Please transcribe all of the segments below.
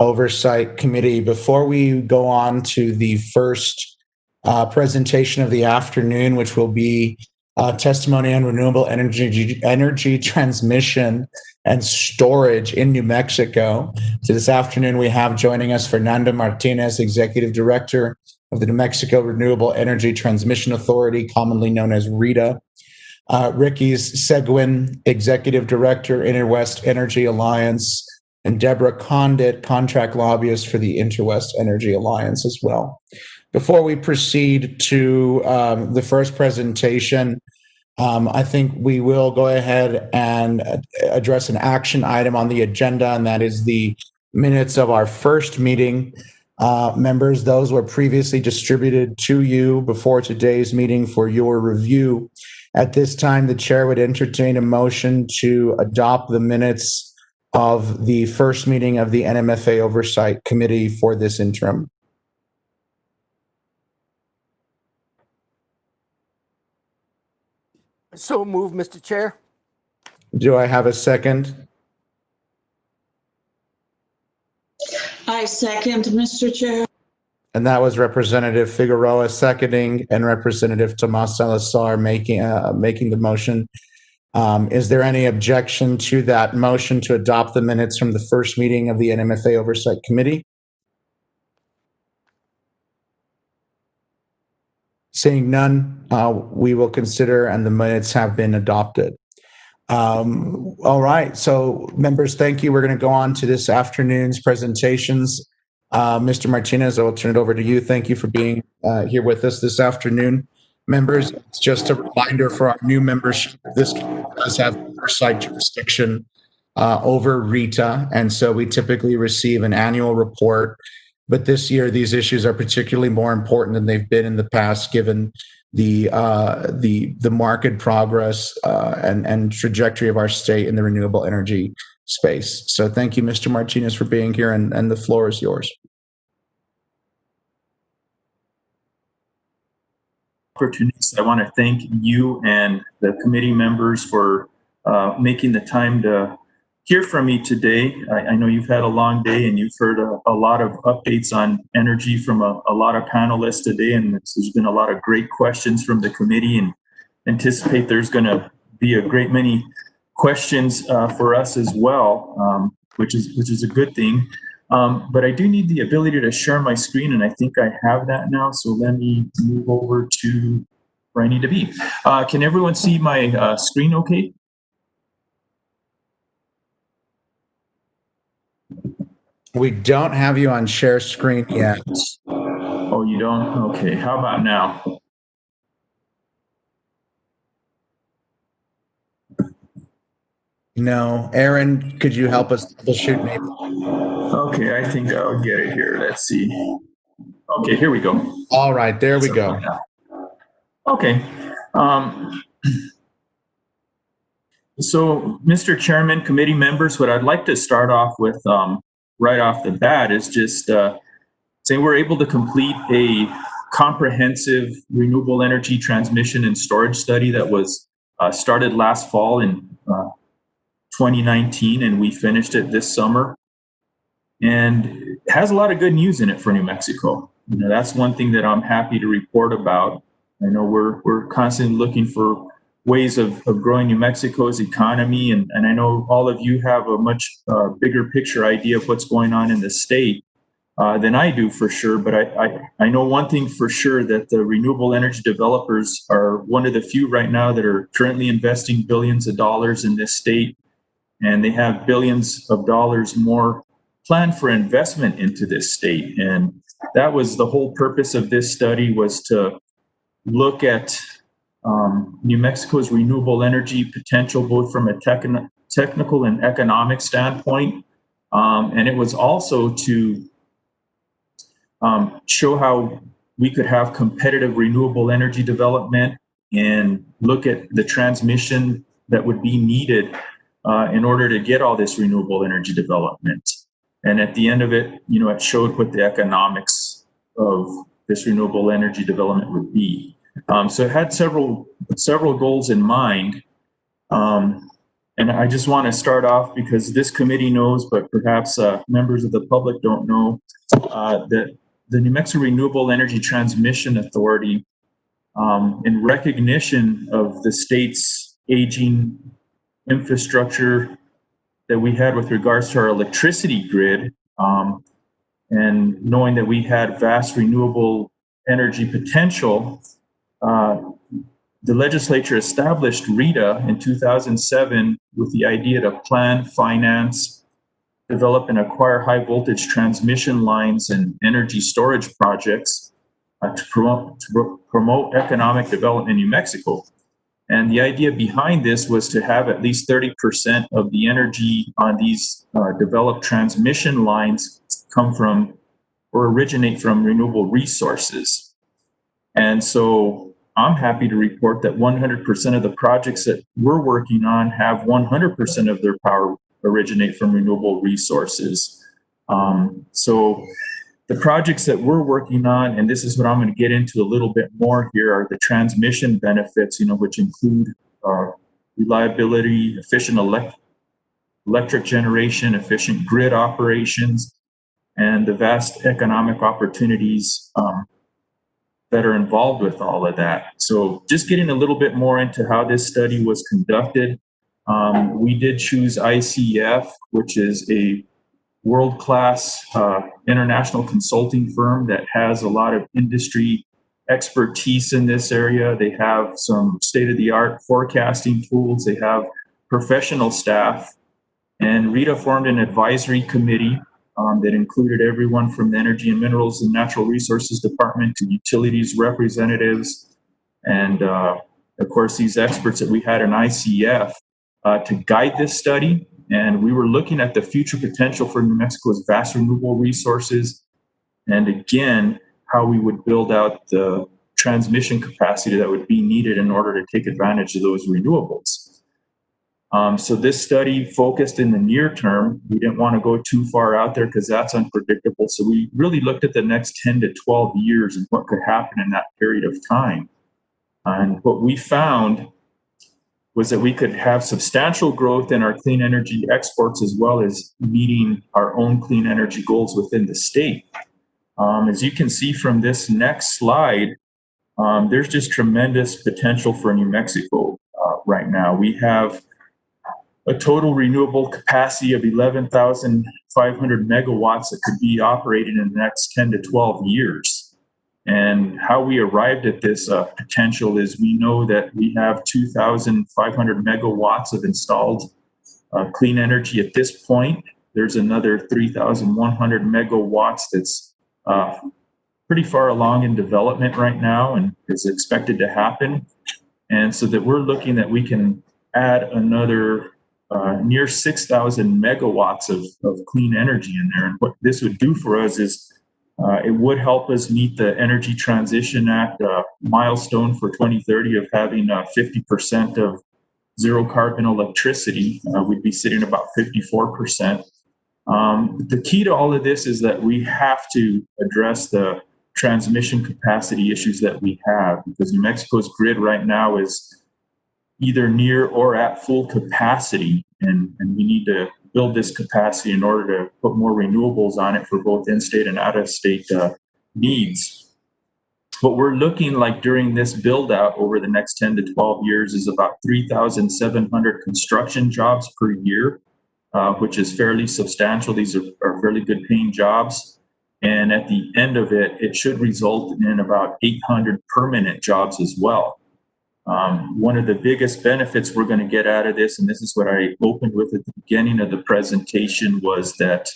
Oversight Committee. Before we go on to the first presentation of the afternoon, which will be testimony on renewable energy transmission and storage in New Mexico. So this afternoon we have joining us Fernando Martinez, Executive Director of the New Mexico Renewable Energy Transmission Authority, commonly known as RETA. Ricky Seguin, Executive Director, Interwest Energy Alliance, and Deborah Condit, Contract Lobbyist for the Interwest Energy Alliance as well. Before we proceed to the first presentation, I think we will go ahead and address an action item on the agenda, and that is the minutes of our first meeting. Members, those were previously distributed to you before today's meeting for your review. At this time, the chair would entertain a motion to adopt the minutes of the first meeting of the NMFA Oversight Committee for this interim. So move, Mr. Chair. Do I have a second? I second, Mr. Chair. And that was Representative Figueroa seconding and Representative Tomas Salazar making the motion. Is there any objection to that motion to adopt the minutes from the first meeting of the NMFA Oversight Committee? Seeing none, we will consider, and the minutes have been adopted. All right, so members, thank you. We're going to go on to this afternoon's presentations. Mr. Martinez, I will turn it over to you. Thank you for being here with us this afternoon. Members, it's just a reminder for our new membership, this does have oversight jurisdiction over RETA, and so we typically receive an annual report. But this year, these issues are particularly more important than they've been in the past, given the market progress and trajectory of our state in the renewable energy space. So thank you, Mr. Martinez, for being here, and the floor is yours. Opportunities. I want to thank you and the committee members for making the time to hear from me today. I know you've had a long day and you've heard a lot of updates on energy from a lot of panelists today, and there's been a lot of great questions from the committee, and anticipate there's going to be a great many questions for us as well, which is a good thing. But I do need the ability to share my screen, and I think I have that now. So let me move over to where I need to be. Can everyone see my screen okay? We don't have you on share screen yet. Oh, you don't? Okay, how about now? No. Aaron, could you help us troubleshoot maybe? Okay, I think I'll get it here. Let's see. Okay, here we go. All right, there we go. Okay. So, Mr. Chairman, committee members, what I'd like to start off with right off the bat is just say we're able to complete a comprehensive renewable energy transmission and storage study that was started last fall in 2019, and we finished it this summer. And it has a lot of good news in it for New Mexico. You know, that's one thing that I'm happy to report about. I know we're constantly looking for ways of growing New Mexico's economy, and I know all of you have a much bigger picture idea of what's going on in the state than I do for sure. But I know one thing for sure, that the renewable energy developers are one of the few right now that are currently investing billions of dollars in this state, and they have billions of dollars more planned for investment into this state. And that was the whole purpose of this study, was to look at New Mexico's renewable energy potential, both from a technical and economic standpoint. And it was also to show how we could have competitive renewable energy development and look at the transmission that would be needed in order to get all this renewable energy development. And at the end of it, you know, it showed what the economics of this renewable energy development would be. So it had several goals in mind. And And I just want to start off because this committee knows, but perhaps members of the public don't know, that the New Mexico Renewable Energy Transmission Authority, in recognition of the state's aging infrastructure that we had with regards to our electricity grid, and knowing that we had vast renewable energy potential, the legislature established RETA in 2007 with the idea to plan, finance, develop, and acquire high voltage transmission lines and energy storage projects to promote economic development in New Mexico. And the idea behind this was to have at least 30% of the energy on these developed transmission lines come from or originate from renewable resources. And so I'm happy to report that 100% of the projects that we're working on have 100% of their power originate from renewable resources. So the projects that we're working on, and this is what I'm going to get into a little bit more here, are the transmission benefits, which include reliability, efficient electric generation, efficient grid operations, and the vast economic opportunities that are involved with all of that. So just getting a little bit more into how this study was conducted, we did choose ICF, which is a world-class international consulting firm that has a lot of industry expertise in this area. They have some state-of-the-art forecasting tools. They have professional staff. And RETA formed an advisory committee that included everyone from the Energy and Minerals and Natural Resources Department to utilities representatives. And of course, these experts that we had in ICF to guide this study. And we were looking at the future potential for New Mexico's vast renewable resources. And again, how we would build out the transmission capacity that would be needed in order to take advantage of those renewables. So this study focused in the near term. We didn't want to go too far out there because that's unpredictable. So we really looked at the next 10 to 12 years and what could happen in that period of time. And what we found was that we could have substantial growth in our clean energy exports as well as meeting our own clean energy goals within the state. As you can see from this next slide, there's just tremendous potential for New Mexico right now. We have a total renewable capacity of 11,500 megawatts that could be operating in the next 10 to 12 years. And how we arrived at this potential is we know that we have 2,500 megawatts of installed clean energy at this point. There's another 3,100 megawatts that's pretty far along in development right now and is expected to happen. And so that we're looking that we can add another near 6,000 megawatts of clean energy in there. And what this would do for us is it would help us meet the Energy Transition Act milestone for 2030 of having 50% of zero carbon electricity. We'd be sitting about 54%. The key to all of this is that we have to address the transmission capacity issues that we have, because New Mexico's grid right now is either near or at full capacity, and we need to build this capacity in order to put more renewables on it for both in-state and out-of-state needs. What we're looking like during this build out over the next 10 to 12 years is about 3,700 construction jobs per year, which is fairly substantial. These are fairly good paying jobs. And at the end of it, it should result in about 800 permanent jobs as well. One of the biggest benefits we're going to get out of this, and this is what I opened with at the beginning of the presentation, was that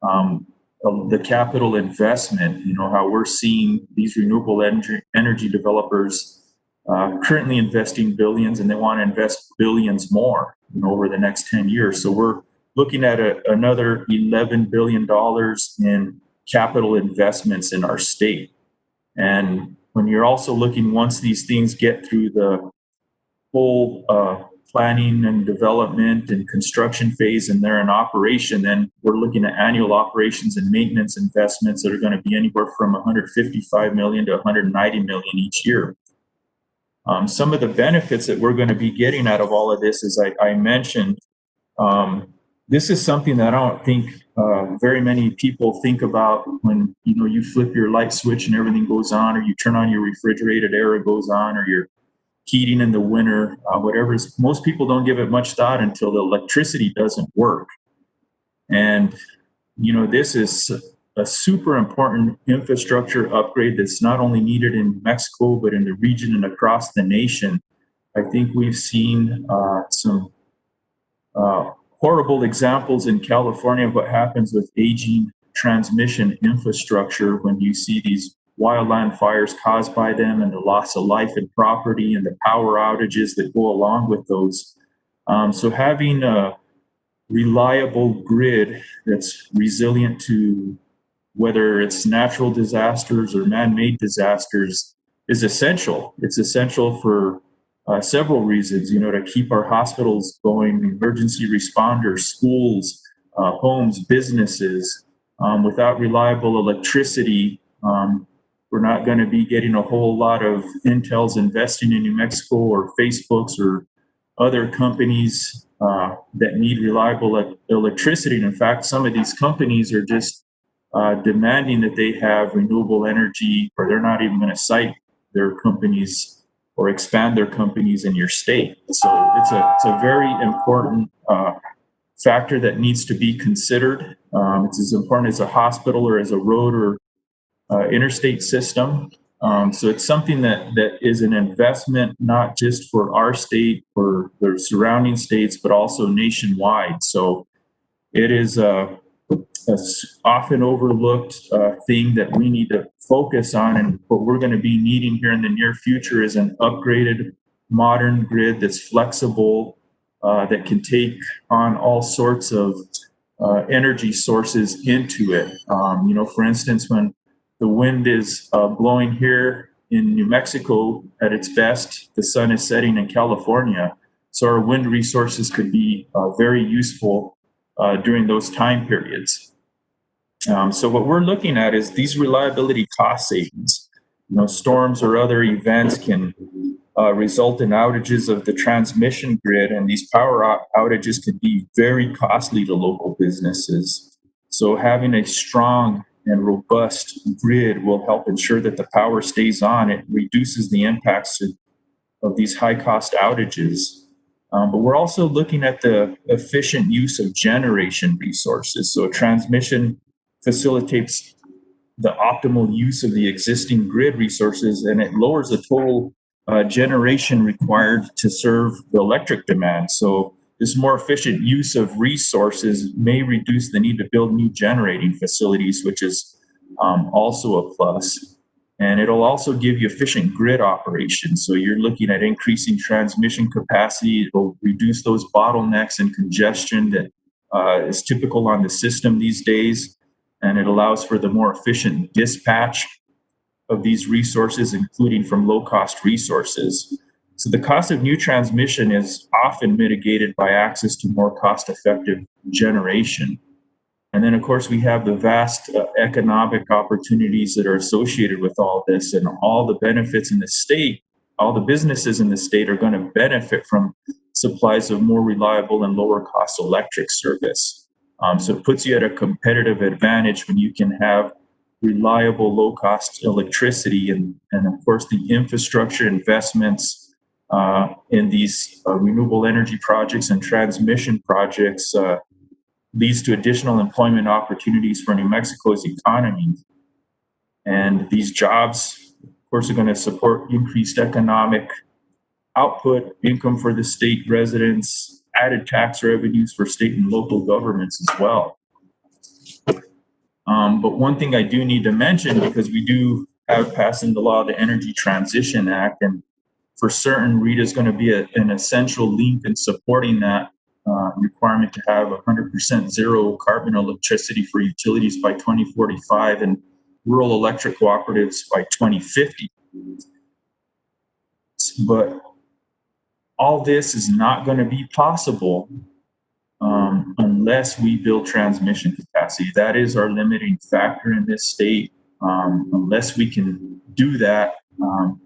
the capital investment, how we're seeing these renewable energy developers currently investing billions, and they want to invest billions more over the next 10 years. So we're looking at another $11 billion in capital investments in our state. And when you're also looking, once these things get through the whole planning and development and construction phase and they're in operation, then we're looking at annual operations and maintenance investments that are going to be anywhere from 155 million to 190 million each year. Some of the benefits that we're going to be getting out of all of this, as I mentioned, This is something that I don't think very many people think about when you flip your light switch and everything goes on, or you turn on your refrigerated air, it goes on, or your heating in the winter, whatever. Most people don't give it much thought until the electricity doesn't work. And this is a super important infrastructure upgrade that's not only needed in Mexico, but in the region and across the nation. I think we've seen some horrible examples in California of what happens with aging transmission infrastructure when you see these wildland fires caused by them, and the loss of life and property, and the power outages that go along with those. So having a reliable grid that's resilient to whether it's natural disasters or man-made disasters is essential. It's essential for several reasons, to keep our hospitals going, emergency responders, schools, homes, businesses. Without reliable electricity, we're not going to be getting a whole lot of Intels investing in New Mexico, or Facebooks, or other companies that need reliable electricity. And in fact, some of these companies are just demanding that they have renewable energy, or they're not even going to cite their companies or expand their companies in your state. So it's a very important factor that needs to be considered. It's as important as a hospital or as a road or interstate system. So it's something that is an investment, not just for our state or the surrounding states, but also nationwide. So it is a often overlooked thing that we need to focus on, and what we're going to be needing here in the near future is an upgraded modern grid that's flexible, that can take on all sorts of energy sources into it. For instance, when the wind is blowing here in New Mexico at its best, the sun is setting in California. So our wind resources could be very useful during those time periods. So what we're looking at is these reliability cost savings. Storms or other events can result in outages of the transmission grid, and these power outages can be very costly to local businesses. So having a strong and robust grid will help ensure that the power stays on. It reduces the impacts of these high-cost outages. But we're also looking at the efficient use of generation resources. So transmission facilitates the optimal use of the existing grid resources, and it lowers the total generation required to serve the electric demand. So this more efficient use of resources may reduce the need to build new generating facilities, which is also a plus. And it'll also give you efficient grid operations. So you're looking at increasing transmission capacity. It'll reduce those bottlenecks and congestion that is typical on the system these days. And it allows for the more efficient dispatch of these resources, including from low-cost resources. So the cost of new transmission is often mitigated by access to more cost-effective generation. And then, of course, we have the vast economic opportunities that are associated with all this, and all the benefits in the state. All the businesses in the state are going to benefit from supplies of more reliable and lower cost electric service. So it puts you at a competitive advantage when you can have reliable, low cost electricity, and of course the infrastructure investments in these renewable energy projects and transmission projects leads to additional employment opportunities for New Mexico's economy. And these jobs, of course, are going to support increased economic output, income for the state residents, added tax revenues for state and local governments as well. But one thing I do need to mention, because we do have passed in the law the Energy Transition Act, and for certain, RETA is going to be an essential link in supporting that requirement to have 100% zero carbon electricity for utilities by 2045 and rural electric cooperatives by 2050. But all this is not going to be possible unless we build transmission capacity. That is our limiting factor in this state. Unless we can do that,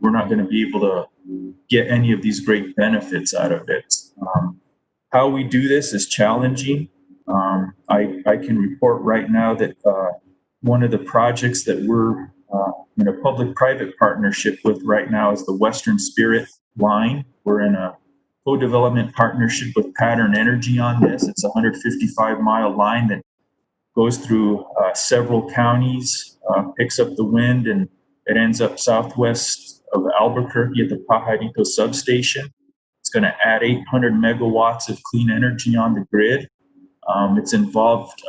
we're not going to be able to get any of these great benefits out of it. How we do this is challenging. I can report right now that one of the projects that we're in a public-private partnership with right now is the Western Spirit line. We're in a co-development partnership with Pattern Energy on this. It's a 155-mile line that goes through several counties, picks up the wind, and it ends up southwest of Albuquerque at the Pajarito substation. It's going to add 800 megawatts of clean energy on the grid. It's involved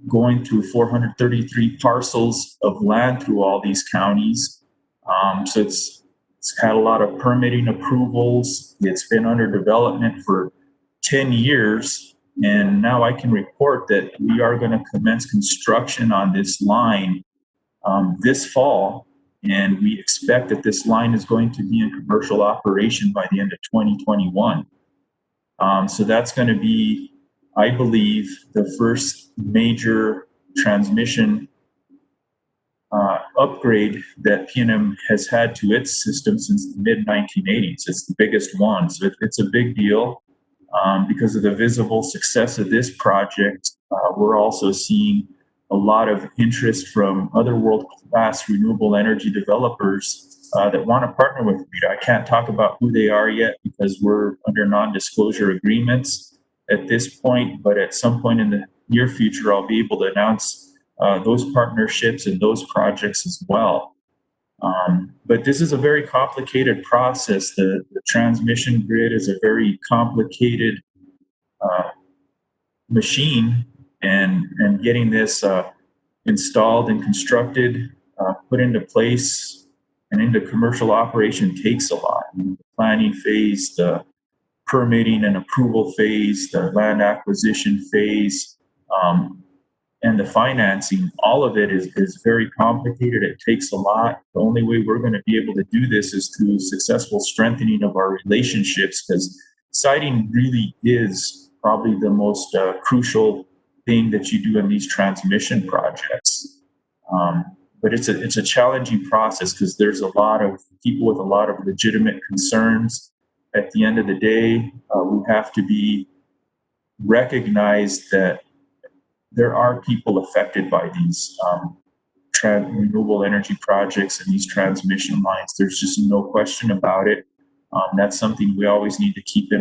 going through 433 parcels of land through all these counties. So it's had a lot of permitting approvals. It's been under development for 10 years. And now I can report that we are going to commence construction on this line this fall. And we expect that this line is going to be in commercial operation by the end of 2021. So that's going to be, I believe, the first major transmission upgrade that PNM has had to its system since the mid-1980s. It's the biggest one, so it's a big deal. Because of the visible success of this project, we're also seeing a lot of interest from other world-class renewable energy developers that want to partner with me. I can't talk about who they are yet because we're under non-disclosure agreements at this point, but at some point in the near future, I'll be able to announce those partnerships and those projects as well. But this is a very complicated process. The transmission grid is a very complicated machine, and getting this installed and constructed, put into place, and into commercial operation takes a lot. The planning phase, the permitting and approval phase, the land acquisition phase, and the financing, all of it is very complicated. It takes a lot. The only way we're going to be able to do this is through successful strengthening of our relationships, because siting really is probably the most crucial thing that you do in these transmission projects. But it's a challenging process because there's a lot of people with a lot of legitimate concerns. At the end of the day, we have to be recognized that there are people affected by these renewable energy projects and these transmission lines. There's just no question about it. That's something we always need to keep in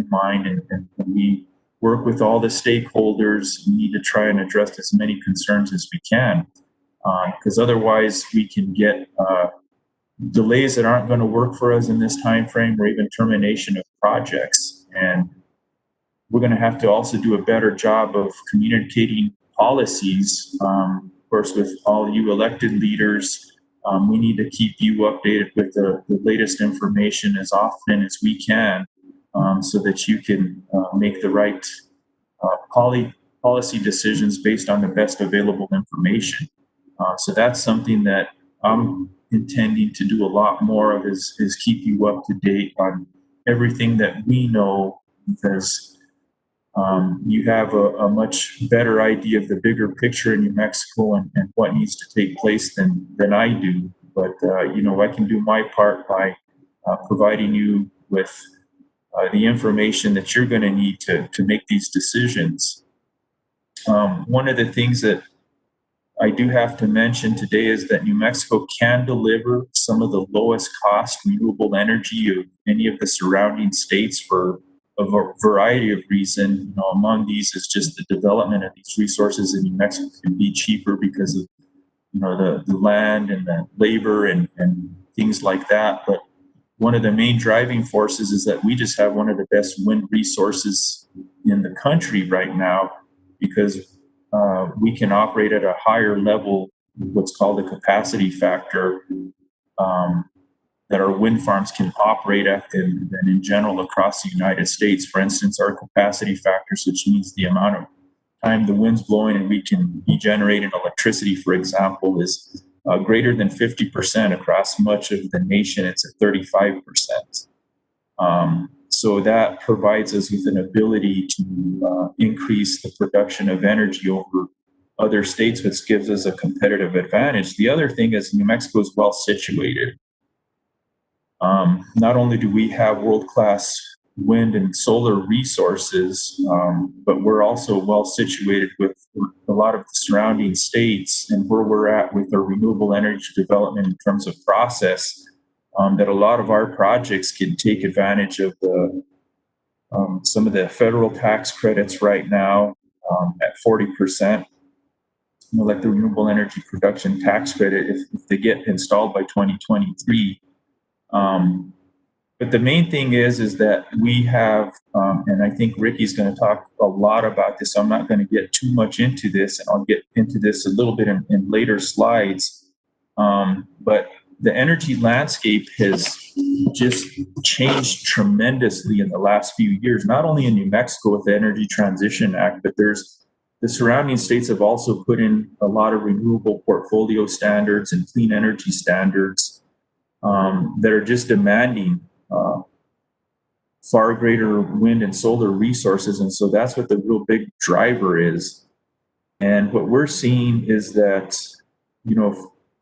mind, and we work with all the stakeholders. We need to try and address as many concerns as we can, because otherwise we can get delays that aren't going to work for us in this time frame, or even termination of projects. And we're going to have to also do a better job of communicating policies. Of course, with all you elected leaders, we need to keep you updated with the latest information as often as we can, so that you can make the right policy decisions based on the best available information. So that's something that I'm intending to do a lot more of, is keep you up to date on everything that we know, because you have a much better idea of the bigger picture in New Mexico and what needs to take place than I do. But, I can do my part by providing you with the information that you're going to need to make these decisions. One of the things that I do have to mention today is that New Mexico can deliver some of the lowest cost renewable energy of any of the surrounding states for a variety of reasons. Among these is just the development of these resources in New Mexico can be cheaper because of the land and the labor and things like that. But one of the main driving forces is that we just have one of the best wind resources in the country right now, because we can operate at a higher level, what's called a capacity factor, that our wind farms can operate at than in general across the United States. For instance, our capacity factors, which means the amount of time the wind's blowing and we can be generating electricity, for example, is greater than 50% across much of the nation. It's at 35%. So that provides us with an ability to increase the production of energy over other states, which gives us a competitive advantage. The other thing is New Mexico is well situated. Not only do we have world-class wind and solar resources, but we're also well situated with a lot of the surrounding states and where we're at with our renewable energy development in terms of process, that a lot of our projects can take advantage of some of the federal tax credits right now at 40%. Like the renewable energy production tax credit, if they get installed by 2023. But the main thing is that we have, and I think Ricky's going to talk a lot about this, so I'm not going to get too much into this, and I'll get into this a little bit in later slides. But the energy landscape has just changed tremendously in the last few years, not only in New Mexico with the Energy Transition Act, but the surrounding states have also put in a lot of renewable portfolio standards and clean energy standards that are just demanding far greater wind and solar resources. And so that's what the real big driver is. And what we're seeing is that,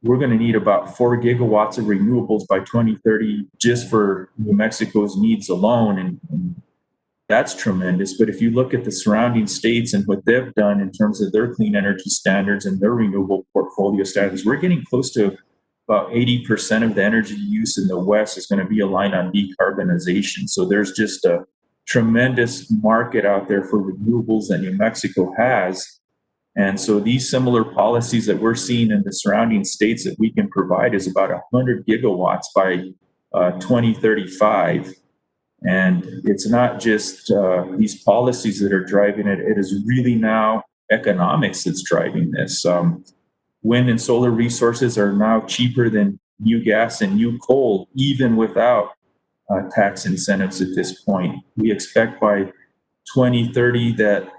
we're going to need about 4 gigawatts of renewables by 2030 just for New Mexico's needs alone. And that's tremendous. But if you look at the surrounding states and what they've done in terms of their clean energy standards and their renewable portfolio standards, we're getting close to about 80% of the energy use in the West is going to be aligned on decarbonization. So there's just a tremendous market out there for renewables that New Mexico has. And so these similar policies that we're seeing in the surrounding states that we can provide is about 100 gigawatts by 2035. And it's not just these policies that are driving it. It is really now economics that's driving this. Wind and solar resources are now cheaper than new gas and new coal, even without tax incentives at this point. We expect by 2030 that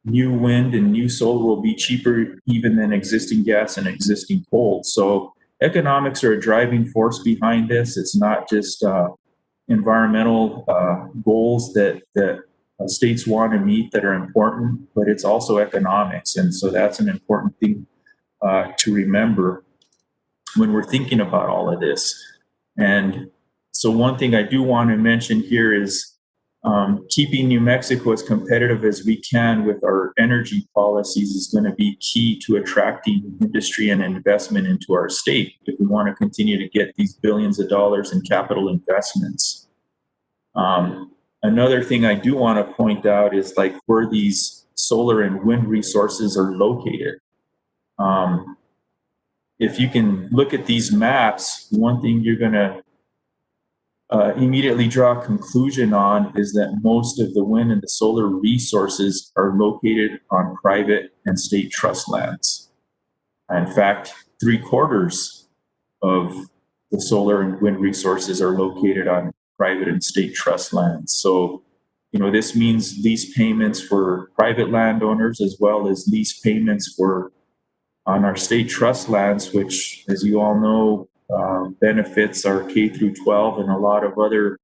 new wind and new solar will be cheaper even than existing gas and existing coal. So economics are a driving force behind this. It's not just environmental goals that states want to meet that are important, but it's also economics. And so that's an important thing to remember when we're thinking about all of this. And so one thing I do want to mention here is keeping New Mexico as competitive as we can with our energy policies is going to be key to attracting industry and investment into our state if we want to continue to get these billions of dollars in capital investments. Another thing I do want to point out is like where these solar and wind resources are located. If you can look at these maps, one thing you're going to immediately draw a conclusion on is that most of the wind and the solar resources are located on private and state trust lands. In fact, 3/4 of the solar and wind resources are located on private and state trust lands. So, this means lease payments for private landowners as well as lease payments on our state trust lands, which, as you all know, benefits our K through 12 and a lot of other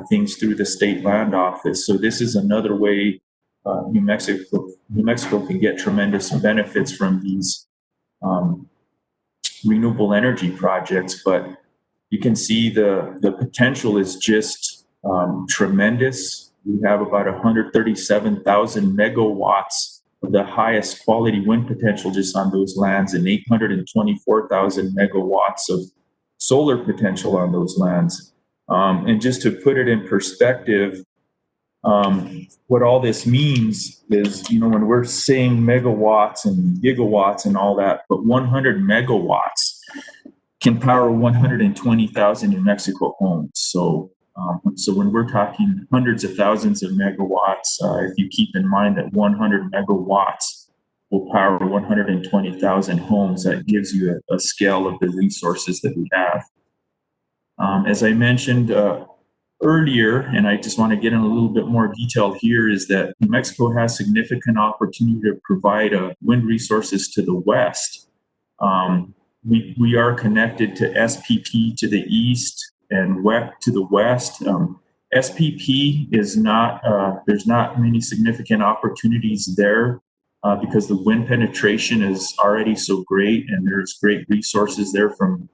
things through the state land office. So this is another way New Mexico can get tremendous benefits from these renewable energy projects. But you can see the potential is just tremendous. We have about 137,000 megawatts of the highest quality wind potential just on those lands and 824,000 megawatts of solar potential on those lands. And just to put it in perspective, what all this means is, when we're saying megawatts and gigawatts and all that, but 100 megawatts can power 120,000 New Mexico homes. So when we're talking hundreds of thousands of megawatts, if you keep in mind that 100 megawatts will power 120,000 homes, that gives you a scale of the resources that we have. As I mentioned earlier, and I just want to get in a little bit more detail here, is that New Mexico has significant opportunity to provide wind resources to the west. We are connected to SPP to the east and to the west. SPP is not, there's not many significant opportunities there because the wind penetration is already so great, and there's great resources there from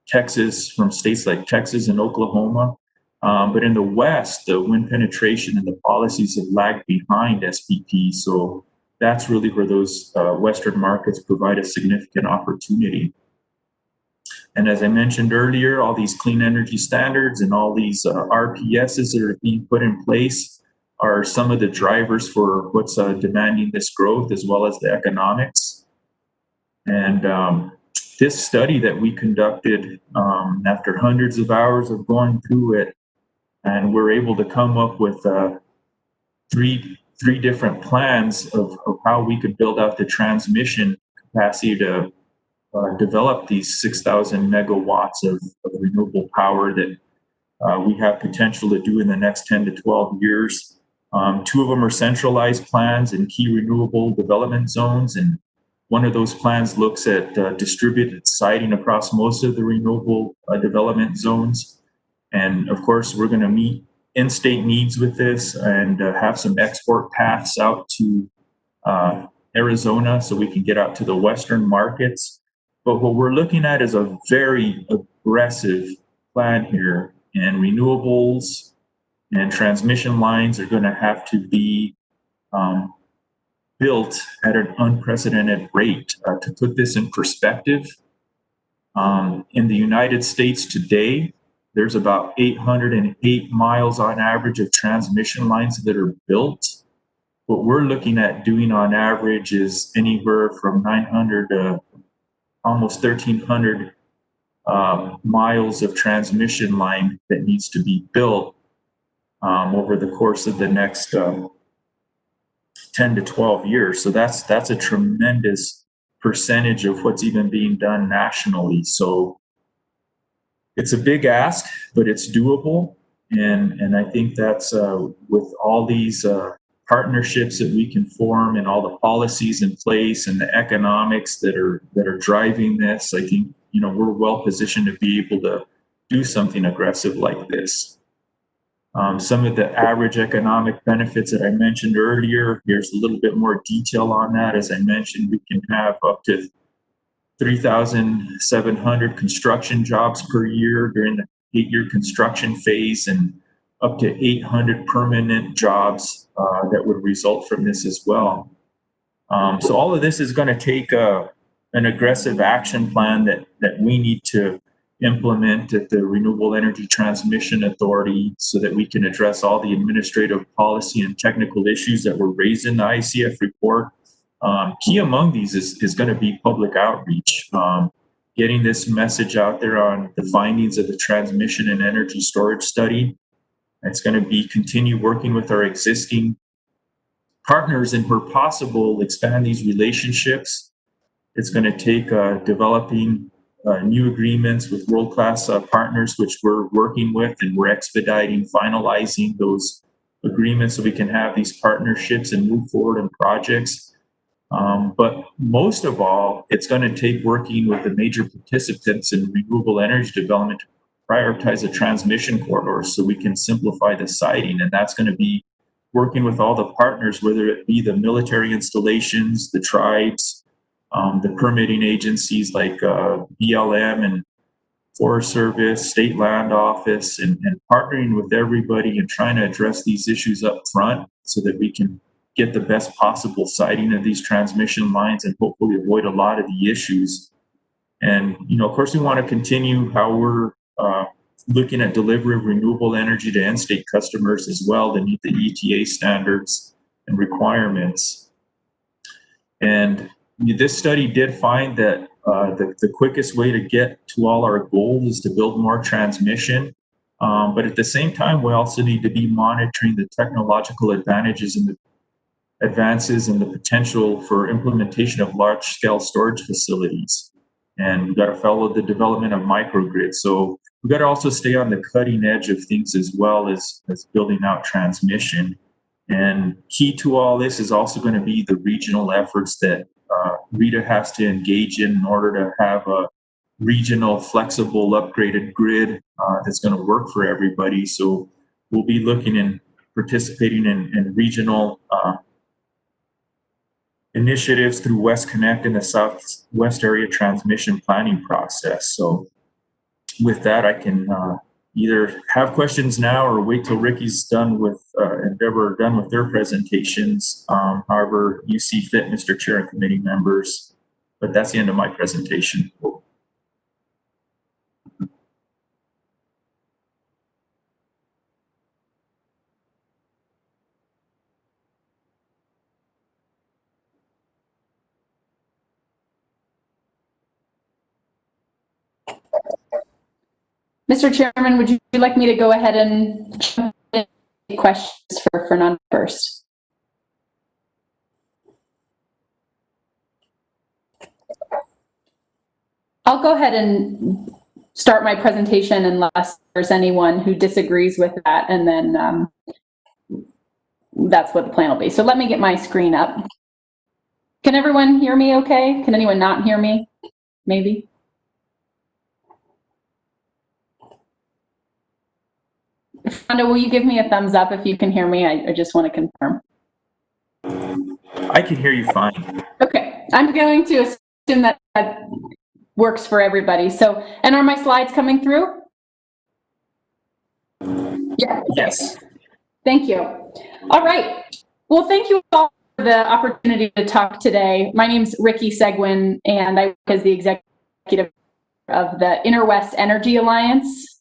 Texas, from states like Texas and Oklahoma. But in the West, the wind penetration and the policies have lagged behind SPP. So that's really where those Western markets provide a significant opportunity. And as I mentioned earlier, all these clean energy standards and all these RPSs that are being put in place are some of the drivers for what's demanding this growth, as well as the economics. And this study that we conducted after hundreds of hours of going through it, and we're able to come up with three different plans of how we could build out the transmission capacity to develop these 6,000 megawatts of renewable power that we have potential to do in the next 10 to 12 years. Two of them are centralized plans in key renewable development zones, and one of those plans looks at distributed siting across most of the renewable development zones. And of course, we're going to meet in-state needs with this and have some export paths out to Arizona so we can get out to the Western markets. But what we're looking at is a very aggressive plan here, and renewables and transmission lines are going to have to be built at an unprecedented rate. To put this in perspective, in the United States today, there's about 808 miles on average of transmission lines that are built. What we're looking at doing on average is anywhere from 900 to almost 1,300 miles of transmission line that needs to be built over the course of the next 10 to 12 years. So that's a tremendous percentage of what's even being done nationally. So it's a big ask, but it's doable. And I think that's with all these partnerships that we can form and all the policies in place and the economics that are driving this, I think, we're well positioned to be able to do something aggressive like this. Some of the average economic benefits that I mentioned earlier, here's a little bit more detail on that. As I mentioned, we can have up to 3,700 construction jobs per year during the 8-year construction phase, and up to 800 permanent jobs that would result from this as well. So all of this is going to take an aggressive action plan that we need to implement at the Renewable Energy Transmission Authority so that we can address all the administrative policy and technical issues that were raised in the ICF report. Key among these is going to be public outreach, getting this message out there on the findings of the transmission and energy storage study. It's going to be continue working with our existing partners and where possible, expand these relationships. It's going to take developing new agreements with world-class partners, which we're working with, and we're expediting, finalizing those agreements so we can have these partnerships and move forward in projects. But most of all, it's going to take working with the major participants in renewable energy development to prioritize the transmission corridors so we can simplify the siting. And that's going to be working with all the partners, whether it be the military installations, the tribes, the permitting agencies like BLM and Forest Service, State Land Office, and partnering with everybody and trying to address these issues up front so that we can get the best possible siting of these transmission lines and hopefully avoid a lot of the issues. And, of course, we want to continue how we're looking at delivery of renewable energy to end-state customers as well to meet the ETA standards and requirements. And this study did find that the quickest way to get to all our goals is to build more transmission. But at the same time, we also need to be monitoring the technological advantages and the advances and the potential for implementation of large-scale storage facilities. And we've got to follow the development of microgrids. So we've got to also stay on the cutting edge of things as well as building out transmission. And key to all this is also going to be the regional efforts that RETA has to engage in order to have a regional, flexible, upgraded grid that's going to work for everybody. So we'll be looking and participating in regional initiatives through West Connect and the Southwest Area Transmission Planning process. So with that, I can either have questions now or wait till Ricky's done with, and Deborah are done with their presentations. However you see fit, Mr. Chair and committee members. But that's the end of my presentation. Mr. Chairman, would you like me to go ahead and jump in questions for Fernando first? I'll go ahead and start my presentation unless there's anyone who disagrees with that, and then that's what the plan will be. So let me get my screen up. Can everyone hear me okay? Can anyone not hear me? Maybe. Fernando, will you give me a thumbs up if you can hear me? I just want to confirm. I can hear you fine. Okay, I'm going to assume that that works for everybody. So, and are my slides coming through? Yeah. Yes. Thank you. All right. Well, thank you all for the opportunity to talk today. My name's Ricky Seguin, and I work as the executive of the Inner West Energy Alliance.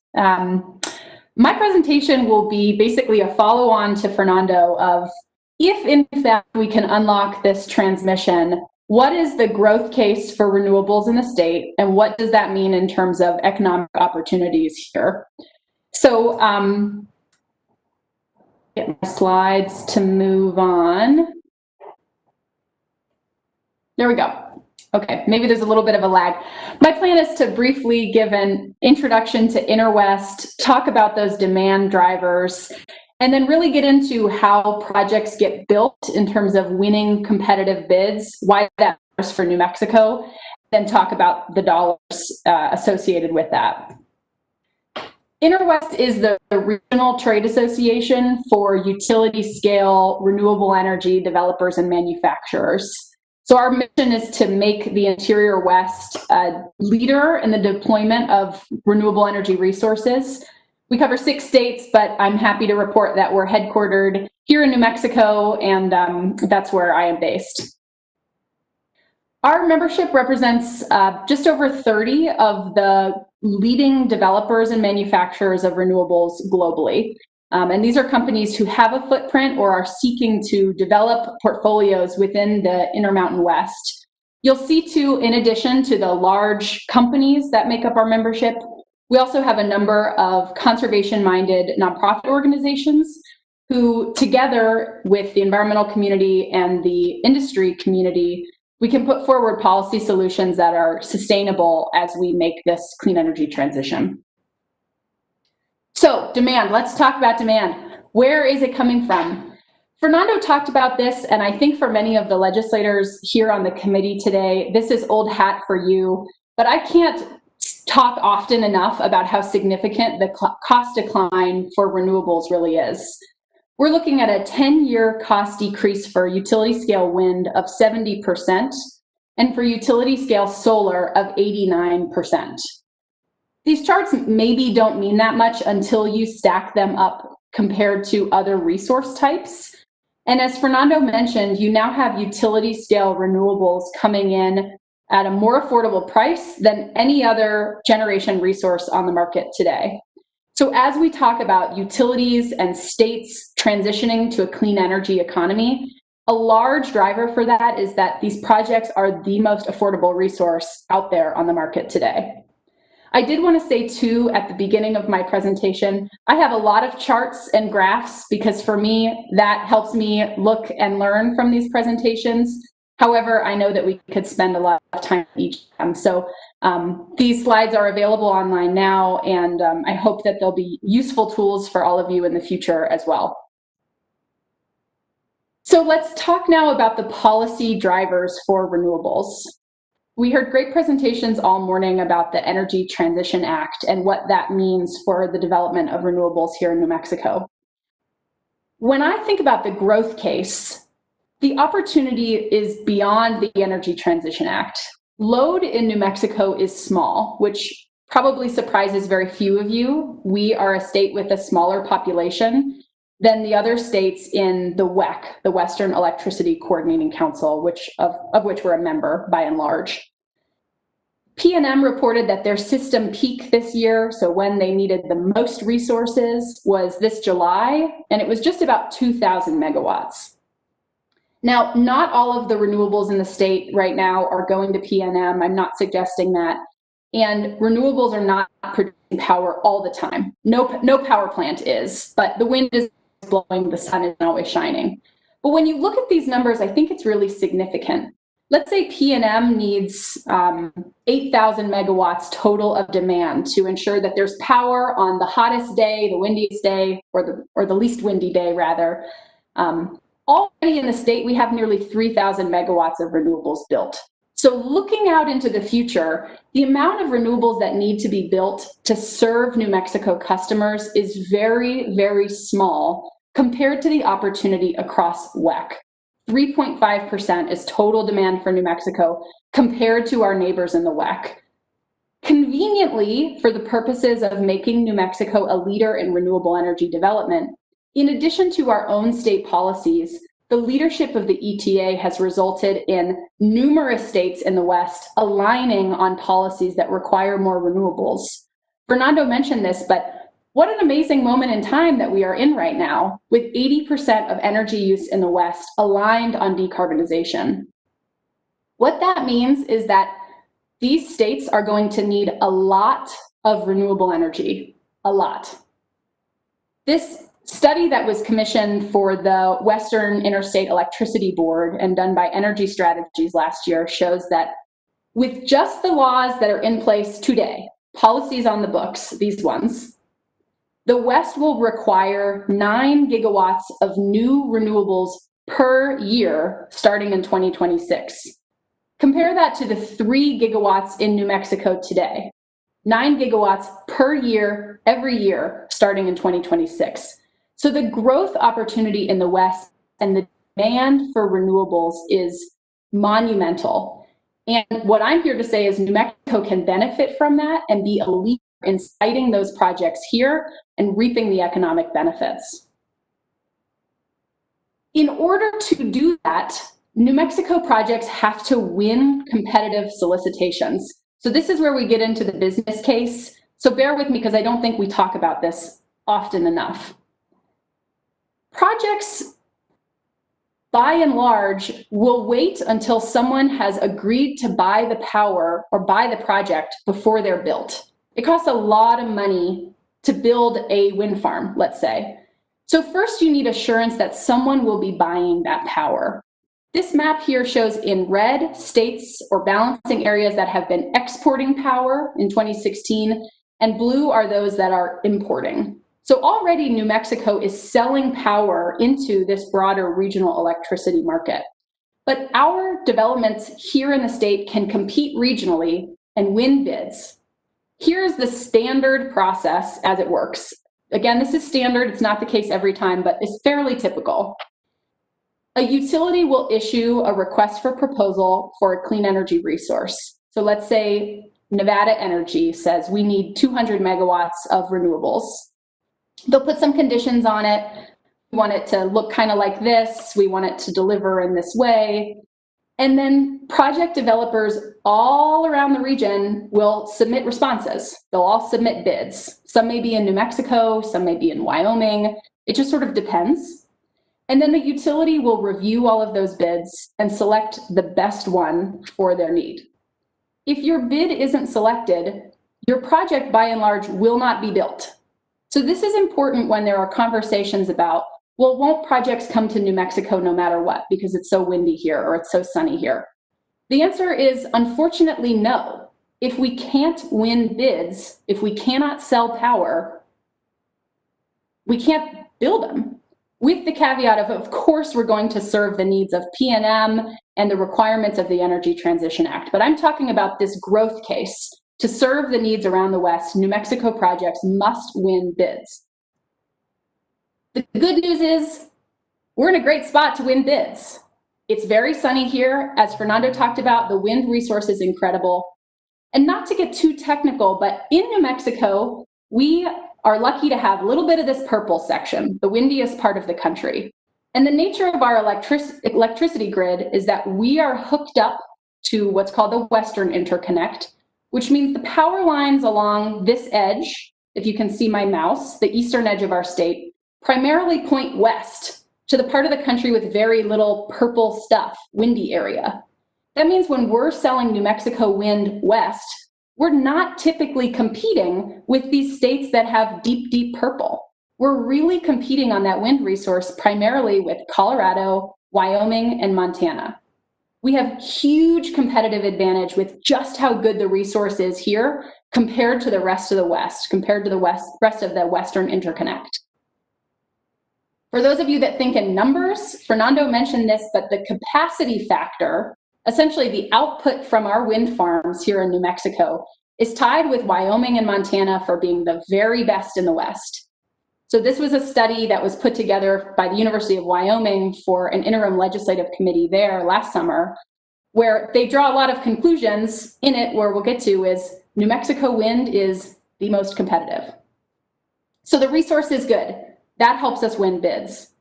My presentation will be basically a follow-on to Fernando of, if in fact we can unlock this transmission, what is the growth case for renewables in the state, and what does that mean in terms of economic opportunities here? So, get my slides to move on. There we go. Okay, maybe there's a little bit of a lag. My plan is to briefly give an introduction to Inner West, talk about those demand drivers, and then really get into how projects get built in terms of winning competitive bids, why that matters for New Mexico, then talk about the dollars associated with that. Inner West is the regional trade association for utility scale renewable energy developers and manufacturers. So our mission is to make the Interior West a leader in the deployment of renewable energy resources. We cover 6 states, but I'm happy to report that we're headquartered here in New Mexico, and that's where I am based. Our membership represents just over 30 of the leading developers and manufacturers of renewables globally. And these are companies who have a footprint or are seeking to develop portfolios within the Intermountain West. You'll see too, in addition to the large companies that make up our membership, we also have a number of conservation-minded nonprofit organizations who, together with the environmental community and the industry community, we can put forward policy solutions that are sustainable as we make this clean energy transition. So demand, let's talk about demand. Where is it coming from? Fernando talked about this, and I think for many of the legislators here on the committee today, this is old hat for you, but I can't talk often enough about how significant the cost decline for renewables really is. We're looking at a 10-year cost decrease for utility scale wind of 70% and for utility scale solar of 89%. These charts maybe don't mean that much until you stack them up compared to other resource types. And as Fernando mentioned, you now have utility scale renewables coming in at a more affordable price than any other generation resource on the market today. So as we talk about utilities and states transitioning to a clean energy economy, a large driver for that is that these projects are the most affordable resource out there on the market today. I did want to say too, at the beginning of my presentation, I have a lot of charts and graphs because for me, that helps me look and learn from these presentations. However, I know that we could spend a lot of time each time. So these slides are available online now, and I hope that they'll be useful tools for all of you in the future as well. So let's talk now about the policy drivers for renewables. We heard great presentations all morning about the Energy Transition Act and what that means for the development of renewables here in New Mexico. When I think about the growth case, the opportunity is beyond the Energy Transition Act. Load in New Mexico is small, which probably surprises very few of you. We are a state with a smaller population than the other states in the WEC, the Western Electricity Coordinating Council, of which we're a member by and large. PNM reported that their system peak this year, so when they needed the most resources, was this July, and it was just about 2,000 megawatts. Now, not all of the renewables in the state right now are going to PNM. I'm not suggesting that. And renewables are not producing power all the time. No power plant is, but the wind is blowing, the sun isn't always shining. But when you look at these numbers, I think it's really significant. Let's say PNM needs 8,000 megawatts total of demand to ensure that there's power on the hottest day, the windiest day, or the least windy day, rather. Already in the state, we have nearly 3,000 megawatts of renewables built. So looking out into the future, the amount of renewables that need to be built to serve New Mexico customers is very, very small compared to the opportunity across WEC. 3.5% is total demand for New Mexico compared to our neighbors in the WEC. Conveniently, for the purposes of making New Mexico a leader in renewable energy development, in addition to our own state policies, the leadership of the ETA has resulted in numerous states in the West aligning on policies that require more renewables. Fernando mentioned this, but what an amazing moment in time that we are in right now, with 80% of energy use in the West aligned on decarbonization. What that means is that these states are going to need a lot of renewable energy, a lot. This study that was commissioned for the Western Interstate Electricity Board and done by Energy Strategies last year shows that with just the laws that are in place today, policies on the books, these ones, the West will require 9 gigawatts of new renewables per year starting in 2026. Compare that to the 3 gigawatts in New Mexico today. 9 gigawatts per year, every year, starting in 2026. So the growth opportunity in the West and the demand for renewables is monumental. And what I'm here to say is New Mexico can benefit from that and be a leader in citing those projects here and reaping the economic benefits. In order to do that, New Mexico projects have to win competitive solicitations. So this is where we get into the business case. So bear with me because I don't think we talk about this often enough. Projects, by and large, will wait until someone has agreed to buy the power or buy the project before they're built. It costs a lot of money to build a wind farm, let's say. So first you need assurance that someone will be buying that power. This map here shows in red states or balancing areas that have been exporting power in 2016, and blue are those that are importing. So already New Mexico is selling power into this broader regional electricity market. But our developments here in the state can compete regionally and win bids. Here's the standard process as it works. Again, this is standard, it's not the case every time, but it's fairly typical. A utility will issue a request for proposal for a clean energy resource. So let's say Nevada Energy says we need 200 megawatts of renewables. They'll put some conditions on it. We want it to look kind of like this. We want it to deliver in this way. And then project developers all around the region will submit responses. They'll all submit bids. Some may be in New Mexico, some may be in Wyoming. It just sort of depends. And then the utility will review all of those bids and select the best one for their need. If your bid isn't selected, your project by and large will not be built. So this is important when there are conversations about, well, won't projects come to New Mexico no matter what because it's so windy here or it's so sunny here? The answer is unfortunately no. If we can't win bids, if we cannot sell power, we can't build them. With the caveat of course, we're going to serve the needs of PNM and the requirements of the Energy Transition Act. But I'm talking about this growth case. To serve the needs around the West, New Mexico projects must win bids. The good news is we're in a great spot to win bids. It's very sunny here. As Fernando talked about, the wind resource is incredible. And not to get too technical, but in New Mexico, we are lucky to have a little bit of this purple section, the windiest part of the country. And the nature of our electricity grid is that we are hooked up to what's called the Western Interconnect, which means the power lines along this edge, if you can see my mouse, the eastern edge of our state, primarily point west to the part of the country with very little purple stuff, windy area. That means when we're selling New Mexico wind west, we're not typically competing with these states that have deep, deep purple. We're really competing on that wind resource primarily with Colorado, Wyoming, and Montana. We have huge competitive advantage with just how good the resource is here compared to the rest of the West, compared to the rest of the Western Interconnect. For those of you that think in numbers, Fernando mentioned this, but the capacity factor, essentially the output from our wind farms here in New Mexico, is tied with Wyoming and Montana for being the very best in the West. So this was a study that was put together by the University of Wyoming for an interim legislative committee there last summer, where they draw a lot of conclusions in it, where we'll get to is New Mexico wind is the most competitive. So the resource is good. That helps us win bids.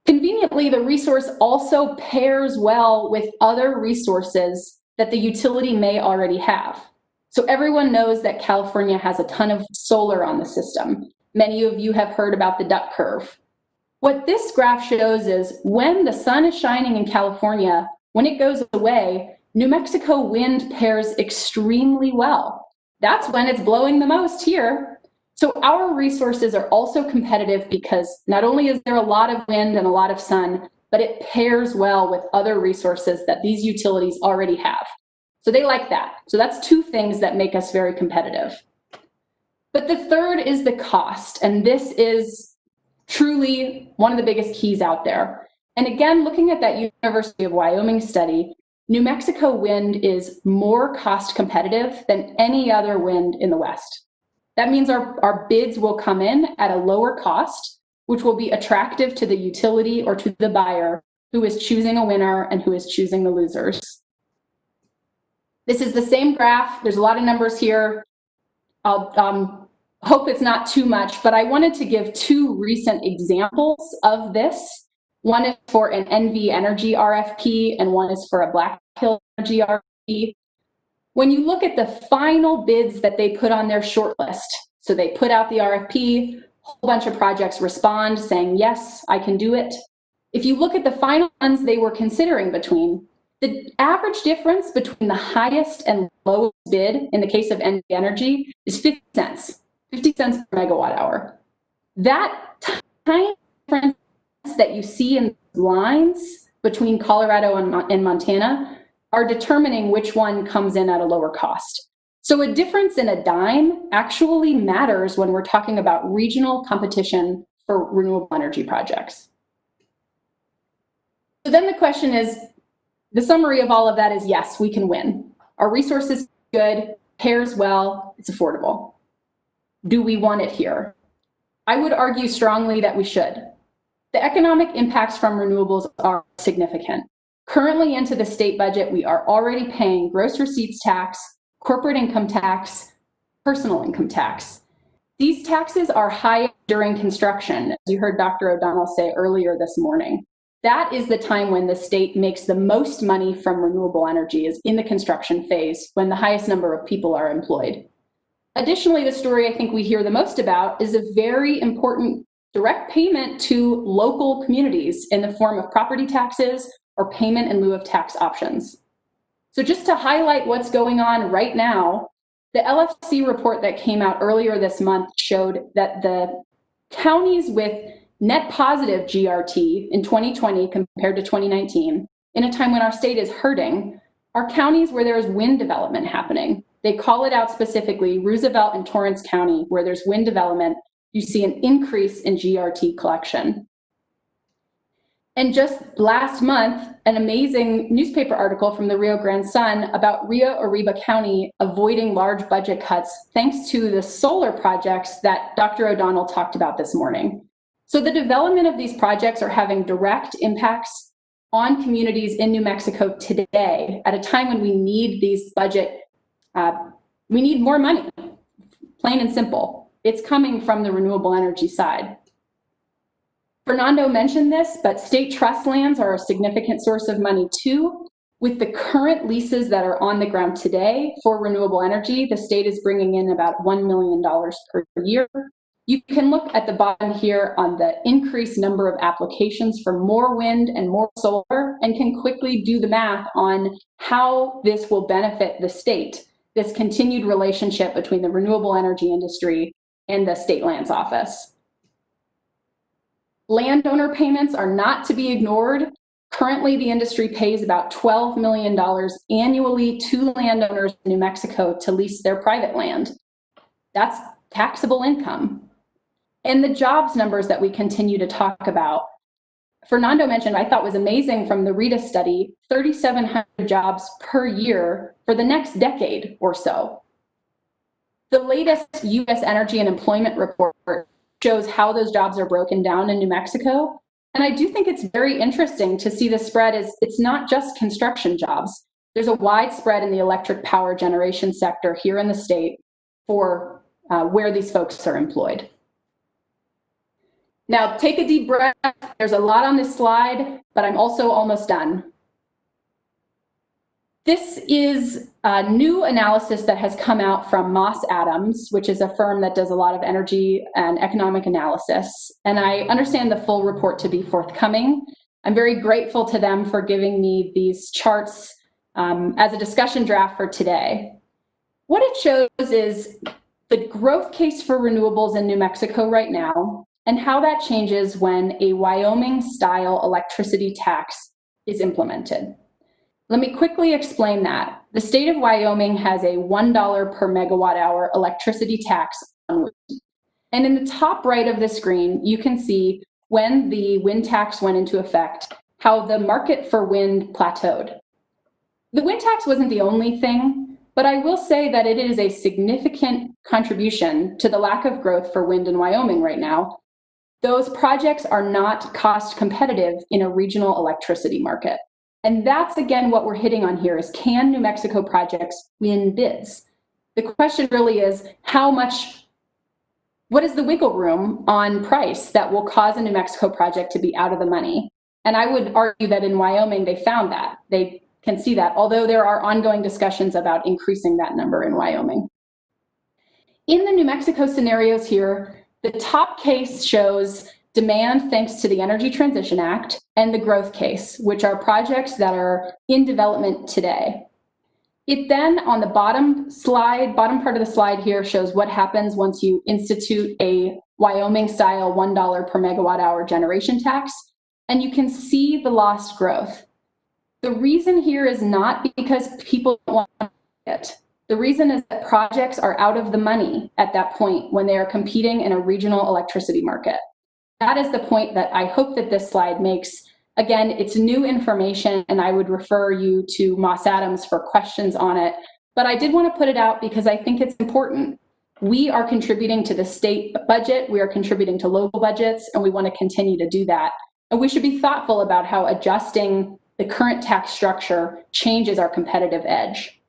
Conveniently, the resource also pairs well with other resources that the utility may already have. So everyone knows that California has a ton of solar on the system. Many of you have heard about the duck curve. What this graph shows is when the sun is shining in California, when it goes away, New Mexico wind pairs extremely well. That's when it's blowing the most here. So our resources are also competitive because not only is there a lot of wind and a lot of sun, but it pairs well with other resources that these utilities already have. So they like that. So that's two things that make us very competitive. But the third is the cost, and this is truly one of the biggest keys out there. And again, looking at that University of Wyoming study, New Mexico wind is more cost competitive than any other wind in the West. That means our bids will come in at a lower cost, which will be attractive to the utility or to the buyer who is choosing a winner and who is choosing the losers. This is the same graph. There's a lot of numbers here. I'll hope it's not too much, but I wanted to give two recent examples of this. One is for an NV Energy RFP, and one is for a Black Hill Energy RFP. When you look at the final bids that they put on their shortlist, so they put out the RFP, a whole bunch of projects respond saying, yes, I can do it. If you look at the final ones they were considering between, the average difference between the highest and lowest bid in the case of NV Energy is 50 cents per megawatt hour. That tiny difference that you see in lines between Colorado and Montana are determining which one comes in at a lower cost. So a difference in a dime actually matters when we're talking about regional competition for renewable energy projects. So then the question is, the summary of all of that is yes, we can win. Our resource is good, pairs well, it's affordable. Do we want it here? I would argue strongly that we should. The economic impacts from renewables are significant. Currently into the state budget, we are already paying gross receipts tax, corporate income tax, personal income tax. These taxes are high during construction, as you heard Dr. O'Donnell say earlier this morning. That is the time when the state makes the most money from renewable energy, is in the construction phase, when the highest number of people are employed. Additionally, the story I think we hear the most about is a very important direct payment to local communities in the form of property taxes or payment in lieu of tax options. So just to highlight what's going on right now, the LFC report that came out earlier this month showed that the counties with net positive GRT in 2020 compared to 2019, in a time when our state is hurting, are counties where there is wind development happening. They call it out specifically, Roosevelt and Torrance County, where there's wind development, you see an increase in GRT collection. And just last month, an amazing newspaper article from the Rio Grande Sun about Rio Arriba County avoiding large budget cuts thanks to the solar projects that Dr. O'Donnell talked about this morning. So the development of these projects are having direct impacts on communities in New Mexico today at a time when we need these budget we need more money, plain and simple. It's coming from the renewable energy side. Fernando mentioned this, but state trust lands are a significant source of money too. With the current leases that are on the ground today for renewable energy, the state is bringing in about $1 million per year. You can look at the bottom here on the increased number of applications for more wind and more solar, and can quickly do the math on how this will benefit the state, this continued relationship between the renewable energy industry and the state lands office. Landowner payments are not to be ignored. Currently, the industry pays about $12 million annually to landowners in New Mexico to lease their private land. That's taxable income. And the jobs numbers that we continue to talk about, Fernando mentioned, I thought was amazing from the RETA study, 3,700 jobs per year for the next decade or so. The latest U.S. Energy and Employment Report shows how those jobs are broken down in New Mexico. And I do think it's very interesting to see the spread is it's not just construction jobs. There's a wide spread in the electric power generation sector here in the state for where these folks are employed. Now, take a deep breath. There's a lot on this slide, but I'm also almost done. This is a new analysis that has come out from Moss Adams, which is a firm that does a lot of energy and economic analysis. And I understand the full report to be forthcoming. I'm very grateful to them for giving me these charts as a discussion draft for today. What it shows is the growth case for renewables in New Mexico right now, and how that changes when a Wyoming-style electricity tax is implemented. Let me quickly explain that. The state of Wyoming has a $1 per megawatt hour electricity tax on wind. And in the top right of the screen, you can see when the wind tax went into effect, how the market for wind plateaued. The wind tax wasn't the only thing, but I will say that it is a significant contribution to the lack of growth for wind in Wyoming right now. Those projects are not cost competitive in a regional electricity market. And that's, again, what we're hitting on here is, can New Mexico projects win bids? The question really is, what is the wiggle room on price that will cause a New Mexico project to be out of the money? And I would argue that in Wyoming, they found that. They can see that, although there are ongoing discussions about increasing that number in Wyoming. In the New Mexico scenarios here, the top case shows demand thanks to the Energy Transition Act, and the growth case, which are projects that are in development today. It then, on the bottom part of the slide here, shows what happens once you institute a Wyoming-style $1 per megawatt hour generation tax, and you can see the lost growth. The reason here is not because people don't want it. The reason is that projects are out of the money at that point when they are competing in a regional electricity market. That is the point that I hope that this slide makes. Again, it's new information, and I would refer you to Moss Adams for questions on it. But I did want to put it out because I think it's important. We are contributing to the state budget, we are contributing to local budgets, and we want to continue to do that. And we should be thoughtful about how adjusting the current tax structure changes our competitive edge.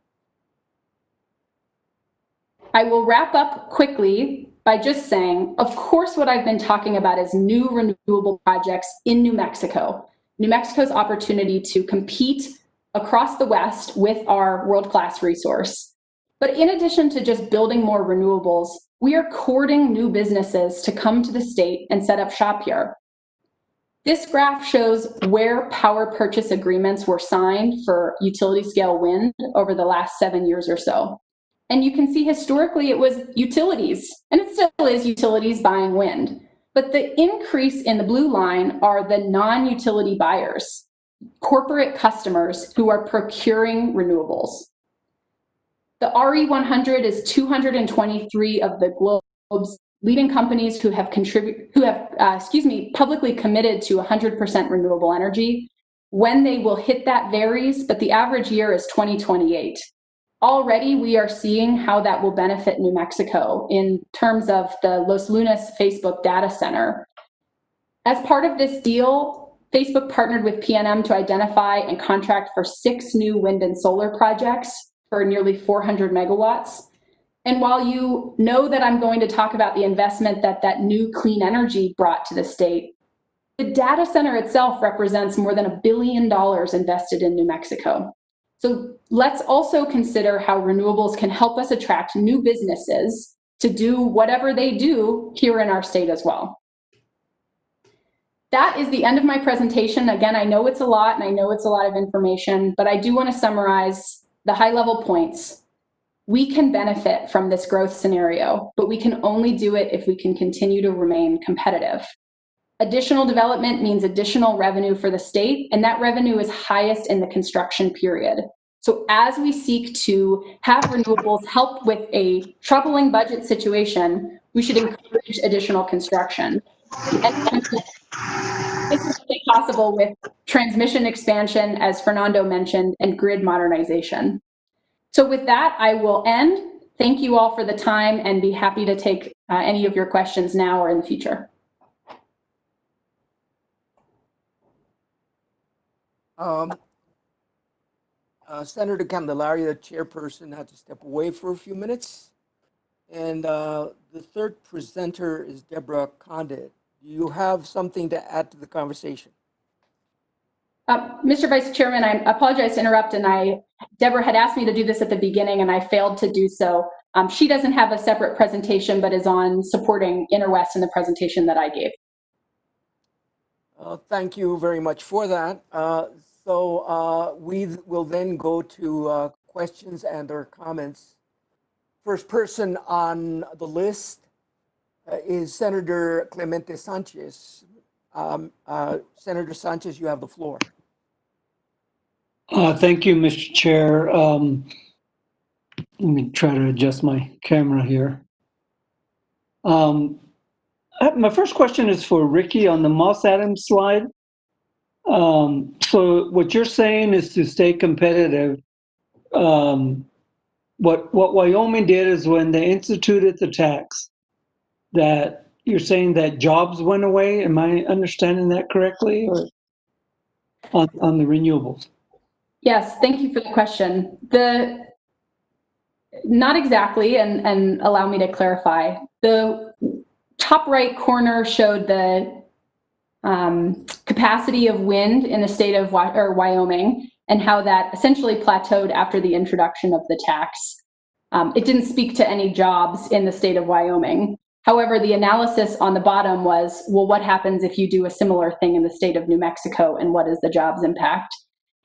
I will wrap up quickly by just saying, of course, what I've been talking about is new renewable projects in New Mexico. New Mexico's opportunity to compete across the West with our world-class resource. But in addition to just building more renewables, we are courting new businesses to come to the state and set up shop here. This graph shows where power purchase agreements were signed for utility scale wind over the last 7 years or so. And you can see historically it was utilities, and it still is utilities buying wind. But the increase in the blue line are the non-utility buyers, corporate customers who are procuring renewables. The RE100 is 223 of the globe's leading companies who have publicly committed to 100% renewable energy. When they will hit that varies, but the average year is 2028. Already, we are seeing how that will benefit New Mexico in terms of the Los Lunas Facebook data center. As part of this deal, Facebook partnered with PNM to identify and contract for 6 new wind and solar projects. for nearly 400 megawatts. And while you know that I'm going to talk about the investment that new clean energy brought to the state, the data center itself represents more than $1 billion invested in New Mexico. So let's also consider how renewables can help us attract new businesses to do whatever they do here in our state as well. That is the end of my presentation. Again, I know it's a lot and I know it's a lot of information, but I do want to summarize the high-level points. We can benefit from this growth scenario, but we can only do it if we can continue to remain competitive. Additional development means additional revenue for the state, and that revenue is highest in the construction period. So as we seek to have renewables help with a troubling budget situation, we should encourage additional construction. And this is possible with transmission expansion, as Fernando mentioned, and grid modernization. So with that, I will end. Thank you all for the time and be happy to take any of your questions now or in the future. Senator Candelaria, the chairperson, had to step away for a few minutes. And the third presenter is Deborah Condit. Do you have something to add to the conversation? Mr. Vice Chairman, I apologize to interrupt, and Deborah had asked me to do this at the beginning and I failed to do so. She doesn't have a separate presentation, but is on supporting InterWest in the presentation that I gave. Thank you very much for that. So we will then go to questions and or comments. First person on the list is Senator Clemente Sanchez. Senator Sanchez, you have the floor. Thank you, Mr. Chair. Let me try to adjust my camera here. My first question is for Ricky on the Moss Adams slide. So what you're saying is to stay competitive. What Wyoming did is when they instituted the tax, that you're saying that jobs went away. Am I understanding that correctly, or on the renewables? Yes, thank you for the question. Not exactly, and allow me to clarify. The top right corner showed the capacity of wind in the state of Wyoming and how that essentially plateaued after the introduction of the tax. It didn't speak to any jobs in the state of Wyoming. However, the analysis on the bottom was, well, what happens if you do a similar thing in the state of New Mexico, and what is the jobs impact?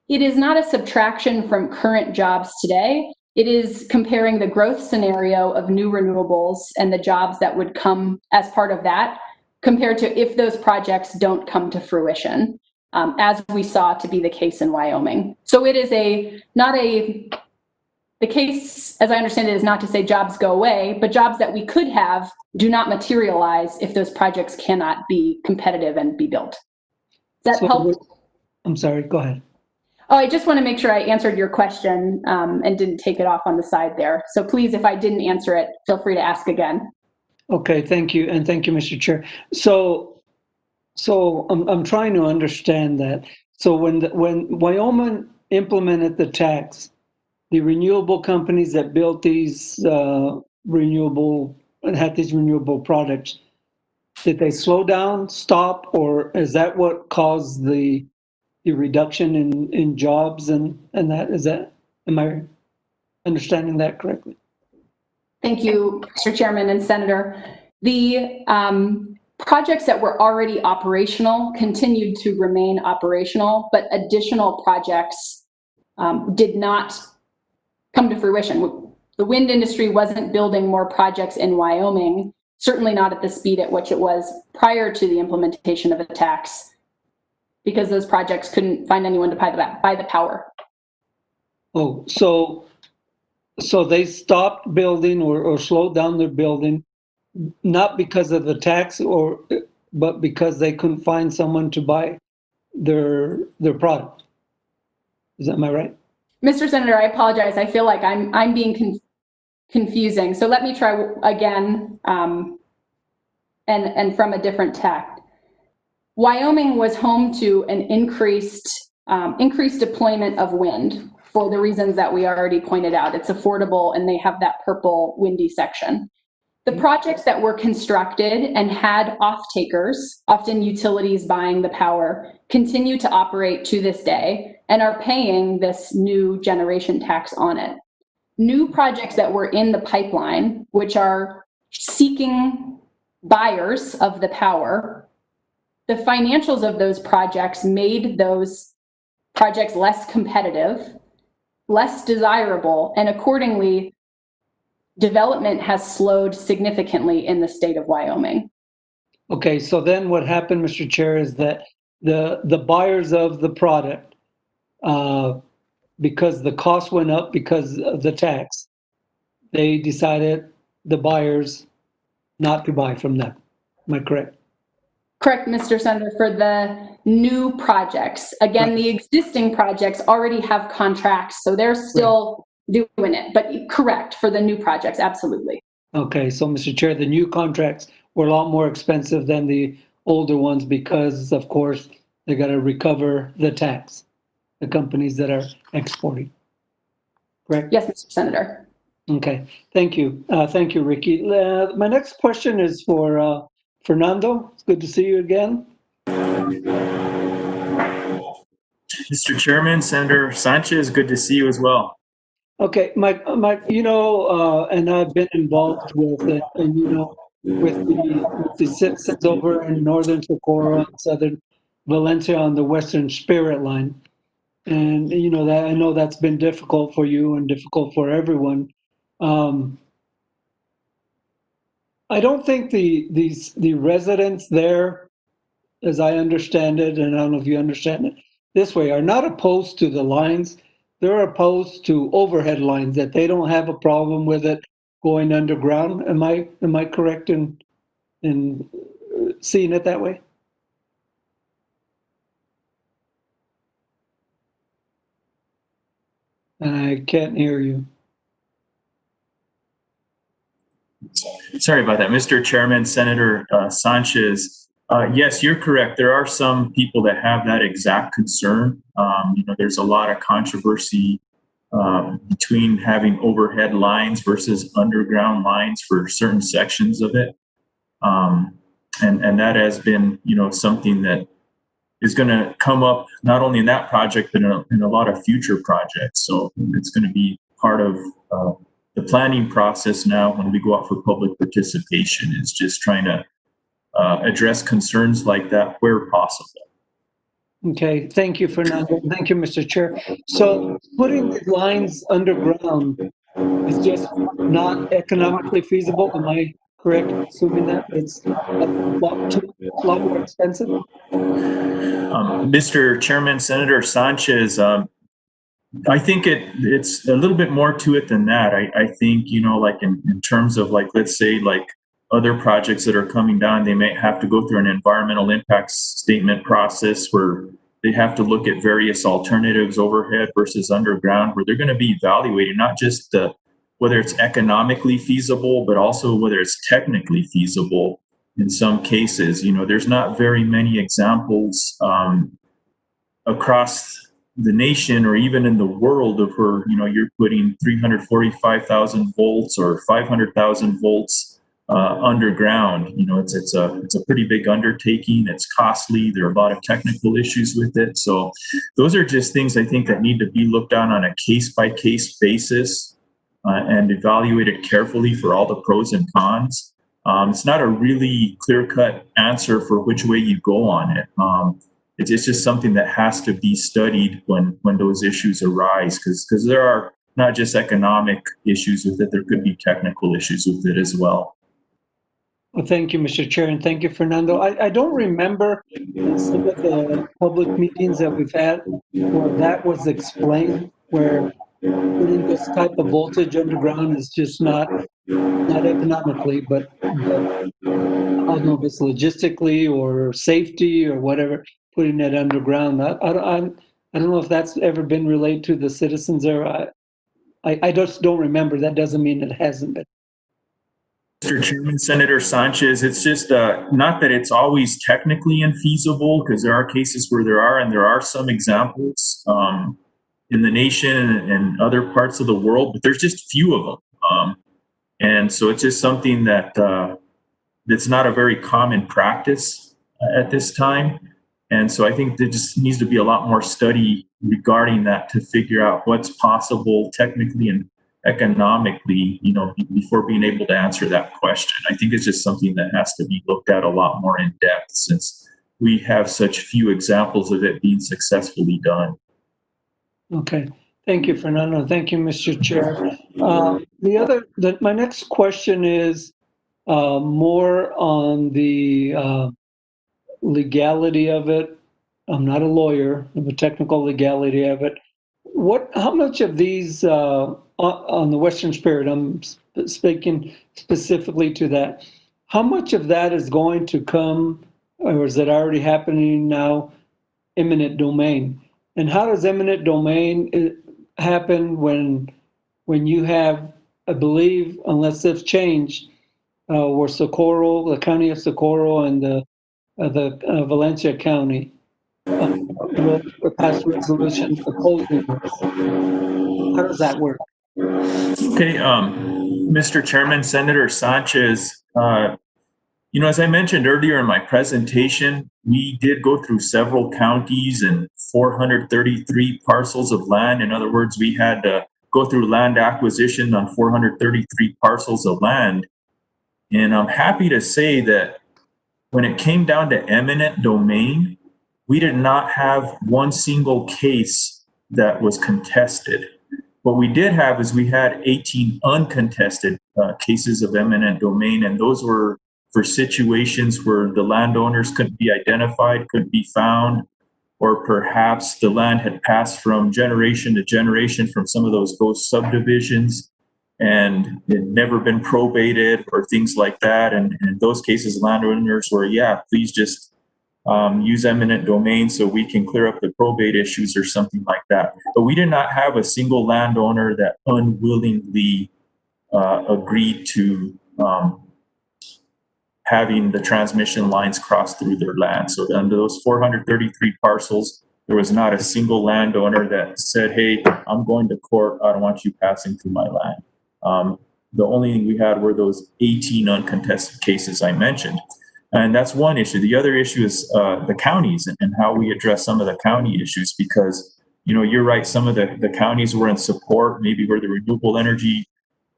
It is not a subtraction from current jobs today. It is comparing the growth scenario of new renewables and the jobs that would come as part of that, compared to if those projects don't come to fruition, as we saw to be the case in Wyoming. So it is the case, as I understand it, is not to say jobs go away, but jobs that we could have do not materialize if those projects cannot be competitive and be built. Does that help? I'm sorry, go ahead. Oh, I just want to make sure I answered your question and didn't take it off on the side there. So please, if I didn't answer it, feel free to ask again. Okay, thank you, and thank you, Mr. Chair. So I'm trying to understand that. So when Wyoming implemented the tax, the renewable companies that built these renewable products, did they slow down, stop, or is that what caused the reduction in jobs and that? Am I understanding that correctly? Thank you, Mr. Chairman and Senator. The projects that were already operational continued to remain operational, but additional projects did not come to fruition. The wind industry wasn't building more projects in Wyoming, certainly not at the speed at which it was prior to the implementation of the tax, because those projects couldn't find anyone to buy the power. Oh, so they stopped building or slowed down their building, not because of the tax, but because they couldn't find someone to buy their product. Am I right? Mr. Senator, I apologize. I feel like I'm being confusing. So let me try again, and from a different tack. Wyoming was home to an increased deployment of wind for the reasons that we already pointed out. It's affordable and they have that purple windy section. The projects that were constructed and had off-takers, often utilities buying the power, continue to operate to this day and are paying this new generation tax on it. New projects that were in the pipeline, which are seeking buyers of the power, the financials of those projects made those projects less competitive, less desirable, and accordingly, development has slowed significantly in the state of Wyoming. Okay, so then what happened, Mr. Chair, is that the buyers of the product, because the cost went up because of the tax, they decided, the buyers, not to buy from them. Am I correct? Correct, Mr. Senator, for the new projects. Again, the existing projects already have contracts, so they're still doing it, but correct, for the new projects, absolutely. Okay, so Mr. Chair, the new contracts were a lot more expensive than the older ones because, of course, they got to recover the tax, the companies that are exporting. Correct? Yes, Mr. Senator. Okay, thank you. Thank you, Ricky. My next question is for Fernando. It's good to see you again. Mr. Chairman, Senator Sanchez, good to see you as well. Okay, Mike, and I've been involved with it, and with the citizens over in northern Socorro, southern Valencia on the Western Spirit Line, and that I know that's been difficult for you and difficult for everyone. I don't think the residents there, as I understand it, and I don't know if you understand it this way, are not opposed to the lines. They're opposed to overhead lines, that they don't have a problem with it going underground. Am I correct in seeing it that way? I can't hear you. Sorry about that. Mr. Chairman, Senator Sanchez, yes, you're correct. There are some people that have that exact concern. There's a lot of controversy between having overhead lines versus underground lines for certain sections of it. And that has been, something that is going to come up not only in that project, but in a lot of future projects. So it's going to be part of the planning process now when we go out for public participation, is just trying to address concerns like that where possible. Okay, thank you, Fernando. Thank you, Mr. Chair. So putting the lines underground is just not economically feasible. Am I correct in assuming that it's a lot more expensive? Mr. Chairman, Senator Sanchez, I think it's a little bit more to it than that. I think, like in terms of let's say other projects that are coming down, they may have to go through an environmental impact statement process where they have to look at various alternatives, overhead versus underground, where they're going to be evaluating not just whether it's economically feasible, but also whether it's technically feasible in some cases. There's not very many examples across the nation or even in the world of where, you're putting 345,000 volts or 500,000 volts underground. It's a pretty big undertaking. It's costly. There are a lot of technical issues with it. So those are just things I think that need to be looked at on a case-by-case basis and evaluated carefully for all the pros and cons. It's not a really clear-cut answer for which way you go on it. It's just something that has to be studied when those issues arise, because there are not just economic issues with it, there could be technical issues with it as well. Well, thank you, Mr. Chair, and thank you, Fernando. I don't remember some of the public meetings that we've had where that was explained, where putting this type of voltage underground is just not economically, but I don't know if it's logistically or safety or whatever, putting it underground. I don't know if that's ever been relayed to the citizens there. I just don't remember. That doesn't mean it hasn't been. Mr. Chairman, Senator Sanchez, it's just not that it's always technically infeasible, because there are cases where there are, and there are some examples. in the nation and other parts of the world, but there's just few of them. And so it's just something that that's not a very common practice at this time. And so I think there just needs to be a lot more study regarding that to figure out what's possible technically and economically, before being able to answer that question. I think it's just something that has to be looked at a lot more in depth, since we have such few examples of it being successfully done. Okay. Thank you, Fernando. Thank you, Mr. Chair. My next question is more on the legality of it. I'm not a lawyer, the technical legality of it. How much of these on the Western Spirit, I'm speaking specifically to that, how much of that is going to come, or is it already happening now, eminent domain? And how does eminent domain happen when you have, I believe, unless it's changed, where Socorro, the county of Socorro, and the Valencia County passed resolution opposing this? How does that work? Okay, Mr. Chairman, Senator Sanchez, as I mentioned earlier in my presentation, we did go through several counties and 433 parcels of land. In other words, we had to go through land acquisition on 433 parcels of land. And I'm happy to say that when it came down to eminent domain, we did not have one single case that was contested. What we did have is we had 18 uncontested cases of eminent domain, and those were for situations where the landowners couldn't be identified, couldn't be found, or perhaps the land had passed from generation to generation from some of those ghost subdivisions and it never been probated or things like that. And in those cases, landowners were, please just use eminent domain so we can clear up the probate issues or something like that. But we did not have a single landowner that unwillingly agreed to having the transmission lines cross through their land. So under those 433 parcels, there was not a single landowner that said, hey, I'm going to court, I don't want you passing through my land. The only thing we had were those 18 uncontested cases I mentioned. And that's one issue. The other issue is the counties and how we address some of the county issues, because, you're right, some of the counties were in support, maybe where the renewable energy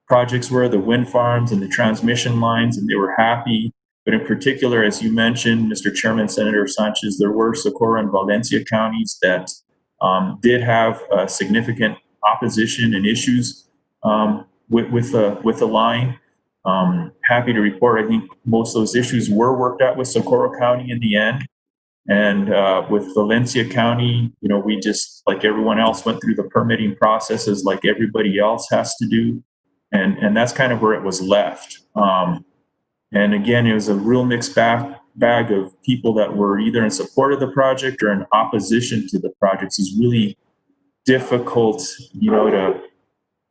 projects were, the wind farms and the transmission lines, and they were happy. But in particular, as you mentioned, Mr. Chairman, Senator Sanchez, there were Socorro and Valencia counties that did have significant opposition and issues with the line. Happy to report, I think most of those issues were worked out with Socorro County in the end. And with Valencia County, we just, like everyone else, went through the permitting processes like everybody else has to do. And that's kind of where it was left. And again, it was a real mixed bag of people that were either in support of the project or in opposition to the projects. It's really difficult, to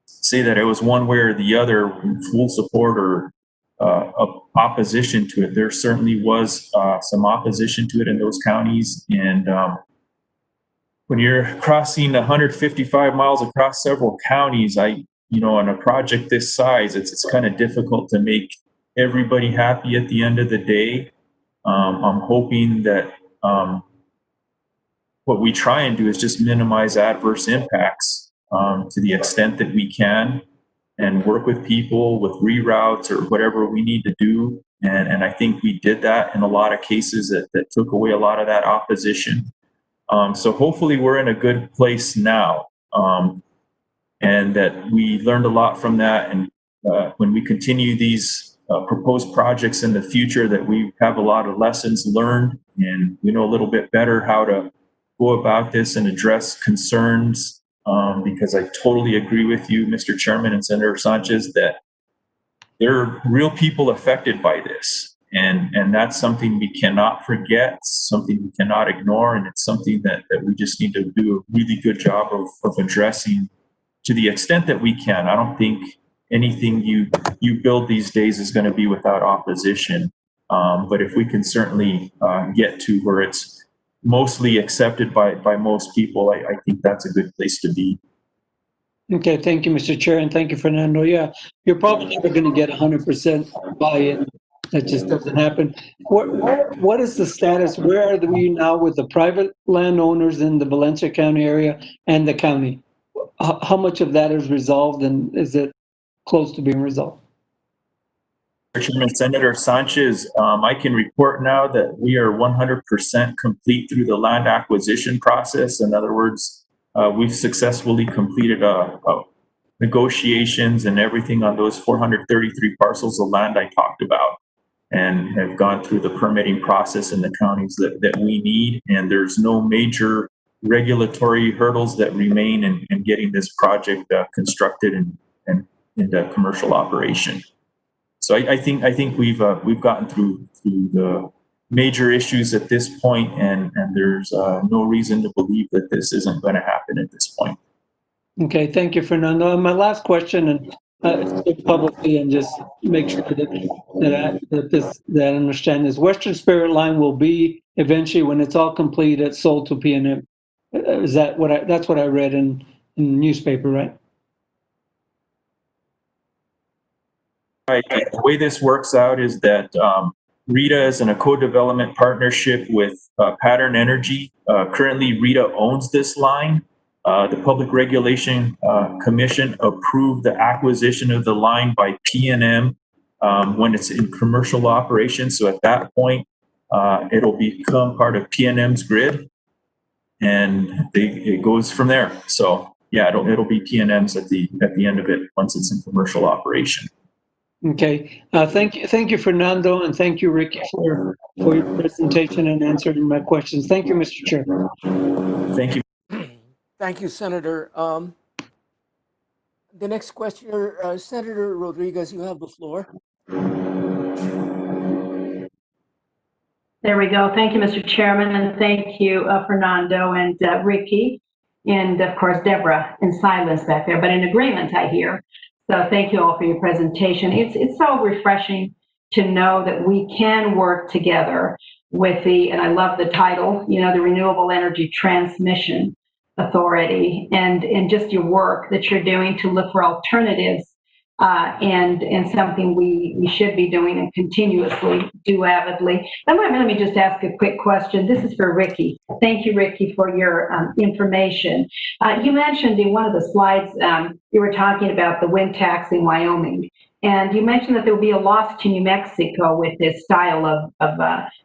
say that it was one way or the other, full support or opposition to it. There certainly was some opposition to it in those counties. And when you're crossing 155 miles across several counties, on a project this size, it's kind of difficult to make everybody happy at the end of the day. I'm hoping that what we try and do is just minimize adverse impacts to the extent that we can, and work with people with reroutes or whatever we need to do. And I think we did that in a lot of cases that took away a lot of that opposition. So hopefully we're in a good place now. And that we learned a lot from that. And when we continue these proposed projects in the future, that we have a lot of lessons learned and we know a little bit better how to go about this and address concerns. Because I totally agree with you, Mr. Chairman and Senator Sanchez, that there are real people affected by this. And that's something we cannot forget, something we cannot ignore. And it's something that we just need to do a really good job of addressing to the extent that we can. I don't think anything you build these days is going to be without opposition. But if we can certainly get to where it's mostly accepted by most people, I think that's a good place to be. Okay, thank you, Mr. Chair, and thank you, Fernando. Yeah, you're probably never going to get 100% buy-in. That just doesn't happen. What is the status? Where are we now with the private landowners in the Valencia County area and the county? How much of that is resolved, and is it close to being resolved? Chairman, Senator Sanchez, I can report now that we are 100% complete through the land acquisition process. In other words, we've successfully completed negotiations and everything on those 433 parcels of land I talked about, and have gone through the permitting process in the counties that we need. And there's no major regulatory hurdles that remain in getting this project constructed and into commercial operation. So I think we've gotten through the major issues at this point, and there's no reason to believe that this isn't going to happen at this point. Okay, thank you, Fernando. And my last question, and speak publicly and just make sure that I understand this. Western Spirit Line will be eventually, when it's all complete, it's sold to P&M. Is that that's what I read in the newspaper, right? Right. The way this works out is that RITA is in a co-development partnership with Pattern Energy. Currently, RITA owns this line. The Public Regulation Commission approved the acquisition of the line by P&M when it's in commercial operation. So at that point, it'll become part of P&M's grid, and it goes from there. So yeah, it'll be P&M's at the end of it once it's in commercial operation. Okay, thank you, Fernando, and thank you, Ricky, for your presentation and answering my questions. Thank you, Mr. Chair. Thank you. Thank you, Senator. The next questioner, Senator Rodriguez, you have the floor. There we go. Thank you, Mr. Chairman, and thank you, Fernando and Ricky, and of course, Deborah in silence back there, but in agreement, I hear. So thank you all for your presentation. It's so refreshing to know that we can work together with and I love the title, the Renewable Energy Transmission Authority, and just your work that you're doing to look for alternatives, and something we should be doing and continuously do avidly. Let me just ask a quick question. This is for Ricky. Thank you, Ricky, for your information. You mentioned in one of the slides, you were talking about the wind tax in Wyoming, and you mentioned that there will be a loss to New Mexico with this style of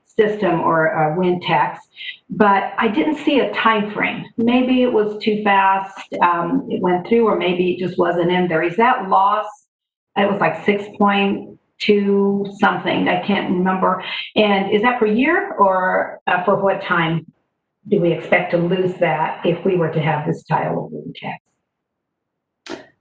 system or wind tax, but I didn't see a time frame. Maybe it was too fast, it went through, or maybe it just wasn't in there. Is that loss? It was like 6.2 something, I can't remember. And is that per year, or for what time do we expect to lose that if we were to have this style of wind tax?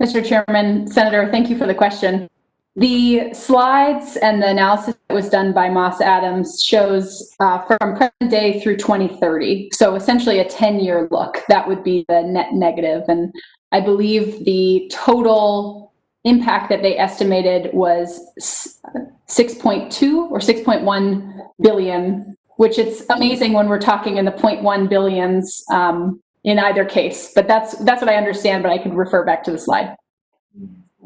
Mr. Chairman, Senator, thank you for the question. The slides and the analysis that was done by Moss Adams shows from present day through 2030. So essentially a 10-year look. That would be the net negative. And I believe the total impact that they estimated was 6.2 or 6.1 billion, which is amazing when we're talking in the 0.1 billions in either case. But that's what I understand, but I could refer back to the slide.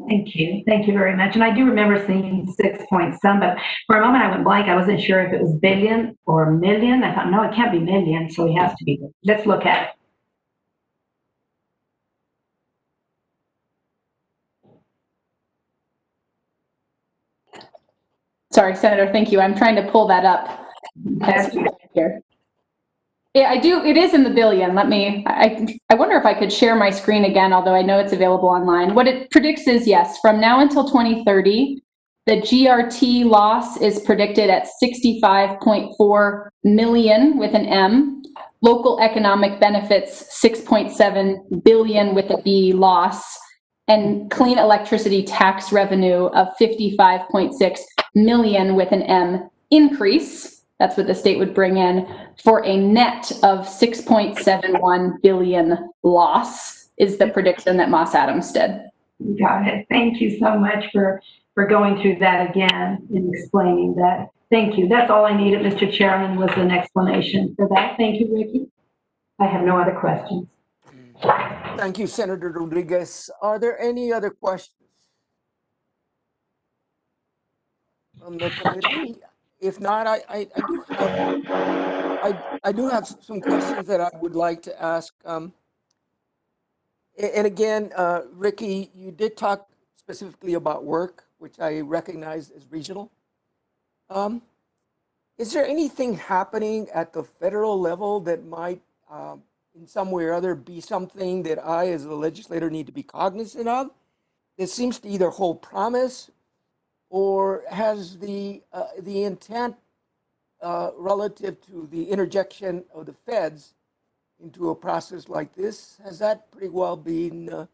Thank you. Thank you very much. And I do remember seeing 6 point some, but for a moment I went blank. I wasn't sure if it was billion or million. I thought, no, it can't be million, so it has to be. Let's look at it. Sorry, Senator, thank you. I'm trying to pull that up. Here. Yeah, I do. It is in the billion. I wonder if I could share my screen again, although I know it's available online. What it predicts is, yes, from now until 2030, the GRT loss is predicted at 65.4 million with an M. Local economic benefits, 6.7 billion with a B loss. And clean electricity tax revenue of 55.6 million with an M increase. That's what the state would bring in, for a net of 6.71 billion loss is the prediction that Moss Adams did. Got it. Thank you so much for going through that again and explaining that. Thank you. That's all I needed, Mr. Chairman, was an explanation for that. Thank you, Ricky. I have no other questions. Thank you, Senator Rodriguez. Are there any other questions from the committee? If not, I do have some questions that I would like to ask. And again, Ricky, you did talk specifically about work, which I recognize as regional. Is there anything happening at the federal level that might, in some way or other, be something that I, as a legislator, need to be cognizant of? It seems to either hold promise, or has the intent relative to the interjection of the feds into a process like this, has that pretty well been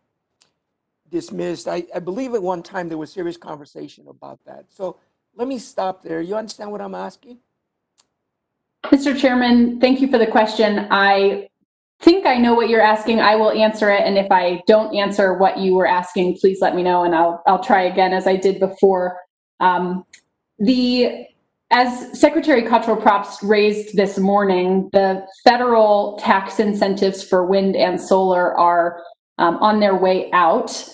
dismissed? I believe at one time there was serious conversation about that. So let me stop there. You understand what I'm asking? Mr. Chairman, thank you for the question. I think I know what you're asking. I will answer it. And if I don't answer what you were asking, please let me know and I'll try again as I did before. As Secretary Cottrell Props raised this morning, the federal tax incentives for wind and solar are on their way out.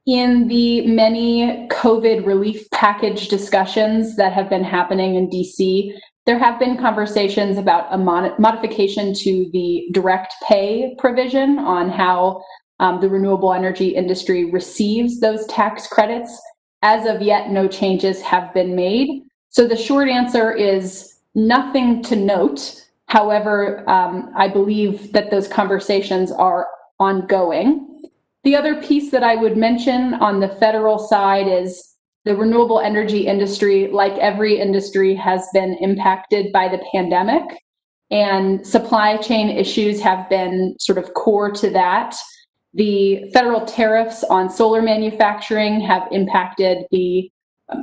In the many COVID relief package discussions that have been happening in DC, there have been conversations about a modification to the direct pay provision on how the renewable energy industry receives those tax credits. As of yet, no changes have been made. So the short answer is nothing to note. However, I believe that those conversations are ongoing. The other piece that I would mention on the federal side is the renewable energy industry, like every industry, has been impacted by the pandemic, and supply chain issues have been sort of core to that. The federal tariffs on solar manufacturing have impacted the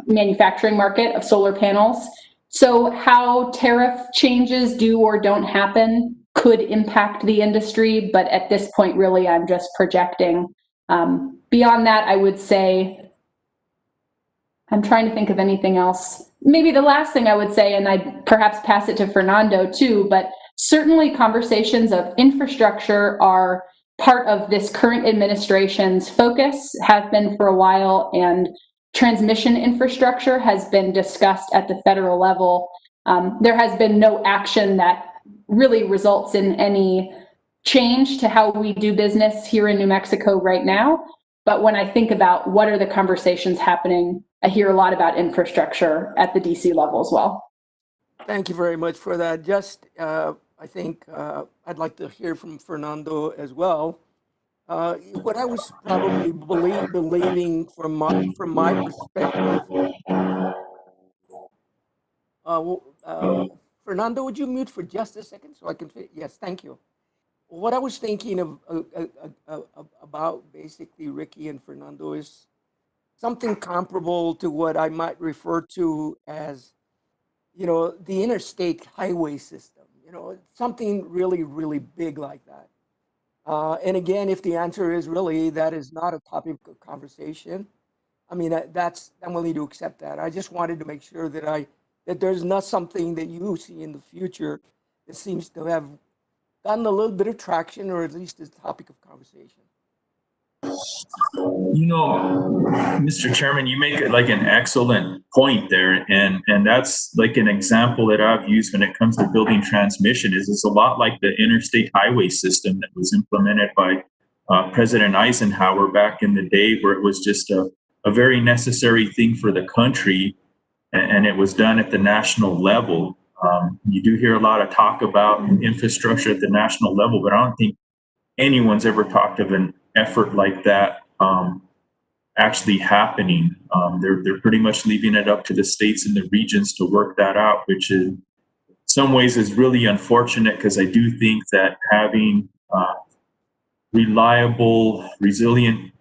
manufacturing market of solar panels. So how tariff changes do or don't happen could impact the industry, but at this point, really, I'm just projecting. Beyond that, I would say, I'm trying to think of anything else. Maybe the last thing I would say, and I'd perhaps pass it to Fernando too, but certainly conversations of infrastructure are part of this current administration's focus, have been for a while, and transmission infrastructure has been discussed at the federal level. There has been no action that really results in any change to how we do business here in New Mexico right now. But when I think about what are the conversations happening, I hear a lot about infrastructure at the DC level as well. Thank you very much for that. Just, I think I'd like to hear from Fernando as well. What I was probably believing from my perspective. Fernando, would you mute for just a second so I can? Yes, thank you. What I was thinking of about basically Ricky and Fernando is something comparable to what I might refer to as, the interstate highway system. Something really, really big like that. And again, if the answer is really that is not a topic of conversation, I mean, I'm willing to accept that. I just wanted to make sure that there's not something that you see in the future that seems to have gotten a little bit of traction, or at least is a topic of conversation. Mr. Chairman, you make like an excellent point there, and that's like an example that I've used when it comes to building transmission. Is it's a lot like the interstate highway system that was implemented by President Eisenhower back in the day, where it was just a very necessary thing for the country, and it was done at the national level. You do hear a lot of talk about infrastructure at the national level, but I don't think anyone's ever talked of an effort like that actually happening. They're pretty much leaving it up to the states and the regions to work that out, which in some ways is really unfortunate, because I do think that having reliable, resilient,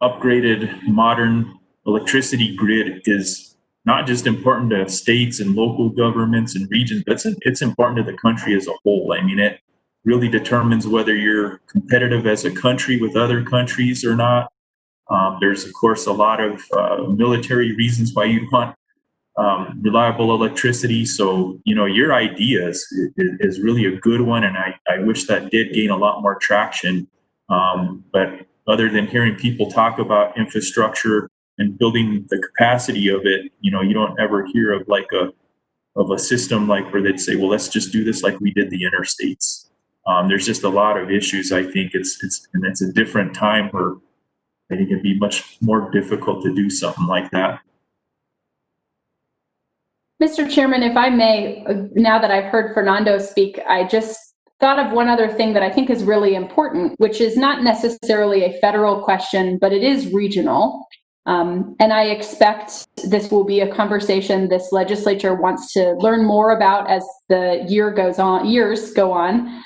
upgraded, modern electricity grid is not just important to states and local governments and regions, but it's important to the country as a whole. I mean, it really determines whether you're competitive as a country with other countries or not. There's, of course, a lot of military reasons why you'd want reliable electricity. So, your idea is really a good one, and I wish that did gain a lot more traction. But other than hearing people talk about infrastructure and building the capacity of it, you don't ever hear of a system like where they'd say, well, let's just do this like we did the interstates. There's just a lot of issues. I think it's a different time where I think it'd be much more difficult to do something like that. Mr. Chairman, if I may, now that I've heard Fernando speak, I just thought of one other thing that I think is really important, which is not necessarily a federal question, but it is regional. And I expect this will be a conversation this legislature wants to learn more about as the years go on.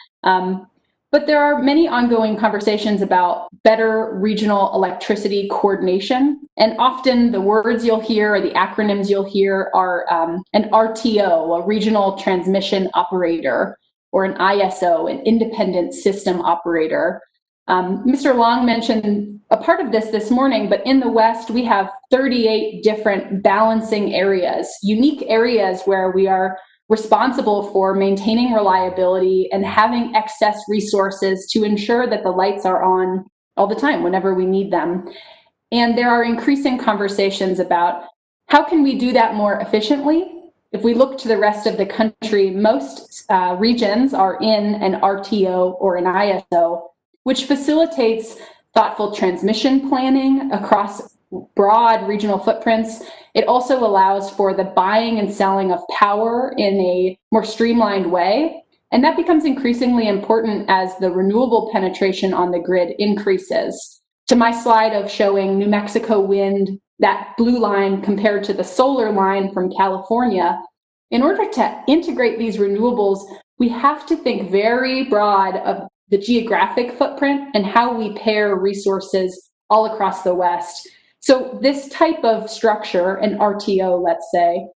But there are many ongoing conversations about better regional electricity coordination. And often the words you'll hear or the acronyms you'll hear are an RTO, a regional transmission operator, or an ISO, an independent system operator. Mr. Long mentioned a part of this morning, but in the West, we have 38 different balancing areas, unique areas where we are responsible for maintaining reliability and having excess resources to ensure that the lights are on all the time whenever we need them. And there are increasing conversations about how can we do that more efficiently. If we look to the rest of the country, most regions are in an RTO or an ISO, which facilitates thoughtful transmission planning across broad regional footprints. It also allows for the buying and selling of power in a more streamlined way. And that becomes increasingly important as the renewable penetration on the grid increases. To my slide of showing New Mexico wind, that blue line compared to the solar line from California, in order to integrate these renewables, we have to think very broad of the geographic footprint and how we pair resources all across the West. So this type of structure, an RTO, let's say,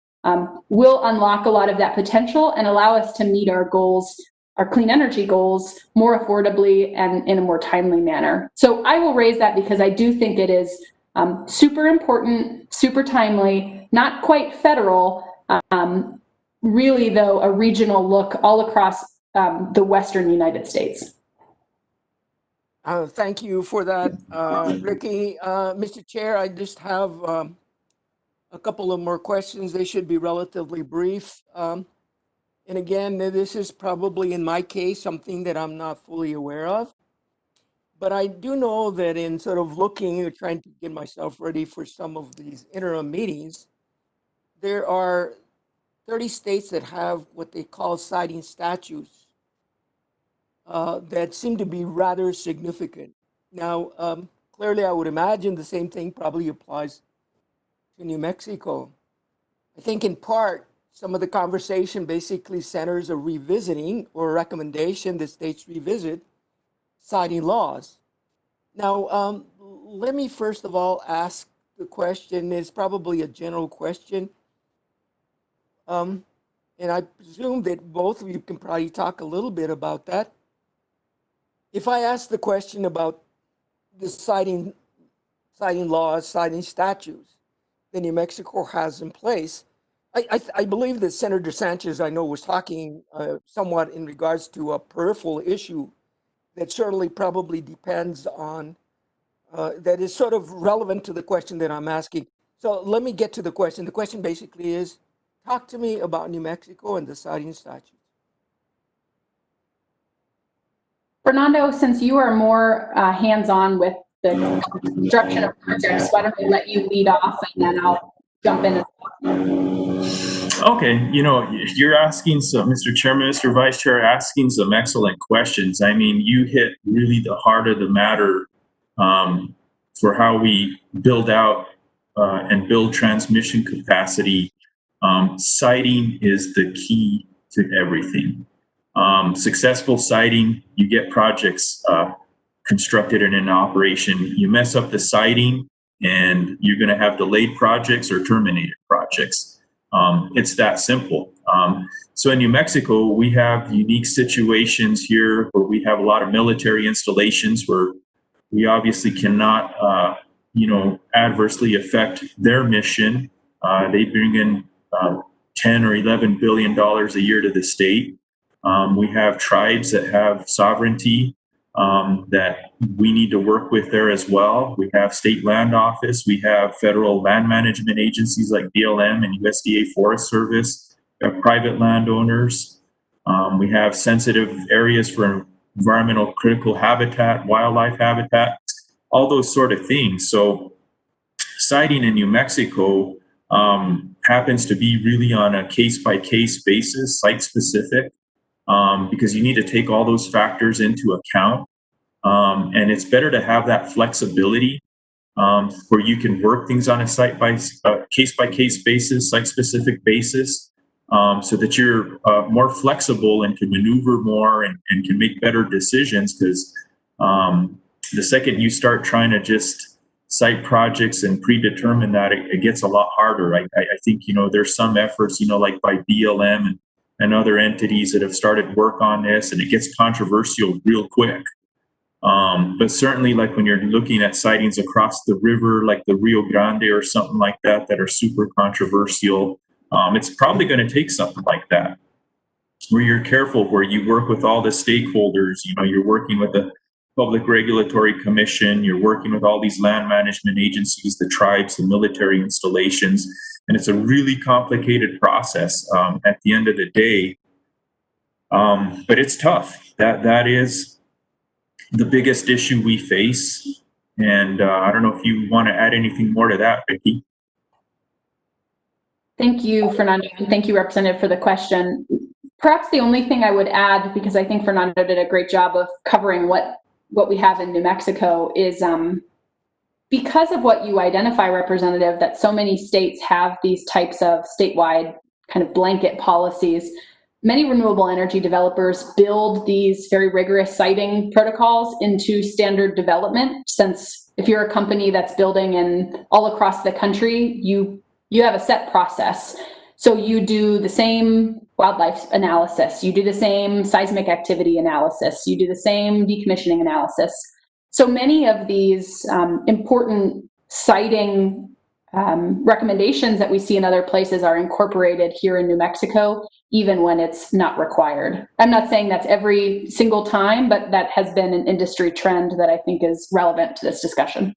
will unlock a lot of that potential and allow us to meet our goals, our clean energy goals, more affordably and in a more timely manner. So I will raise that because I do think it is super important, super timely, not quite federal, really though a regional look all across the Western United States. Thank you for that, Ricky. Mr. Chair, I just have a couple of more questions. They should be relatively brief. And again, this is probably in my case something that I'm not fully aware of. But I do know that in sort of looking or trying to get myself ready for some of these interim meetings, there are 30 states that have what they call siting statutes that seem to be rather significant. Now, clearly, I would imagine the same thing probably applies to New Mexico. I think in part, some of the conversation basically centers a revisiting or a recommendation that states revisit siting laws. Now, let me first of all ask the question, it's probably a general question. And I presume that both of you can probably talk a little bit about that. If I ask the question about the siting laws, siting statutes that New Mexico has in place, I believe that Senator Sanchez, I know, was talking somewhat in regards to a peripheral issue that certainly probably depends on, that is sort of relevant to the question that I'm asking. So let me get to the question. The question basically is, talk to me about New Mexico and the siting statutes. Fernando, since you are more hands-on with the construction of projects, why don't we let you lead off and then I'll jump in as well. Okay, you're asking some, Mr. Chairman, Mr. Vice Chair, asking some excellent questions. I mean, you hit really the heart of the matter for how we build out and build transmission capacity. Siting is the key to everything. Successful siting, you get projects constructed and in operation. You mess up the siting and you're going to have delayed projects or terminated projects. It's that simple. So in New Mexico, we have unique situations here where we have a lot of military installations where we obviously cannot, adversely affect their mission. They bring in 10 or 11 billion dollars a year to the state. We have tribes that have sovereignty that we need to work with there as well. We have state land office. We have federal land management agencies like BLM and USDA Forest Service. We have private landowners. We have sensitive areas for environmental critical habitat, wildlife habitat, all those sort of things. So siting in New Mexico happens to be really on a case-by-case basis, site-specific, because you need to take all those factors into account. And it's better to have that flexibility where you can work things on a case-by-case basis, site-specific basis, so that you're more flexible and can maneuver more and can make better decisions. Because the second you start trying to just site projects and predetermine that, it gets a lot harder. I think, there's some efforts, like by BLM and other entities that have started work on this, and it gets controversial real quick. But certainly, like when you're looking at sightings across the river, like the Rio Grande or something like that are super controversial, it's probably going to take something like that, where you're careful, where you work with all the stakeholders. You're working with the Public Regulatory Commission, you're working with all these land management agencies, the tribes, the military installations, and it's a really complicated process at the end of the day. But it's tough. That is the biggest issue we face. And I don't know if you want to add anything more to that, Vicki. Thank you, Fernando, and thank you, Representative, for the question. Perhaps the only thing I would add, because I think Fernando did a great job of covering what we have in New Mexico, is because of what you identify, Representative, that so many states have these types of statewide kind of blanket policies. Many renewable energy developers build these very rigorous siting protocols into standard development, since if you're a company that's building in all across the country, you have a set process. So you do the same wildlife analysis, you do the same seismic activity analysis, you do the same decommissioning analysis. So many of these important siting recommendations that we see in other places are incorporated here in New Mexico, even when it's not required. I'm not saying that's every single time, but that has been an industry trend that I think is relevant to this discussion.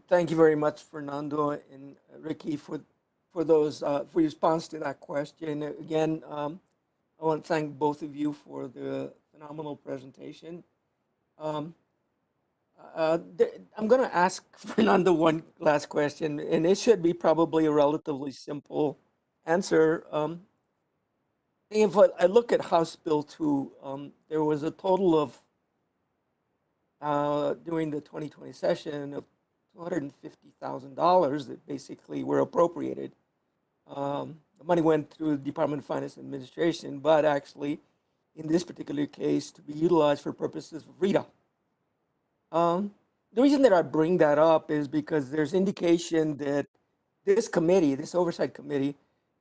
Thank you very much, Fernando and Ricky, for those for your response to that question. Again, I want to thank both of you for the phenomenal presentation. I'm going to ask Fernando one last question, and it should be probably a relatively simple answer. If I look at House Bill 2, there was a total of, during the 2020 session, of $250,000 that basically were appropriated. The money went through the Department of Finance and Administration, but actually, in this particular case, to be utilized for purposes of RETA. The reason that I bring that up is because there's indication that this committee, this oversight committee,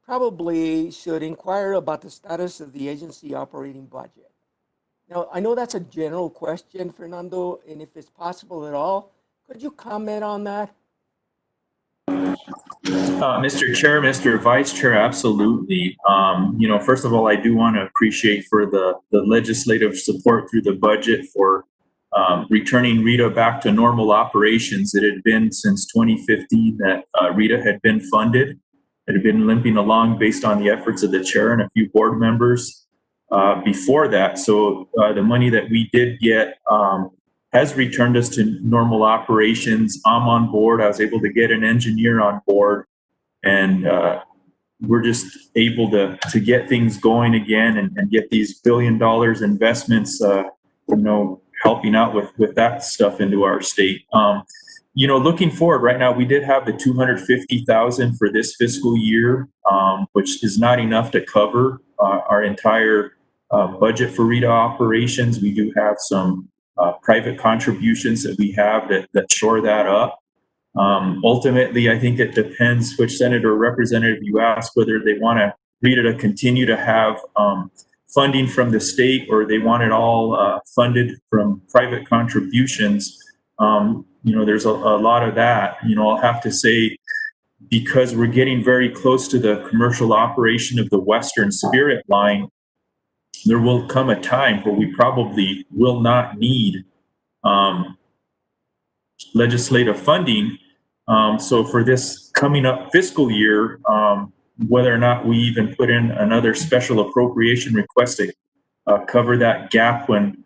probably should inquire about the status of the agency operating budget. Now, I know that's a general question, Fernando, and if it's possible at all, could you comment on that? Mr. Chair, Mr. Vice Chair, absolutely. First of all, I do want to appreciate for the legislative support through the budget for returning RETA back to normal operations. It had been since 2015 that RETA had been funded. It had been limping along based on the efforts of the chair and a few board members before that. So the money that we did get has returned us to normal operations. I'm on board. I was able to get an engineer on board, and we're just able to get things going again and get these $1 billion investments, helping out with that stuff into our state. Looking forward right now, we did have the $250,000 for this fiscal year, which is not enough to cover our entire budget for RETA operations. We do have some private contributions that we have that shore that up. Ultimately, I think it depends which senator or representative you ask, whether they want RETA to continue to have funding from the state or they want it all funded from private contributions. There's a lot of that. I'll have to say, because we're getting very close to the commercial operation of the Western Spirit line, there will come a time where we probably will not need legislative funding. So for this coming up fiscal year, whether or not we even put in another special appropriation request to cover that gap when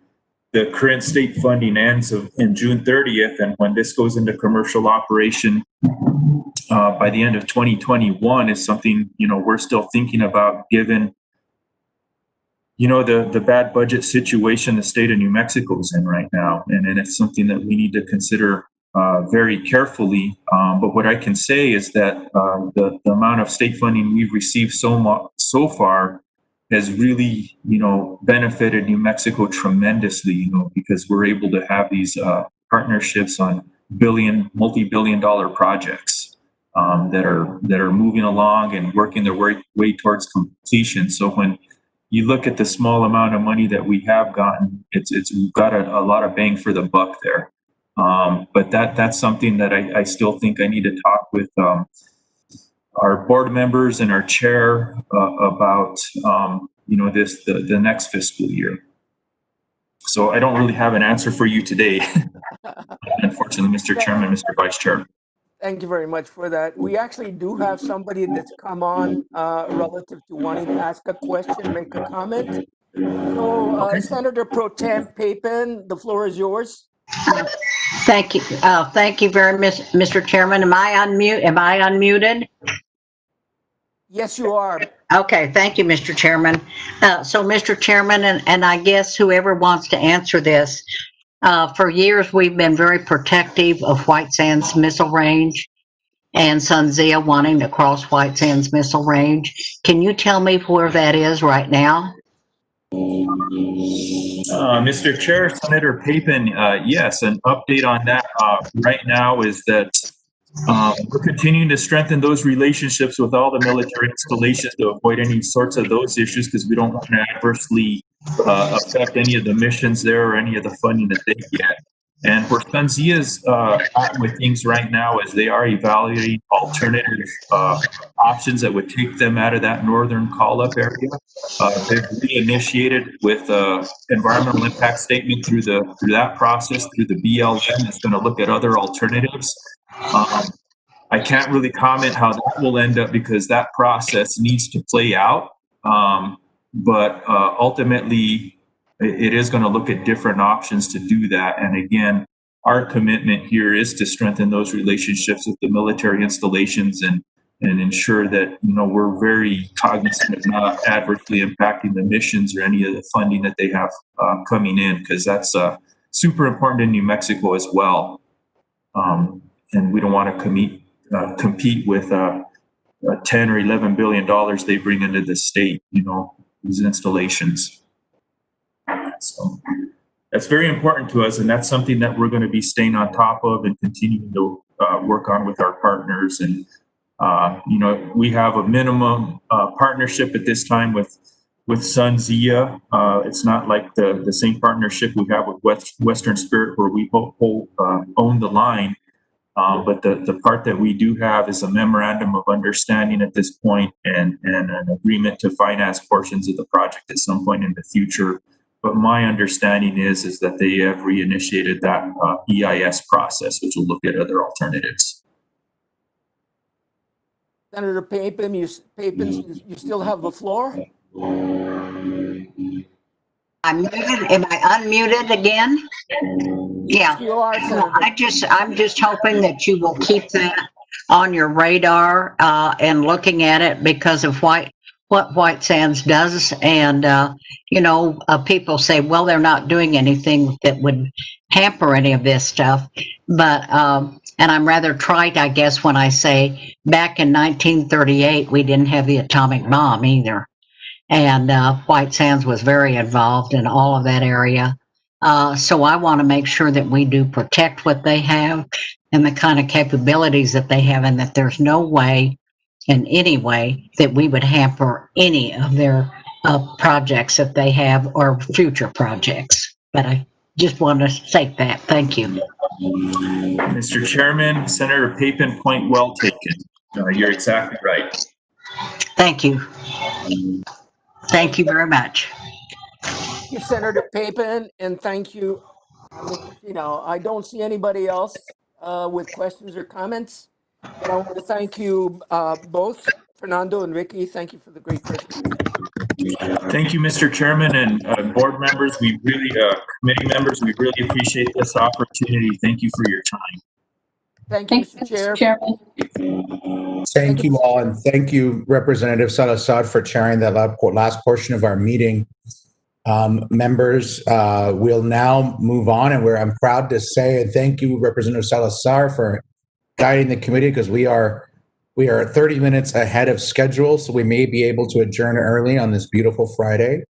the current state funding ends in June 30th, and when this goes into commercial operation by the end of 2021, is something we're still thinking about, given the bad budget situation the state of New Mexico is in right now, and it's something that we need to consider very carefully. But what I can say is that the amount of state funding we've received so far has really, benefited New Mexico tremendously, because we're able to have these partnerships on multi-billion-dollar projects that are moving along and working their way towards completion. So when you look at the small amount of money that we have gotten, we've got a lot of bang for the buck there. But that's something that I still think I need to talk with our board members and our chair about the next fiscal year. So I don't really have an answer for you today, unfortunately, Mr. Chairman, Mr. Vice Chair. Thank you very much for that. We actually do have somebody that's come on relative to wanting to ask a question, make a comment. So Okay. Senator Pro Tem Papin, the floor is yours. Thank you. Thank you very much, Mr. Chairman. Am I unmuted? Yes, you are. Okay, thank you, Mr. Chairman. So, Mr. Chairman, and I guess whoever wants to answer this, for years we've been very protective of White Sands Missile Range and SunZia wanting to cross White Sands Missile Range. Can you tell me where that is right now? Mr. Chair, Senator Papin, yes, an update on that right now is that we're continuing to strengthen those relationships with all the military installations to avoid any sorts of those issues, because we don't want to adversely affect any of the missions there or any of the funding that they get. And where SunZia's at with things right now is they are evaluating alternative options that would take them out of that northern call-up area. They've reinitiated with environmental impact statement through that process, through the BLM that's going to look at other alternatives. I can't really comment how that will end up, because that process needs to play out. But ultimately, it is going to look at different options to do that. And again, our commitment here is to strengthen those relationships with the military installations and ensure that we're very cognizant of not adversely impacting the missions or any of the funding that they have coming in, because that's super important in New Mexico as well. And we don't want to compete with $10 or $11 billion they bring into the state, these installations. So that's very important to us, and that's something that we're going to be staying on top of and continuing to work on with our partners. And we have a minimum partnership at this time with SunZia. It's not like the same partnership we have with Western Spirit, where we own the line. But the part that we do have is a memorandum of understanding at this point, and an agreement to finance portions of the project at some point in the future. But my understanding is that they have reinitiated that EIS process, which will look at other alternatives. Senator Papin, you still have the floor? I'm muted. Am I unmuted again? Yeah. You are, Senator. I'm just hoping that you will keep that on your radar and looking at it, because of what White Sands does. And people say, well, they're not doing anything that would hamper any of this stuff. But and I'm rather trite, I guess, when I say back in 1938 we didn't have the atomic bomb either. And White Sands was very involved in all of that area. So I want to make sure that we do protect what they have and the kind of capabilities that they have, and that there's no way, in any way, that we would hamper any of their projects that they have or future projects. But just want to say that. Thank you. Mr. Chairman, Senator Papin, point well taken. You're exactly right. Thank you. Thank you very much. Thank you, Senator Papin, and thank you, Mr. Chino. I don't see anybody else with questions or comments, but I want to thank you both, Fernando and Ricky. Thank you for the great presentation. Thank you, Mr. Chairman, and board members. We really, committee members, we really appreciate this opportunity. Thank you for your time. Thank you, Thanks, Mr. Chair. Chairman. Thank you all, and thank you, Representative Salazar, for chairing that last portion of our meeting. Members, we'll now move on, and I'm proud to say, and thank you, Representative Salazar, for guiding the committee, because we are 30 minutes ahead of schedule, so we may be able to adjourn early on this beautiful Friday.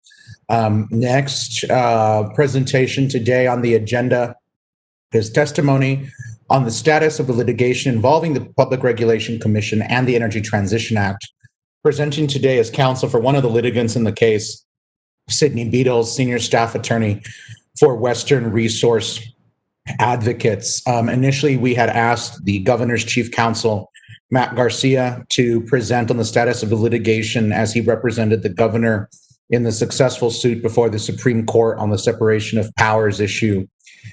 Next presentation today on the agenda is testimony on the status of the litigation involving the Public Regulation Commission and the Energy Transition Act. Presenting today is counsel for one of the litigants in the case, Sydney Beatles, Senior Staff Attorney for Western Resource Advocates. Initially, we had asked the Governor's Chief Counsel, Matt Garcia, to present on the status of the litigation as he represented the governor in the successful suit before the Supreme Court on the separation of powers issue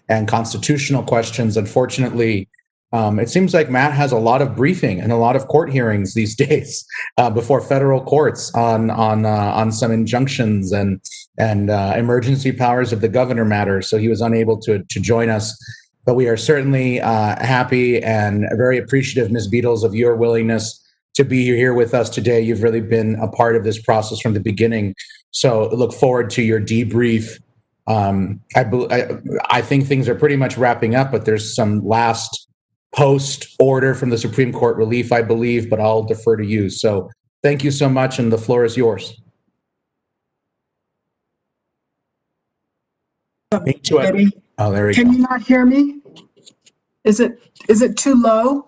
and constitutional questions. Unfortunately, it seems like Matt has a lot of briefing and a lot of court hearings these days before federal courts on some injunctions and emergency powers of the governor matter. So he was unable to join us. But we are certainly happy and very appreciative, Ms. Beatles, of your willingness to be here with us today. You've really been a part of this process from the beginning. So look forward to your debrief. I think things are pretty much wrapping up, but there's some last post order from the Supreme Court relief, I believe, but I'll defer to you. So thank you so much, and the floor is yours. Oh, there we go. Can you not hear me? Is it too low?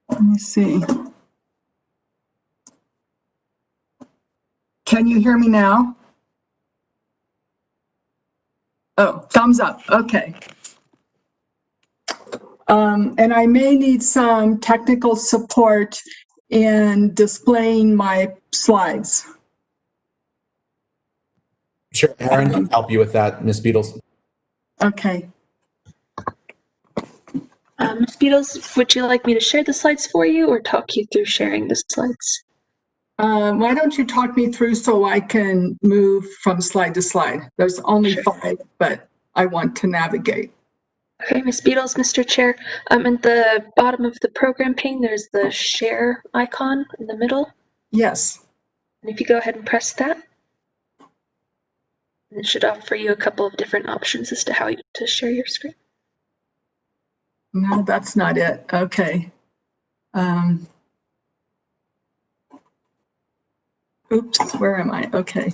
Let me see. Can you hear me now? Oh, thumbs up. Okay. And I may need some technical support in displaying my slides. Sure, Aaron can help you with that, Ms. Beatles. Okay. Ms. Beatles, would you like me to share the slides for you or talk you through sharing the slides? Why don't you talk me through so I can move from slide to slide? There's only 5, but I want to navigate. Okay, Ms. Beatles, Mr. Chair. At the bottom of the program pane, there's the share icon in the middle. Yes. And if you go ahead and press that, it should offer you a couple of different options as to how to share your screen. No, that's not it. Okay. Oops, where am I? Okay.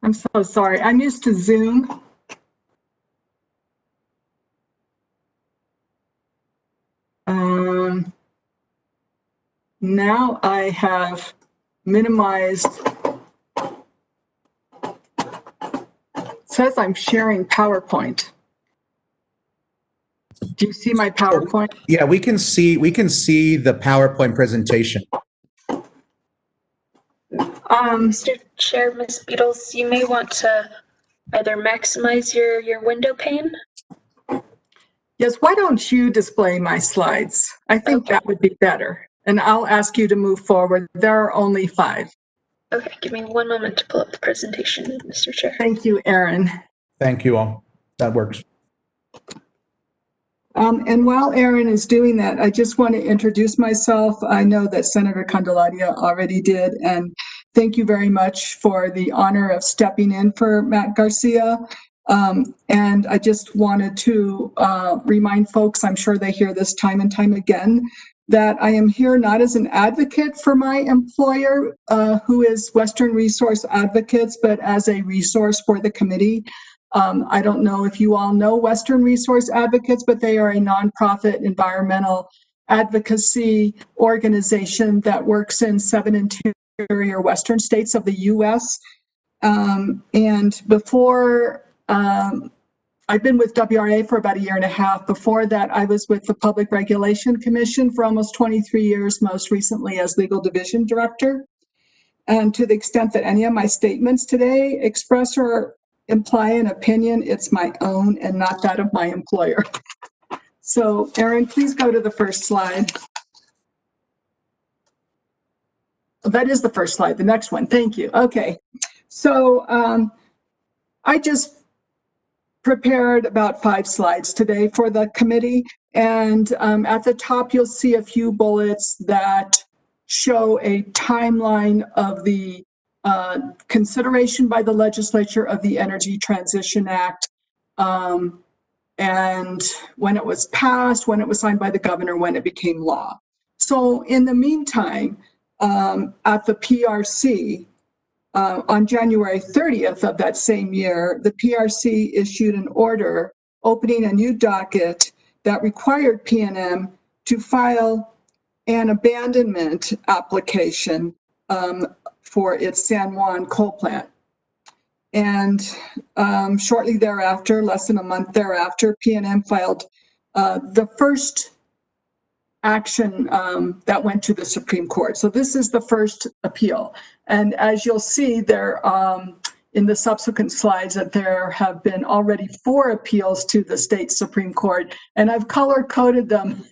I'm so sorry. I'm used to Zoom. Now I have minimized. It says I'm sharing PowerPoint. Do you see my PowerPoint? Yeah, we can see the PowerPoint presentation. Mr. Chair, Ms. Beatles, you may want to either maximize your window pane. Yes, why don't you display my slides? I think that would be better. And I'll ask you to move forward. There are only 5. Okay, give me one moment to pull up the presentation, Mr. Chair. Thank you, Aaron. Thank you all. That works. And while Aaron is doing that, I just want to introduce myself. I know that Senator Candelaria already did, and thank you very much for the honor of stepping in for Matt Garcia. And I just wanted to remind folks, I'm sure they hear this time and time again, that I am here not as an advocate for my employer, who is Western Resource Advocates, but as a resource for the committee. I don't know if you all know Western Resource Advocates, but they are a nonprofit environmental advocacy organization that works in 7 interior interior western states of the U.S. And before, I've been with WRA for about 1.5 years. Before that, I was with the Public Regulation Commission for almost 23 years, most recently as Legal Division Director. And to the extent that any of my statements today express or imply an opinion, it's my own and not that of my employer. So, Erin, please go to the first slide. That is the first slide, the next one. Thank you. Okay. So I just prepared about 5 slides today for the committee. And at the top, you'll see a few bullets that show a timeline of the consideration by the legislature of the Energy Transition Act, and when it was passed, when it was signed by the governor, when it became law. So in the meantime, at the PRC, on January 30th of that same year, the PRC issued an order opening a new docket that required PNM to file an abandonment application for its San Juan coal plant. And shortly thereafter, less than a month thereafter, PNM filed the first action that went to the Supreme Court. So this is the first appeal. And as you'll see there in the subsequent slides, that there have been already 4 appeals to the state Supreme Court, and I've color-coded them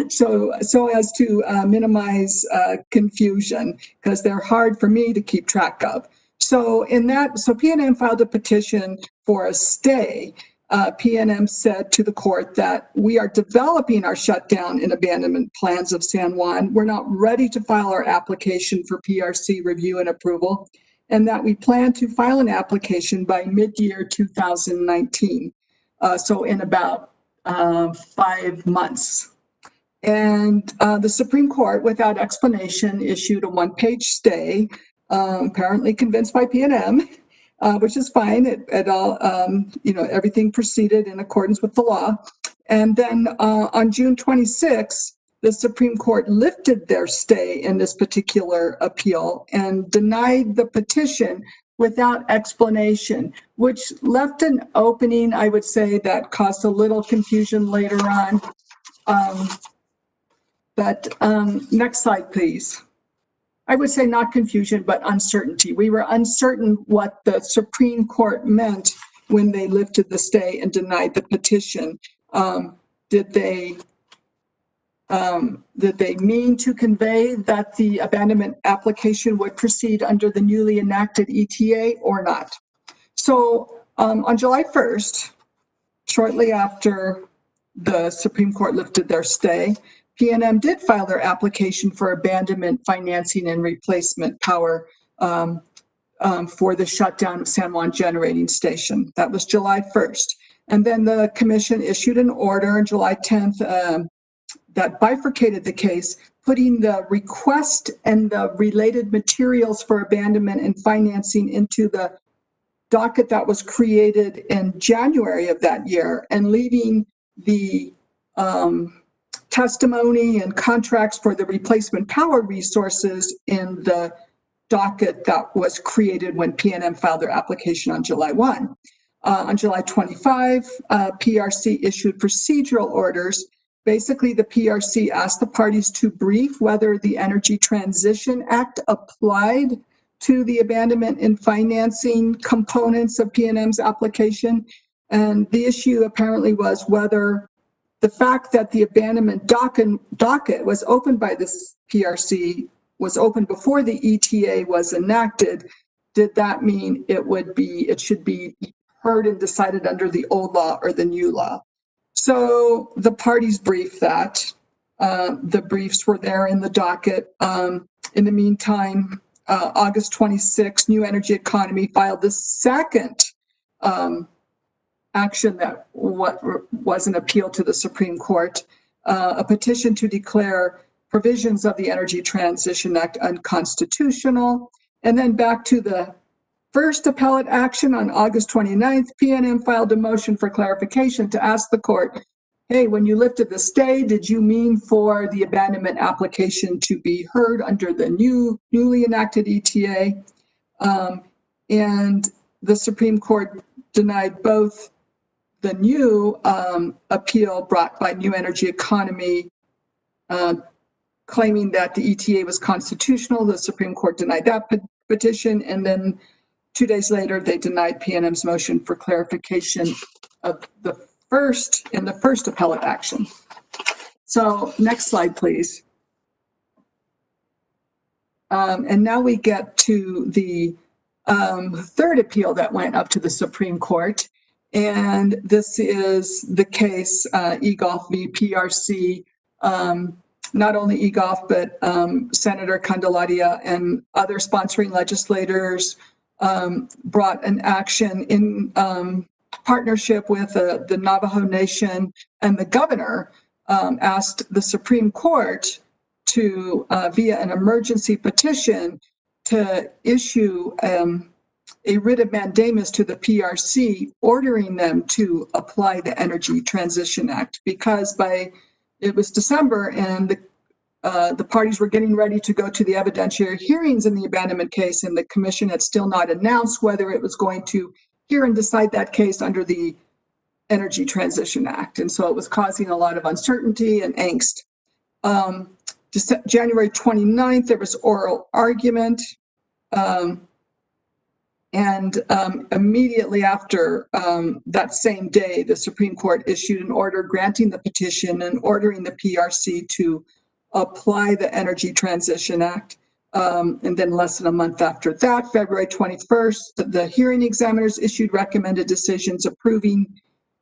so as to minimize confusion, because they're hard for me to keep track of. So PNM filed a petition for a stay. PNM said to the court that we are developing our shutdown and abandonment plans of San Juan. We're not ready to file our application for PRC review and approval, and that we plan to file an application by mid-year 2019, so in about 5 months. And the Supreme Court, without explanation, issued a 1-page stay, apparently convinced by PNM, which is fine. It all, everything proceeded in accordance with the law. And then on June 26, the Supreme Court lifted their stay in this particular appeal and denied the petition without explanation, which left an opening, I would say, that caused a little confusion later on. Next slide, please. I would say not confusion, but uncertainty. We were uncertain what the Supreme Court meant when they lifted the stay and denied the petition. Did they mean to convey that the abandonment application would proceed under the newly enacted ETA or not? So on July 1st, shortly after the Supreme Court lifted their stay, PNM did file their application for abandonment financing and replacement power for the shutdown of San Juan Generating Station. That was July 1st. And then the commission issued an order on July 10th that bifurcated the case, putting the request and the related materials for abandonment and financing into the docket that was created in January of that year, and leaving the testimony and contracts for the replacement power resources in the docket that was created when PNM filed their application on July 1. On July 25, PRC issued procedural orders. Basically, the PRC asked the parties to brief whether the Energy Transition Act applied to the abandonment and financing components of PNM's application. And the issue apparently was whether the fact that the abandonment docket was opened by this PRC was opened before the ETA was enacted, did that mean it should be heard and decided under the old law or the new law? So the parties briefed that. The briefs were there in the docket. In the meantime, August 26, New Energy Economy filed the second action that was an appeal to the Supreme Court, a petition to declare provisions of the Energy Transition Act unconstitutional. And then back to the first appellate action on August 29th, PNM filed a motion for clarification to ask the court hey, when you lifted the stay, did you mean for the abandonment application to be heard under the newly enacted ETA? And the Supreme Court denied both the new appeal brought by New Energy Economy, claiming that the ETA was constitutional. The Supreme Court denied that petition, and then 2 days later, they denied PNM's motion for clarification of the first appellate action. So next slide, please. And now we get to the third appeal that went up to the Supreme Court. And this is the case eGolf v. PRC. Not only eGolf, but Senator Candelaria and other sponsoring legislators brought an action in partnership with the Navajo Nation, and the governor asked the Supreme Court to, via an emergency petition, to issue a writ of mandamus to the PRC, ordering them to apply the Energy Transition Act, because it was December and the parties were getting ready to go to the evidentiary hearings in the abandonment case, and the commission had still not announced whether it was going to hear and decide that case under the Energy Transition Act. And so it was causing a lot of uncertainty and angst. January 29th, there was oral argument. And immediately after that same day, the Supreme Court issued an order granting the petition and ordering the PRC to apply the Energy Transition Act. And then less than a month after that, February 21st, the hearing examiners issued recommended decisions approving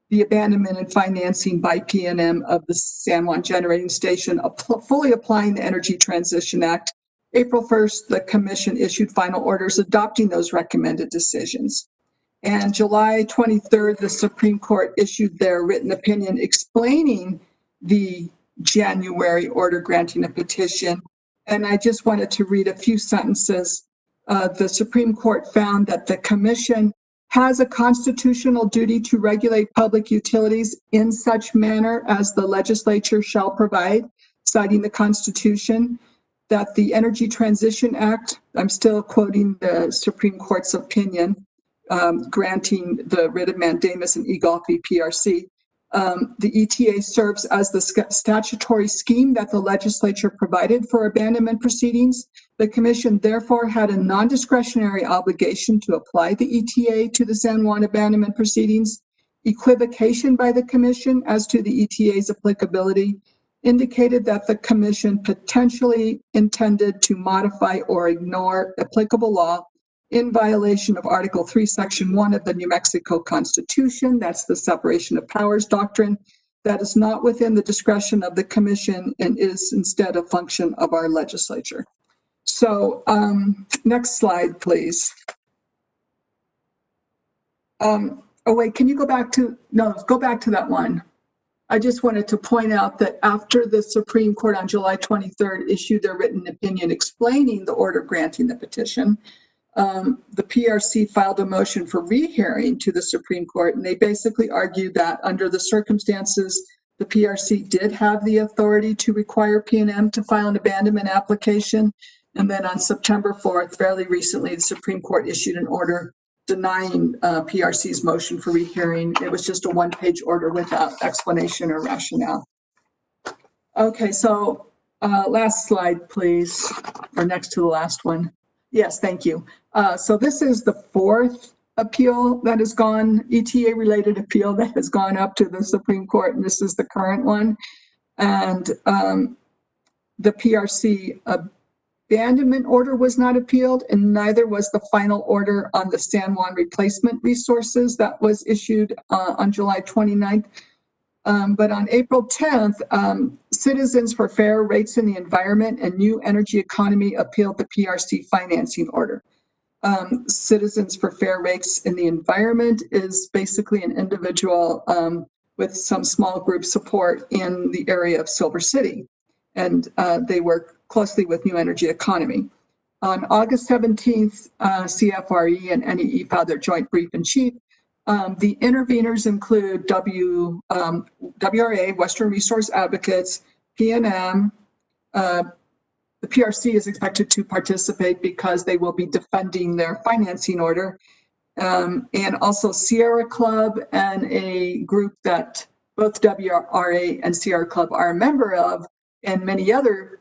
the abandonment and financing by PNM of the San Juan Generating Station, fully applying the Energy Transition Act. April 1st, the commission issued final orders adopting those recommended decisions. And July 23rd, the Supreme Court issued their written opinion explaining the January order granting a petition. And I just wanted to read a few sentences. The Supreme Court found that the commission has a constitutional duty to regulate public utilities in such manner as the legislature shall provide, citing the Constitution, that the Energy Transition Act, I'm still quoting the Supreme Court's opinion, granting the writ of mandamus in eGolf v. PRC. The ETA serves as the statutory scheme that the legislature provided for abandonment proceedings. The commission therefore had a non-discretionary obligation to apply the ETA to the San Juan abandonment proceedings. Equivocation by the commission as to the ETA's applicability indicated that the commission potentially intended to modify or ignore applicable law in violation of Article 3, Section 1 of the New Mexico Constitution. That's the separation of powers doctrine. That is not within the discretion of the commission and is instead a function of our legislature. So next slide, please. Oh wait, can you go back to that one. I just wanted to point out that after the Supreme Court on July 23rd issued their written opinion explaining the order granting the petition, the PRC filed a motion for rehearing to the Supreme Court, and they basically argued that under the circumstances, the PRC did have the authority to require PNM to file an abandonment application. And then on September 4th, fairly recently, the Supreme Court issued an order denying PRC's motion for rehearing. It was just a one-page order without explanation or rationale. Okay, so last slide, please, or next to the last one. Yes, thank you. So this is the fourth appeal that has gone, ETA-related appeal that has gone up to the Supreme Court, and this is the current one. And the PRC abandonment order was not appealed, and neither was the final order on the San Juan replacement resources that was issued on July 29th. But on April 10th, Citizens for Fair Rates in the Environment and New Energy Economy appealed the PRC financing order. Citizens for Fair Rates in the Environment is basically an individual with some small group support in the area of Silver City, and they work closely with New Energy Economy. On August 17th, CFRE and NEE filed their joint brief in chief, The interveners include WRA, Western Resource Advocates, PNM. The PRC is expected to participate because they will be defending their financing order. And also Sierra Club and a group that both WRA and Sierra Club are a member of, and many other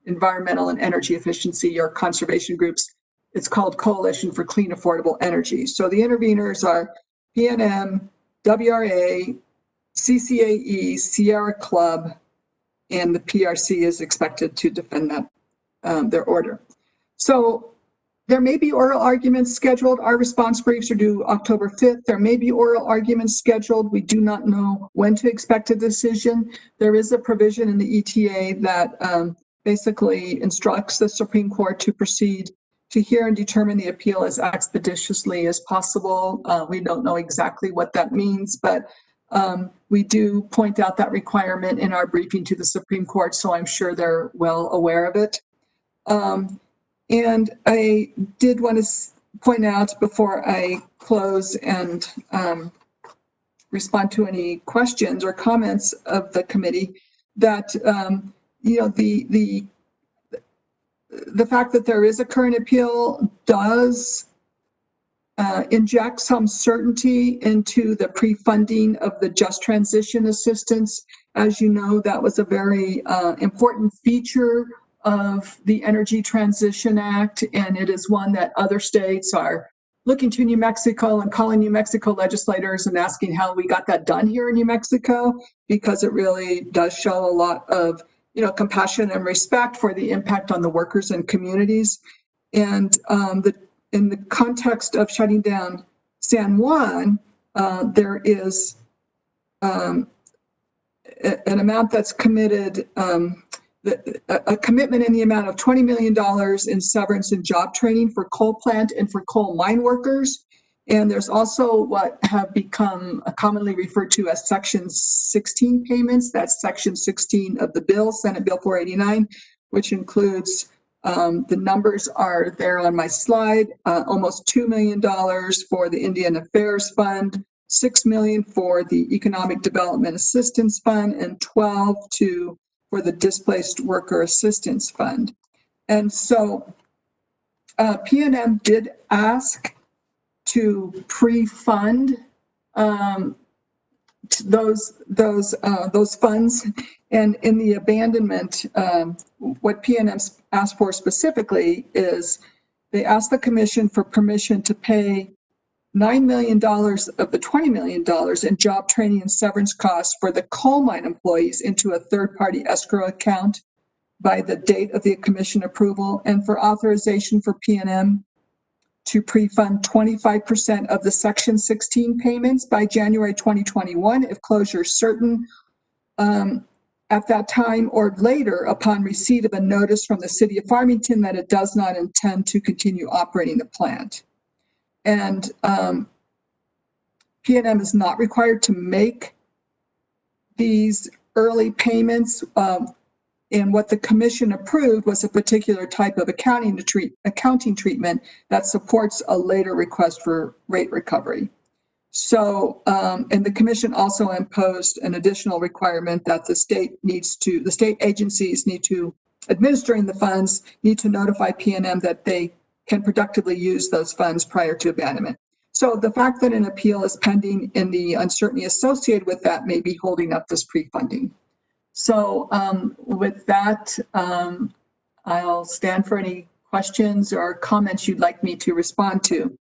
environmental and energy efficiency or conservation groups. It's called Coalition for Clean Affordable Energy. So the interveners are PNM, WRA, CCAE, Sierra Club, and the PRC is expected to defend that, their order. So there may be oral arguments scheduled. Our response briefs are due October 5th. There may be oral arguments scheduled. We do not know when to expect a decision. There is a provision in the ETA that basically instructs the Supreme Court to proceed to hear and determine the appeal as expeditiously as possible. We don't know exactly what that means, but we do point out that requirement in our briefing to the Supreme Court, so I'm sure they're well aware of it. And I did want to point out before I close and respond to any questions or comments of the committee that you know, the fact that there is a current appeal does inject some certainty into the pre-funding of the Just Transition Assistance. As you know, that was a very important feature of the Energy Transition Act, and it is one that other states are looking to New Mexico and calling New Mexico legislators and asking how we got that done here in New Mexico, because it really does show a lot of, you know, compassion and respect for the impact on the workers and communities. And in the context of shutting down San Juan, there is an amount that's committed, a commitment in the amount of $20 million in severance and job training for coal plant and for coal mine workers. And there's also what have become commonly referred to as Section 16 payments. That's Section 16 of the bill, Senate Bill 489, which includes, the numbers are there on my slide, almost $2 million for the Indian Affairs Fund, $6 million for the Economic Development Assistance Fund, and $12 million for the Displaced Worker Assistance Fund. And so PNM did ask to pre-fund those funds, and in the abandonment, what PNM asked for specifically is they asked the commission for permission to pay $9 million of the $20 million in job training and severance costs for the coal mine employees into a third-party escrow account by the date of the commission approval, and for authorization for PNM to pre-fund 25% of the Section 16 payments by January 2021 if closure is certain at that time or later upon receipt of a notice from the city of Farmington that it does not intend to continue operating the plant. And PNM is not required to make these early payments. And what the commission approved was a particular type of accounting treatment that supports a later request for rate recovery. So, and the commission also imposed an additional requirement that the state agencies need to, administering the funds, need to notify PNM that they can productively use those funds prior to abandonment. So the fact that an appeal is pending and the uncertainty associated with that may be holding up this pre-funding. So with that, I'll stand for any questions or comments you'd like me to respond to,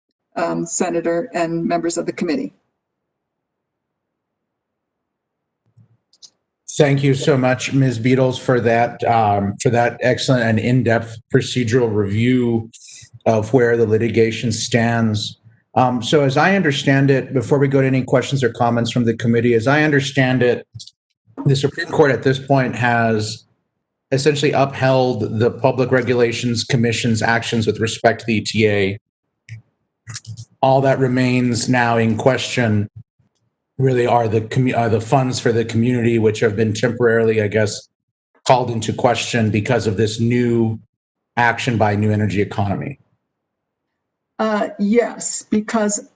Senator and members of the committee. Thank you so much, Ms. Beatles, for that excellent and in-depth procedural review of where the litigation stands. So as I understand it, before we go to any questions or comments from the committee, as I understand it, the Supreme Court at this point has essentially upheld the Public Regulations Commission's actions with respect to the ETA. All that remains now in question really are the funds for the community, which have been temporarily, I guess, called into question because of this new action by New Energy Economy. Yes, because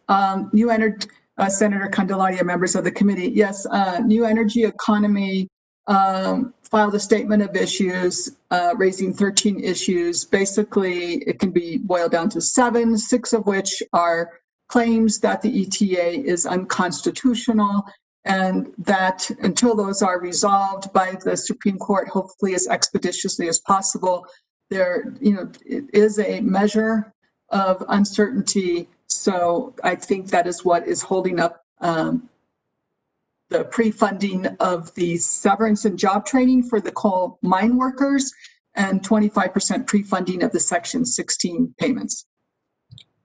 New Energy, Senator Candelaria, members of the committee, yes, New Energy Economy filed a statement of issues, raising 13 issues. Basically, it can be boiled down to 7, 6 of which are claims that the ETA is unconstitutional, and that until those are resolved by the Supreme Court, hopefully as expeditiously as possible, there, it is a measure of uncertainty. So I think that is what is holding up the pre-funding of the severance and job training for the coal mine workers, and 25% pre-funding of the Section 16 payments.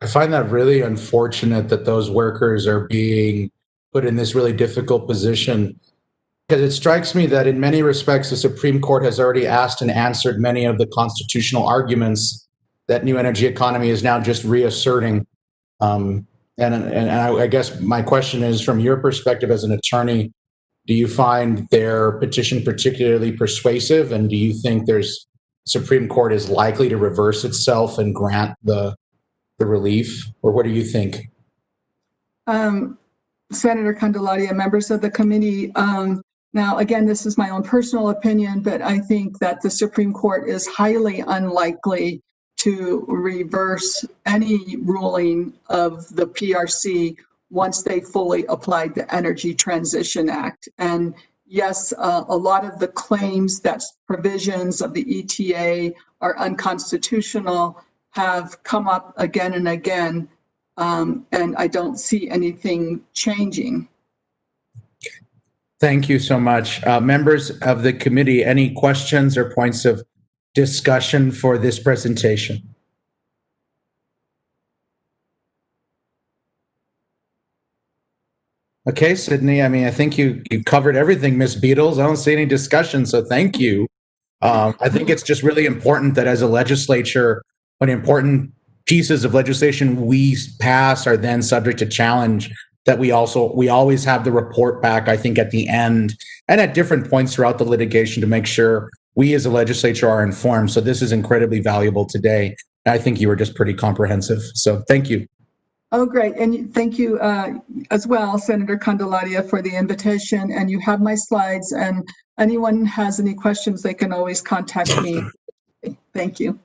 I find that really unfortunate that those workers are being put in this really difficult position, because it strikes me that in many respects, the Supreme Court has already asked and answered many of the constitutional arguments that New Energy Economy is now just reasserting. And I guess my question is, from your perspective as an attorney, do you find their petition particularly persuasive? And do you think there's Supreme Court is likely to reverse itself and grant the relief? Or what do you think? Senator Candelaria, members of the committee, now, again, this is my own personal opinion, but I think that the Supreme Court is highly unlikely to reverse any ruling of the PRC once they fully applied the Energy Transition Act. And yes, a lot of the claims that provisions of the ETA are unconstitutional have come up again and again, and I don't see anything changing. Thank you so much. Members of the committee, any questions or points of discussion for this presentation? Okay, Sydney, I mean, I think you covered everything, Ms. Beatles. I don't see any discussion, so thank you. I think it's just really important that as a legislature, when important pieces of legislation we pass are then subject to challenge, that we always have the report back, I think, at the end and at different points throughout the litigation to make sure we as a legislature are informed. So this is incredibly valuable today. I think you were just pretty comprehensive. So thank you. Oh, great. And thank you as well, Senator Candelaria, for the invitation. And you have my slides, and anyone has any questions, they can always contact me. Thank you.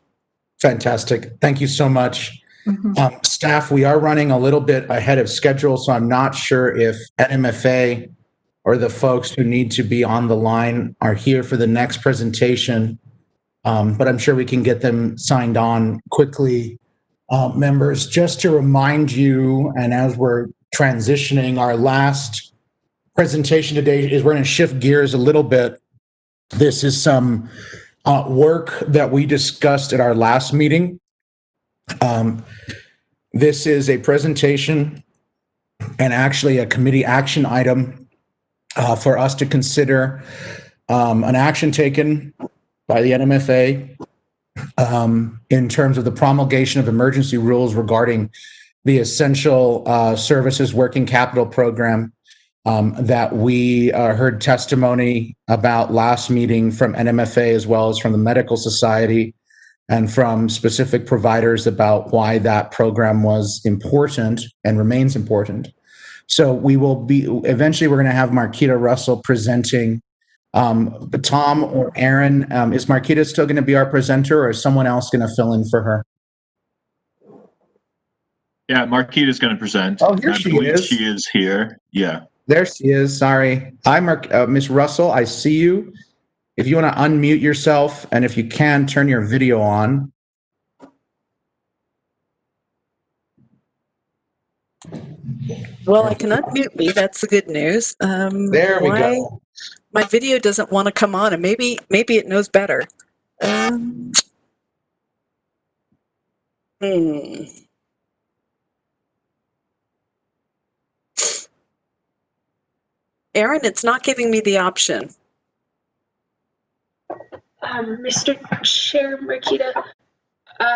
Fantastic. Thank you so much. Mm-hmm. Staff, we are running a little bit ahead of schedule, so I'm not sure if NMFA or the folks who need to be on the line are here for the next presentation, but I'm sure we can get them signed on quickly. Members, just to remind you, and as we're transitioning, our last presentation today is we're going to shift gears a little bit. This is some work that we discussed at our last meeting. This is a presentation and actually a committee action item for us to consider an action taken by the NMFA in terms of the promulgation of emergency rules regarding the Essential Services Working Capital Program that we heard testimony about last meeting from NMFA, as well as from the Medical Society and from specific providers about why that program was important and remains important. So we will be, eventually we're going to have Marquita Russell presenting. Tom or Aaron, is Marquita still going to be our presenter, or is someone else going to fill in for her? Yeah, Marquita's going to present. Oh, here she is. She is here. Yeah. There she is. Sorry. Hi, Miss Russell. I see you. If you want to unmute yourself, and if you can, turn your video on. Well, I can unmute me. That's the good news. There we go. My video doesn't want to come on, and maybe it knows better. Aaron, it's not giving me the option. Mr. Chair, Marquita.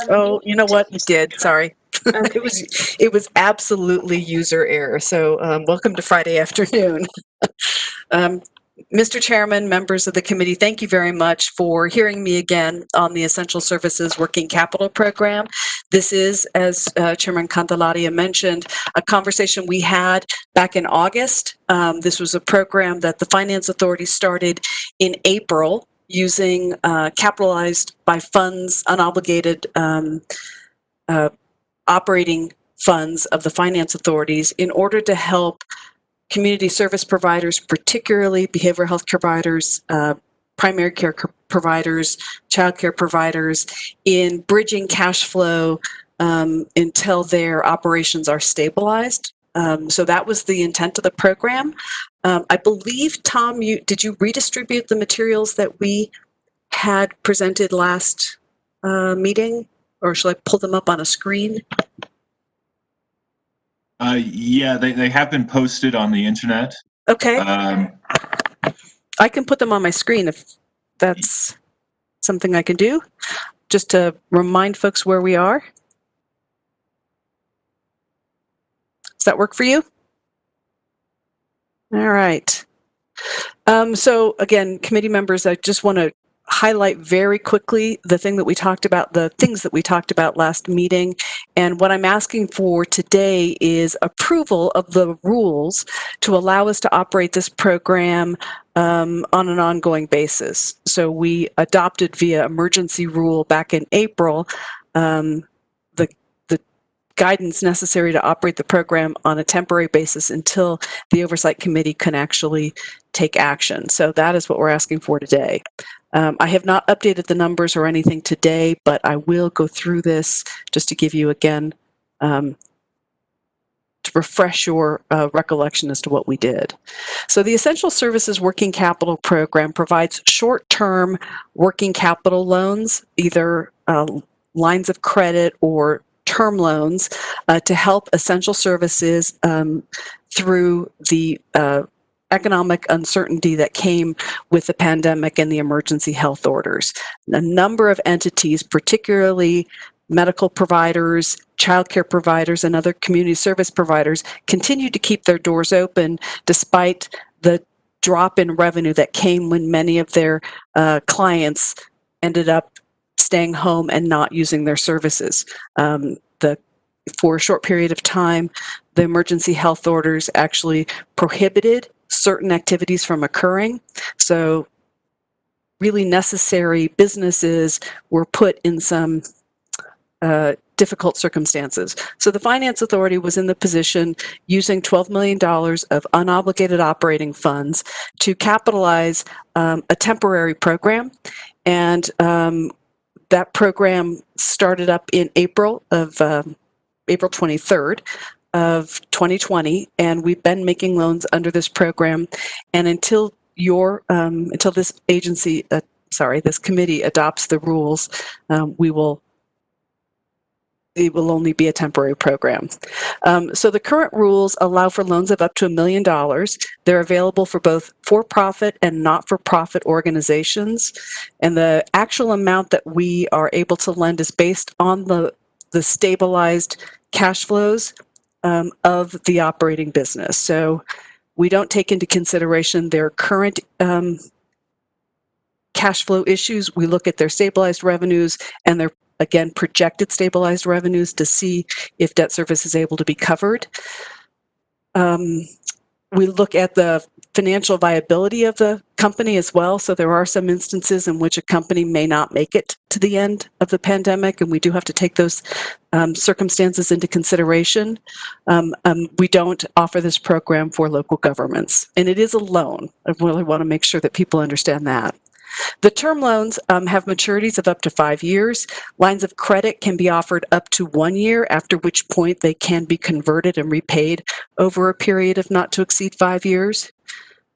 Oh, you know what? It did. Sorry. It was absolutely user error. So welcome to Friday afternoon. Mr. Chairman, members of the committee, thank you very much for hearing me again on the Essential Services Working Capital Program. This is, as Chairman Candelaria mentioned, a conversation we had back in August. This was a program that the Finance Authority started in April using capitalized by funds, unobligated operating funds of the finance authorities in order to help community service providers, particularly behavioral health providers, primary care providers, child care providers, in bridging cash flow until their operations are stabilized. So that was the intent of the program. I believe, Tom, did you redistribute the materials that we had presented last meeting, or shall I pull them up on a screen? Yeah, they have been posted on the internet. Okay. I can put them on my screen if that's something I can do, just to remind folks where we are. Does that work for you? All right. So again, committee members, I just want to highlight very quickly the things that we talked about last meeting. And what I'm asking for today is approval of the rules to allow us to operate this program on an ongoing basis. So we adopted via emergency rule back in April the guidance necessary to operate the program on a temporary basis until the Oversight Committee can actually take action. So that is what we're asking for today. I have not updated the numbers or anything today, but I will go through this just to give you again, to refresh your recollection as to what we did. So the Essential Services Working Capital Program provides short-term working capital loans, either lines of credit or term loans, to help essential services through the economic uncertainty that came with the pandemic and the emergency health orders. A number of entities, particularly medical providers, childcare providers, and other community service providers, continued to keep their doors open despite the drop in revenue that came when many of their clients ended up staying home and not using their services. For a short period of time, the emergency health orders actually prohibited certain activities from occurring. So really necessary businesses were put in some difficult circumstances. So the Finance Authority was in the position using $12 million of unobligated operating funds to capitalize a temporary program. And that program started up in April 23rd of 2020, and we've been making loans under this program. And until this this committee adopts the rules, it will only be a temporary program. So the current rules allow for loans of up to $1 million. They're available for both for-profit and not-for-profit organizations. And the actual amount that we are able to lend is based on the stabilized cash flows of the operating business. So we don't take into consideration their current cash flow issues. We look at their stabilized revenues and their, again, projected stabilized revenues to see if debt service is able to be covered. We look at the financial viability of the company as well. So there are some instances in which a company may not make it to the end of the pandemic, and we do have to take those circumstances into consideration. We don't offer this program for local governments, and it is a loan. I really want to make sure that people understand that. The term loans have maturities of up to 5 years. Lines of credit can be offered up to 1 year, after which point they can be converted and repaid over a period of not to exceed 5 years.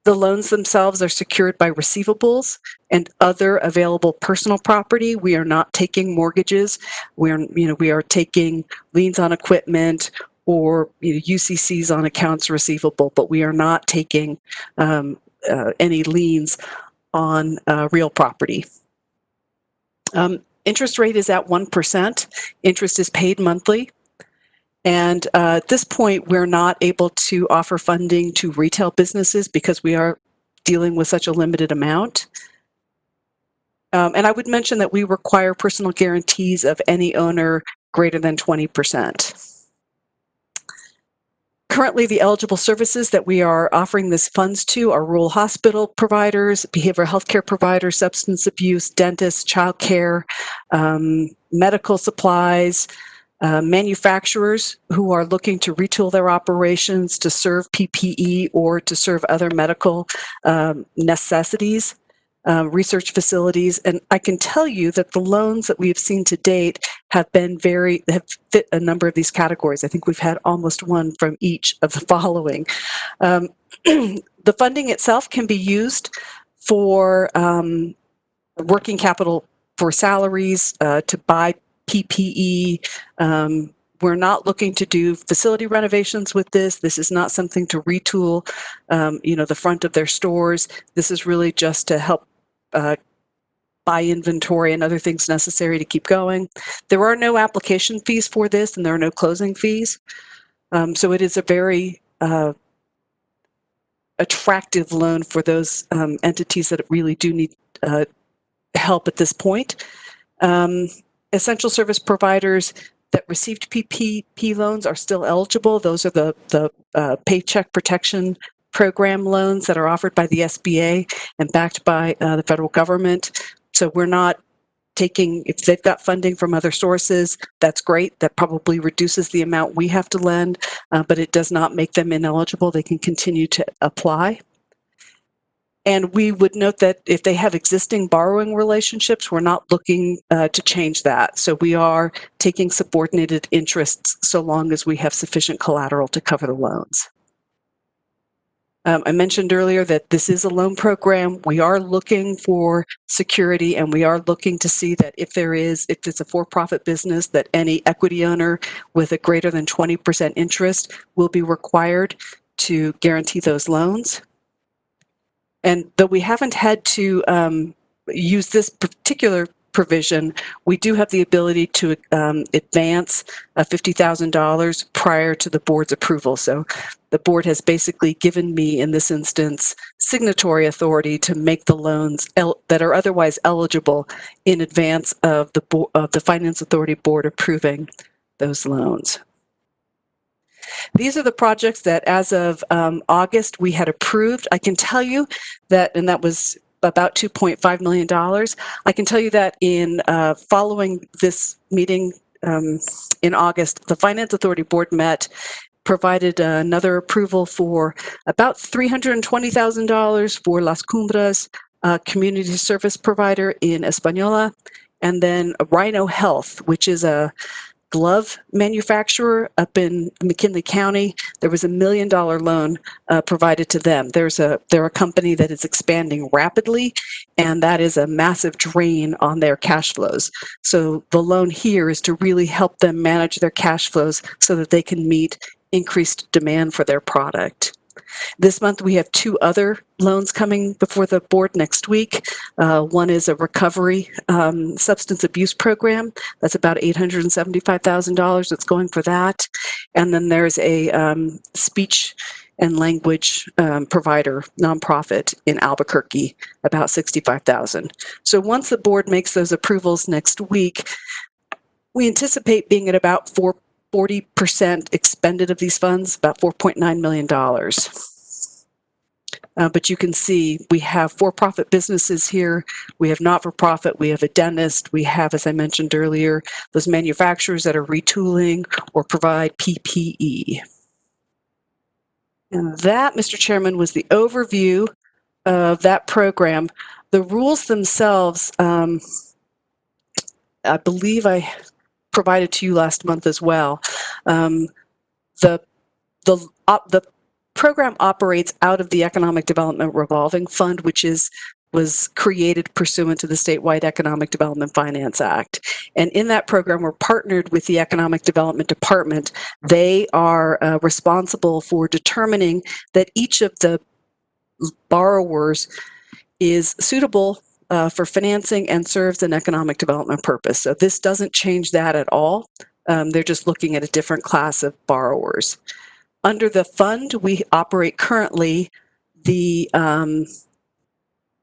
The loans themselves are secured by receivables and other available personal property. We are not taking mortgages. We are taking liens on equipment or UCCs on accounts receivable, but we are not taking any liens on real property. Interest rate is at 1%. Interest is paid monthly. And at this point, we're not able to offer funding to retail businesses because we are dealing with such a limited amount. And I would mention that we require personal guarantees of any owner greater than 20%. Currently, the eligible services that we are offering this funds to are rural hospital providers, behavioral health care providers, substance abuse, dentists, childcare, medical supplies, manufacturers who are looking to retool their operations to serve PPE or to serve other medical necessities, research facilities. And I can tell you that the loans that we have seen to date have fit a number of these categories. I think we've had almost one from each of the following. The funding itself can be used for working capital for salaries, to buy PPE. We're not looking to do facility renovations with this. This is not something to retool, the front of their stores. This is really just to help buy inventory and other things necessary to keep going. There are no application fees for this, and there are no closing fees. So it is a very attractive loan for those entities that really do need help at this point. Essential service providers that received PPP loans are still eligible. Those are the Paycheck Protection Program loans that are offered by the SBA and backed by the federal government. So we're not taking, if they've got funding from other sources, that's great. That probably reduces the amount we have to lend, but it does not make them ineligible. They can continue to apply. And we would note that if they have existing borrowing relationships, we're not looking to change that. So we are taking subordinated interests so long as we have sufficient collateral to cover the loans. I mentioned earlier that this is a loan program. We are looking for security, and we are looking to see that if it's a for-profit business, that any equity owner with a greater than 20% interest will be required to guarantee those loans. And though we haven't had to use this particular provision, we do have the ability to advance $50,000 prior to the board's approval. So the board has basically given me, in this instance, signatory authority to make the loans that are otherwise eligible in advance of the Finance Authority Board approving those loans. These are the projects that, as of August, we had approved. I can tell you that, and that was about $2.5 million. I can tell you that in following this meeting in August, the Finance Authority Board met, provided another approval for about $320,000 for Las Cumbres, a community service provider in Española, and then Rhino Health, which is a glove manufacturer up in McKinley County. There was $1 million loan provided to them. They're a company that is expanding rapidly, and that is a massive drain on their cash flows. So the loan here is to really help them manage their cash flows so that they can meet increased demand for their product. This month, we have two other loans coming before the board next week. One is a recovery substance abuse program. That's about $875,000 that's going for that. And then there's a speech and language provider, nonprofit in Albuquerque, about $65,000. So once the board makes those approvals next week, we anticipate being at about 40% expended of these funds, about $4.9 million. But you can see we have for-profit businesses here, we have not-for-profit, we have a dentist, we have, as I mentioned earlier, those manufacturers that are retooling or provide PPE. And that, Mr. Chairman, was the overview of that program. The rules themselves, I believe I provided to you last month as well. The program operates out of the Economic Development Revolving Fund, which was created pursuant to the statewide Economic Development Finance Act. And in that program, we're partnered with the Economic Development Department. They are responsible for determining that each of the borrowers is suitable for financing and serves an economic development purpose. So this doesn't change that at all. They're just looking at a different class of borrowers. Under the fund, we operate currently the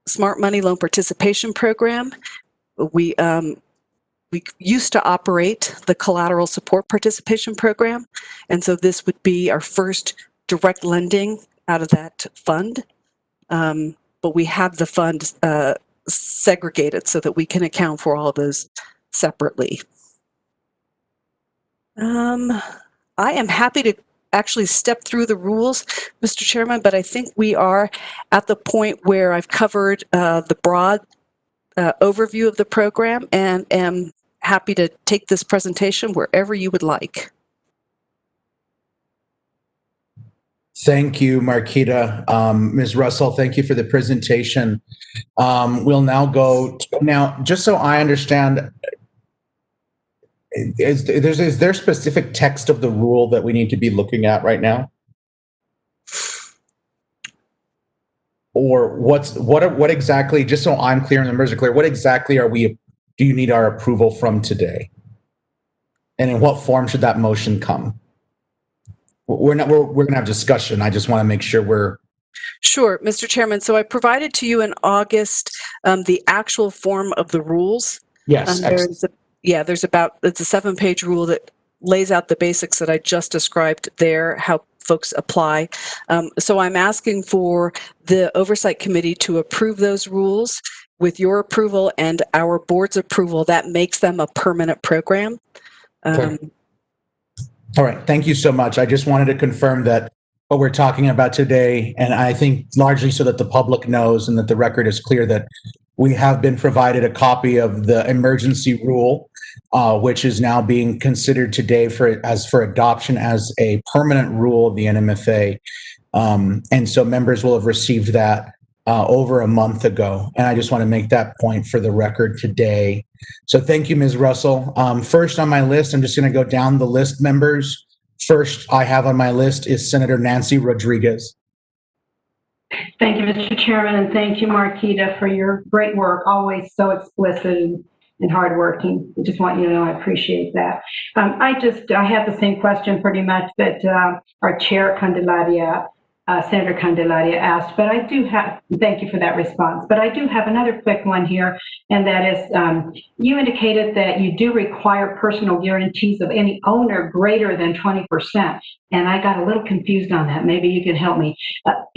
Smart Money Loan Participation Program. We used to operate the Collateral Support Participation Program, and so this would be our first direct lending out of that fund. But we have the fund segregated so that we can account for all of those separately. I am happy to actually step through the rules, Mr. Chairman, but I think we are at the point where I've covered the broad overview of the program and am happy to take this presentation wherever you would like. Thank you, Marquita. Ms. Russell, thank you for the presentation. We'll now go, just so I understand, is there specific text of the rule that we need to be looking at right now? Or what exactly, just so I'm clear and the members are clear, what exactly do you need our approval from today? And in what form should that motion come? We're going to have discussion. I just want to make sure we're... Sure, Mr. Chairman. So I provided to you in August the actual form of the rules. Yes. It's a 7-page rule that lays out the basics that I just described there, how folks apply. So I'm asking for the Oversight Committee to approve those rules. With your approval and our board's approval, that makes them a permanent program. Okay. All right. Thank you so much. I just wanted to confirm that what we're talking about today, and I think largely so that the public knows and that the record is clear, that we have been provided a copy of the emergency rule, which is now being considered today for adoption as a permanent rule of the NMFA. And so members will have received that over a month ago. And I just want to make that point for the record today. So thank you, Ms. Russell. First on my list, I'm just going to go down the list, members. First I have on my list is Senator Nancy Rodriguez. Thank you, Mr. Chairman, and thank you, Marquita, for your great work, always so explicit and hardworking. I just want you to know I appreciate that. I have the same question pretty much that our chair, Senator Candelaria asked, but I do have, thank you for that response, but I do have another quick one here, and that is, you indicated that you do require personal guarantees of any owner greater than 20%, and I got a little confused on that. Maybe you can help me.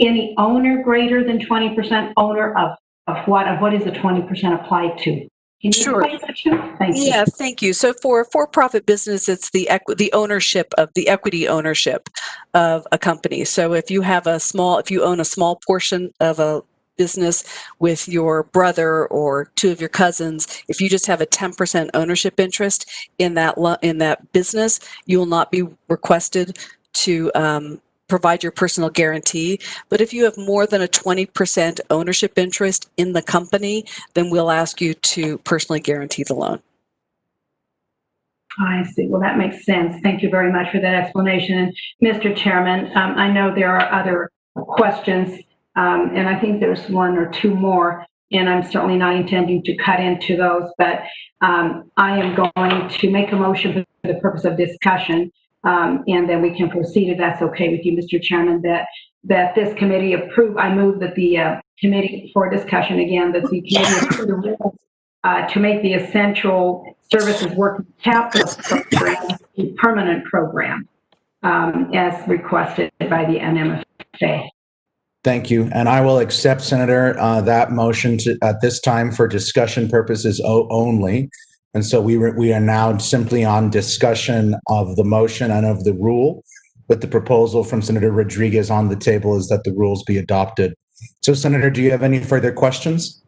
Any owner greater than 20%, owner of what? Of what is the 20% applied to? Sure. Thank you. Yeah, thank you. So for a for-profit business, it's the ownership of the equity ownership of a company. So if you own a small portion of a business with your brother or 2 of your cousins, if you just have a 10% ownership interest in that business, you will not be requested to provide your personal guarantee. But if you have more than a 20% ownership interest in the company, then we'll ask you to personally guarantee the loan. I see. Well, that makes sense. Thank you very much for that explanation. And Mr. Chairman, I know there are other questions, and I think there's 1 or 2 more, and I'm certainly not intending to cut into those, but I am going to make a motion for the purpose of discussion. And then we can proceed if that's okay with you, Mr. Chairman, that this committee approve. I move that the committee for discussion again, that the committee approve the rules to make the essential services working capital program a permanent program as requested by the NMFA. Thank you. And I will accept, Senator, that motion at this time for discussion purposes only. And so we are now simply on discussion of the motion and of the rule, but the proposal from Senator Rodriguez on the table is that the rules be adopted. So, Senator, do you have any further questions?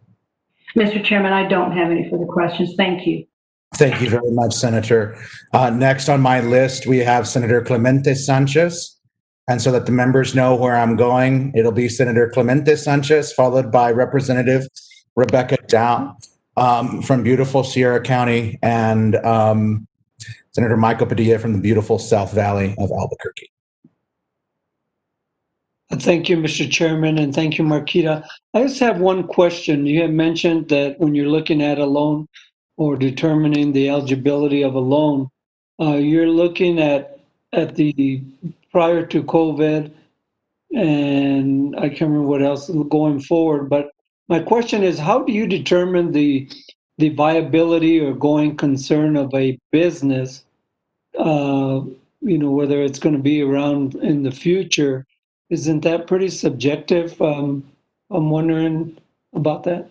Mr. Chairman, I don't have any further questions. Thank you. Thank you very much, Senator. Next on my list, we have Senator Clemente Sanchez. And so that the members know where I'm going, it'll be Senator Clemente Sanchez, followed by Representative Rebecca Dow. From beautiful Sierra County, and Senator Michael Padilla from the beautiful South Valley of Albuquerque. Thank you, Mr. Chairman, and thank you, Marquita. I just have one question. You had mentioned that when you're looking at a loan or determining the eligibility of a loan, you're looking at the prior to COVID, and I can't remember what else going forward, but My question is, how do you determine the viability or going concern of a business? Whether it's going to be around in the future, isn't that pretty subjective? I'm wondering about that.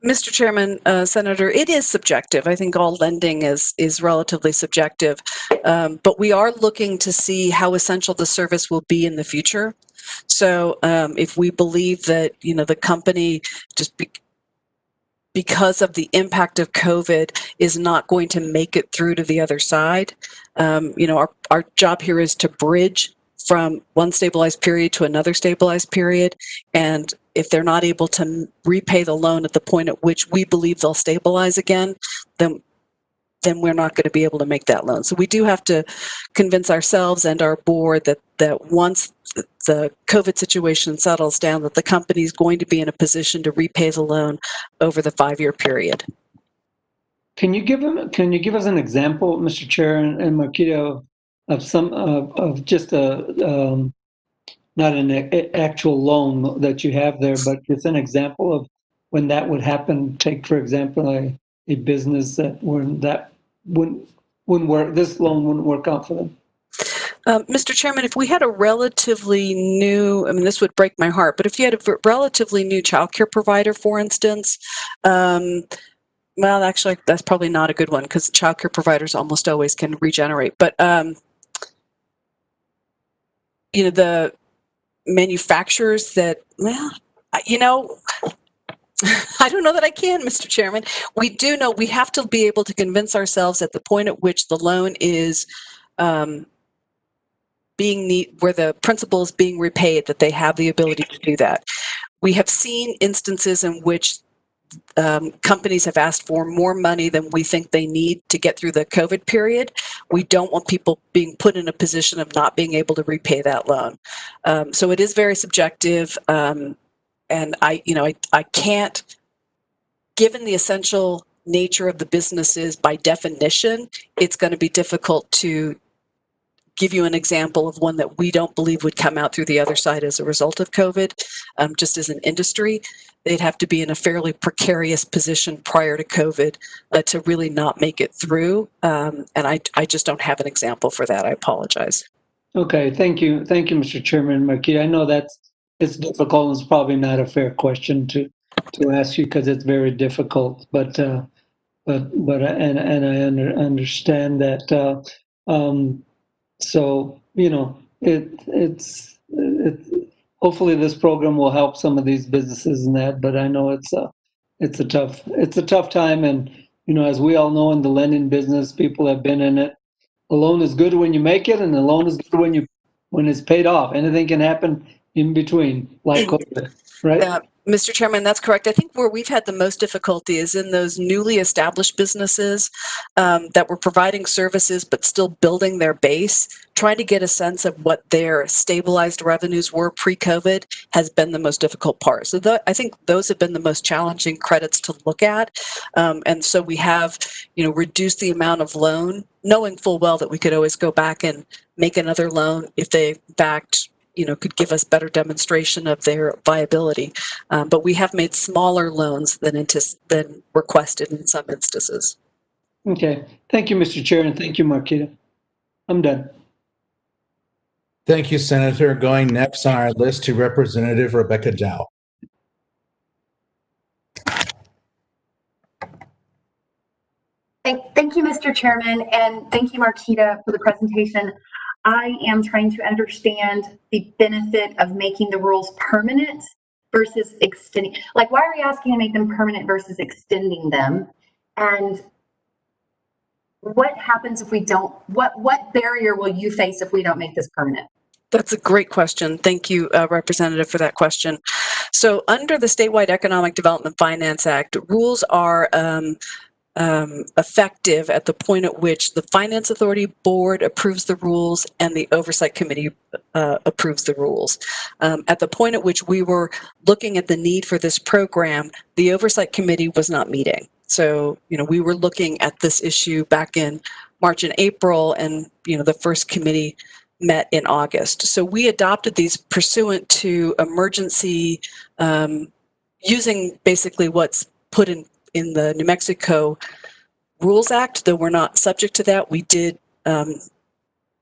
Mr. Chairman, Senator, it is subjective. I think all lending is relatively subjective, but we are looking to see how essential the service will be in the future. So if we believe that the company just because of the impact of COVID is not going to make it through to the other side, our job here is to bridge from one stabilized period to another stabilized period. And if they're not able to repay the loan at the point at which we believe they'll stabilize again, then we're not going to be able to make that loan. So we do have to convince ourselves and our board that once the COVID situation settles down, that the company is going to be in a position to repay the loan over the 5-year period. Can you give us an example, Mr. Chair and Marquita, of just a not an actual loan that you have there, but just an example of when that would happen? Take, for example, a business that wouldn't work. This loan wouldn't work out for them. Mr. Chairman, if we had a relatively new, this would break my heart, but if you had a relatively new childcare provider, for instance, well, actually, that's probably not a good one because childcare providers almost always can regenerate. But, the manufacturers that, well, I don't know that I can, Mr. Chairman. We do know we have to be able to convince ourselves at the point at which the loan is where the principal is being repaid, that they have the ability to do that. We have seen instances in which companies have asked for more money than we think they need to get through the COVID period. We don't want people being put in a position of not being able to repay that loan. So it is very subjective, and I can't, given the essential nature of the businesses, by definition, it's going to be difficult to give you an example of one that we don't believe would come out through the other side as a result of COVID. Just as an industry, they'd have to be in a fairly precarious position prior to COVID to really not make it through. And I just don't have an example for that. I apologize. Okay, thank you, Mr. Chairman. Marquita, I know it's difficult and it's probably not a fair question to ask you because it's very difficult, but I understand that. So it's hopefully this program will help some of these businesses in that. But I know it's a tough time, and as we all know in the lending business, people have been in it. A loan is good when you make it, and a loan is good when it's paid off. Anything can happen in between, like COVID, right? Mr. Chairman, that's correct. I think where we've had the most difficulty is in those newly established businesses that were providing services but still building their base. Trying to get a sense of what their stabilized revenues were pre-COVID has been the most difficult part. So I think those have been the most challenging credits to look at. And so we have, reduced the amount of loan, knowing full well that we could always go back and make another loan if they, in fact, could give us better demonstration of their viability. But we have made smaller loans than requested in some instances. Okay. Thank you, Mr. Chair, and thank you, Marquita. I'm done. Thank you, Senator. Going next on our list to Representative Rebecca Dow. Thank you, Mr. Chairman, and thank you, Marquita, for the presentation. I am trying to understand the benefit of making the rules permanent versus extending. Like, why are we asking to make them permanent versus extending them? And what happens if we don't? What barrier will you face if we don't make this permanent? That's a great question. Thank you, Representative, for that question. So under the Statewide Economic Development Finance Act, rules are effective at the point at which the Finance Authority Board approves the rules and the Oversight Committee approves the rules. At the point at which we were looking at the need for this program, the Oversight Committee was not meeting. So, we were looking at this issue back in March and April, and, the first committee met in August. So we adopted these pursuant to emergency using basically what's put in the New Mexico Rules Act, though we're not subject to that. We did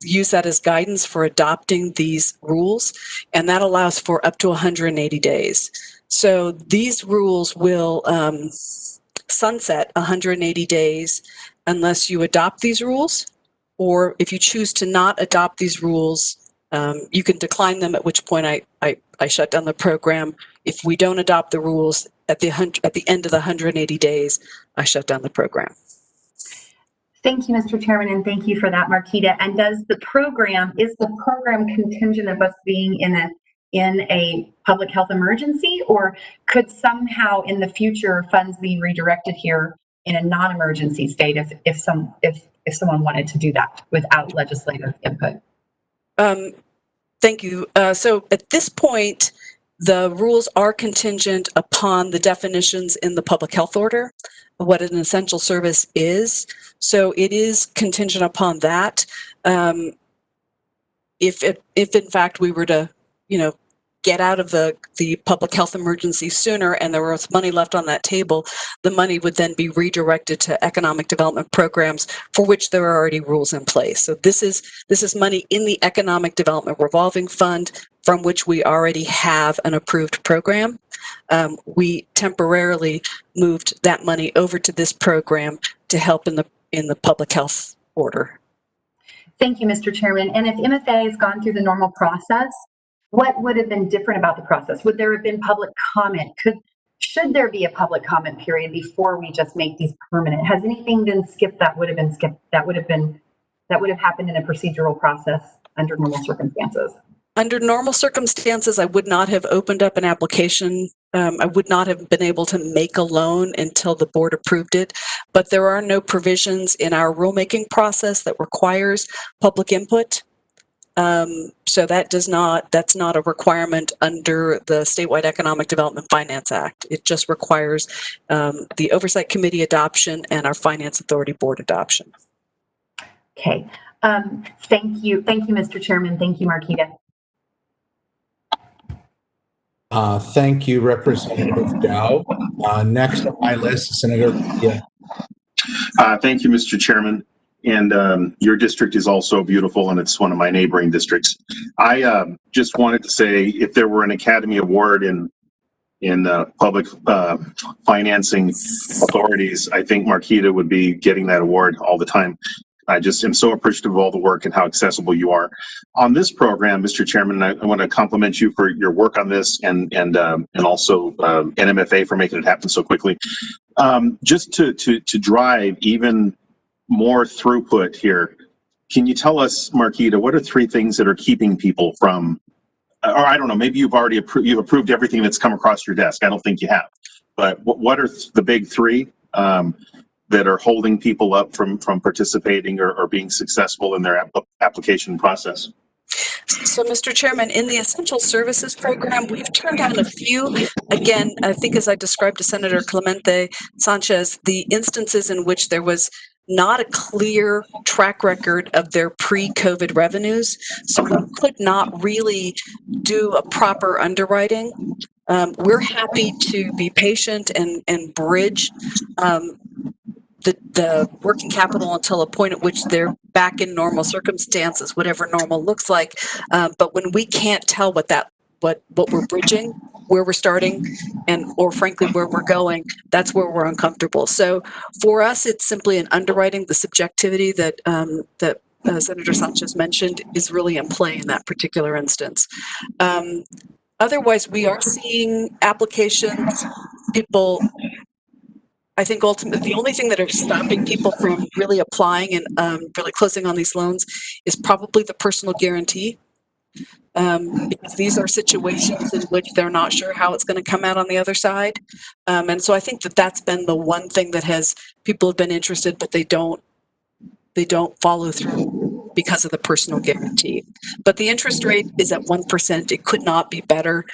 use that as guidance for adopting these rules, and that allows for up to 180 days. So these rules will sunset 180 days unless you adopt these rules, or if you choose to not adopt these rules, you can decline them, at which point I shut down the program. If we don't adopt the rules at the end of the 180 days, I shut down the program. Thank you, Mr. Chairman, and thank you for that, Marquita. And is the program contingent of us being in a public health emergency, or could somehow in the future funds be redirected here in a non-emergency state if someone wanted to do that without legislative input? Thank you. So at this point, the rules are contingent upon the definitions in the public health order of what an essential service is. So it is contingent upon that. If in fact we were to, get out of the public health emergency sooner and there was money left on that table, the money would then be redirected to economic development programs for which there are already rules in place. So this is money in the economic development revolving fund from which we already have an approved program. We temporarily moved that money over to this program to help in the public health order. Thank you, Mr. Chairman. And if MFA has gone through the normal process, what would have been different about the process? Would there have been public comment? Should there be a public comment period before we just make these permanent? Has anything been skipped that would have been skipped, that would have happened in a procedural process under normal circumstances? Under normal circumstances, I would not have opened up an application. I would not have been able to make a loan until the board approved it. But there are no provisions in our rulemaking process that requires public input. So that's not a requirement under the Statewide Economic Development Finance Act. It just requires the Oversight Committee adoption and our Finance Authority Board adoption. Okay. Thank you, Mr. Chairman. Thank you, Marquita. Thank you, Representative Dow. Next on my list is Senator. Thank you, Mr. Chairman. And your district is also beautiful, and it's one of my neighboring districts. I just wanted to say, if there were an Academy Award in public financing authorities, I think Marquita would be getting that award all the time. I just am so appreciative of all the work and how accessible you are. On this program, Mr. Chairman, I want to compliment you for your work on this and also NMFA for making it happen so quickly. Just to drive even more throughput here, can you tell us, Marquita, what are 3 things that are keeping people from, or I don't know, maybe you've already approved everything that's come across your desk. I don't think you have, but what are the big 3 that are holding people up from participating or being successful in their application process? So, Mr. Chairman, in the Essential Services Program, we've turned down a few. Again, I think as I described to Senator Clemente Sanchez, the instances in which there was not a clear track record of their pre-COVID revenues, so we could not really do a proper underwriting. We're happy to be patient and bridge the working capital until a point at which they're back in normal circumstances, whatever normal looks like. But when we can't tell what we're bridging, where we're starting, or frankly where we're going, that's where we're uncomfortable. So for us, it's simply an underwriting. The subjectivity that Senator Sanchez mentioned is really in play in that particular instance. Otherwise, we are seeing applications, people. I think ultimately the only thing that are stopping people from really applying and really closing on these loans is probably the personal guarantee. Because these are situations in which they're not sure how it's going to come out on the other side. And so I think that's been the one thing that people have been interested, but they don't follow through because of the personal guarantee. But the interest rate is at 1%. It could not be better.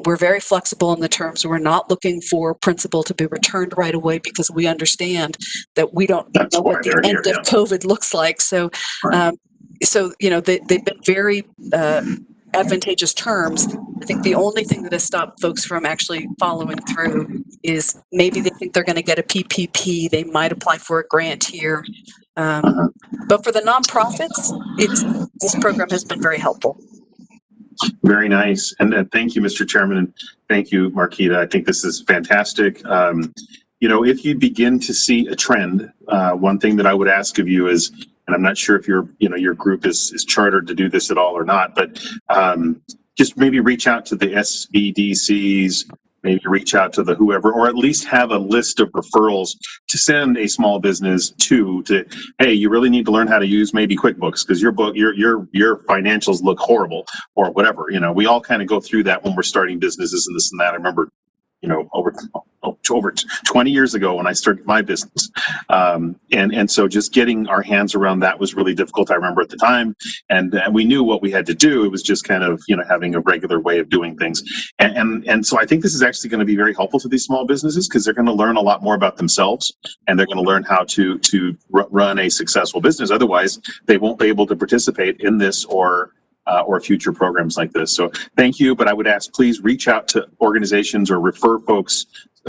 We're very flexible in the terms. We're not looking for principal to be returned right away because we understand that we don't know what the end of COVID looks like. So, they've been very advantageous terms. I think the only thing that has stopped folks from actually following through is maybe they think they're going to get a PPP. They might apply for a grant here. But for the nonprofits, this program has been very helpful. Very nice. And thank you, Mr. Chairman, and thank you, Marquita. I think this is fantastic. You know, if you begin to see a trend, one thing that I would ask of you is, and I'm not sure if your group is chartered to do this at all or not, but just maybe reach out to the SBDCs, maybe reach out to the whoever, or at least have a list of referrals to send a small business to, hey, you really need to learn how to use maybe QuickBooks because your financials look horrible, or whatever. You know, we all kind of go through that when we're starting businesses and this and that. I remember, you know, over 20 years ago when I started my business. And so just getting our hands around that was really difficult, I remember at the time. And we knew what we had to do. It was just kind of, you know, having a regular way of doing things. And so I think this is actually going to be very helpful to these small businesses because they're going to learn a lot more about themselves and they're going to learn how to run a successful business. Otherwise, they won't be able to participate in this or future programs like this. So thank you, but I would ask, please reach out to organizations or refer folks,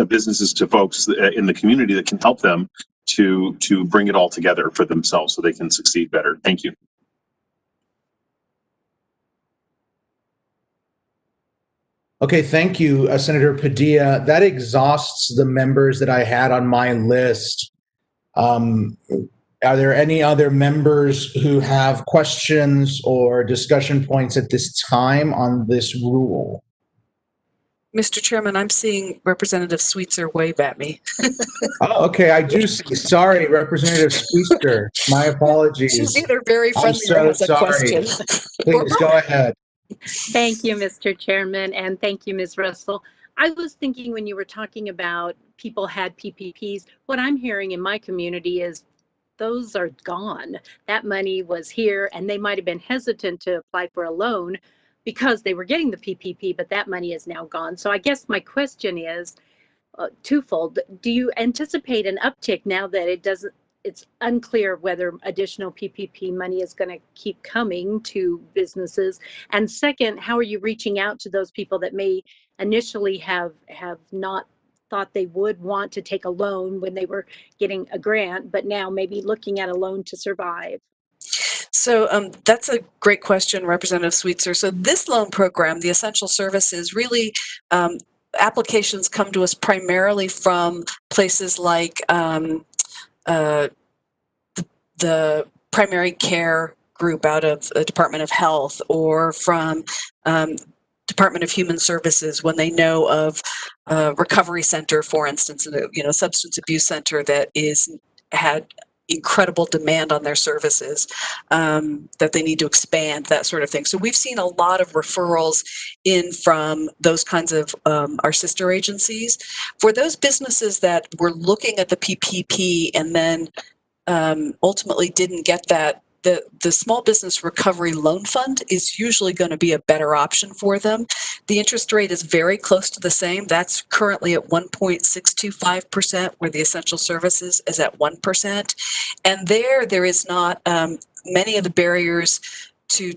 businesses to folks in the community that can help them to bring it all together for themselves so they can succeed better. Thank you. Okay, thank you, Senator Padilla. That exhausts the members that I had on my list. Are there any other members who have questions or discussion points at this time on this rule? Mr. Chairman, I'm seeing Representative Sweetser wave at me. Oh, okay, I do see. Sorry, Representative Sweetser. My apologies. She's either very friendly or has a question. Please go ahead. Thank you, Mr. Chairman, and thank you, Ms. Russell. I was thinking when you were talking about people had PPPs, what I'm hearing in my community is those are gone. That money was here and they might have been hesitant to apply for a loan because they were getting the PPP, but that money is now gone. So I guess my question is twofold. Do you anticipate an uptick now that it's unclear whether additional PPP money is going to keep coming to businesses? And second, how are you reaching out to those people that may initially have not thought they would want to take a loan when they were getting a grant, but now maybe looking at a loan to survive? So that's a great question, Representative Sweetser. So this loan program, the Essential Services, really applications come to us primarily from places like the primary care group out of the Department of Health, or from Department of Human Services when they know of a recovery center, for instance, substance abuse center that had incredible demand on their services, that they need to expand, that sort of thing. So we've seen a lot of referrals in from those kinds of our sister agencies. For those businesses that were looking at the PPP and then ultimately didn't get that, the Small Business Recovery Loan Fund is usually going to be a better option for them. The interest rate is very close to the same. That's currently at 1.625%, where the Essential Services is at 1%. And there is not many of the barriers to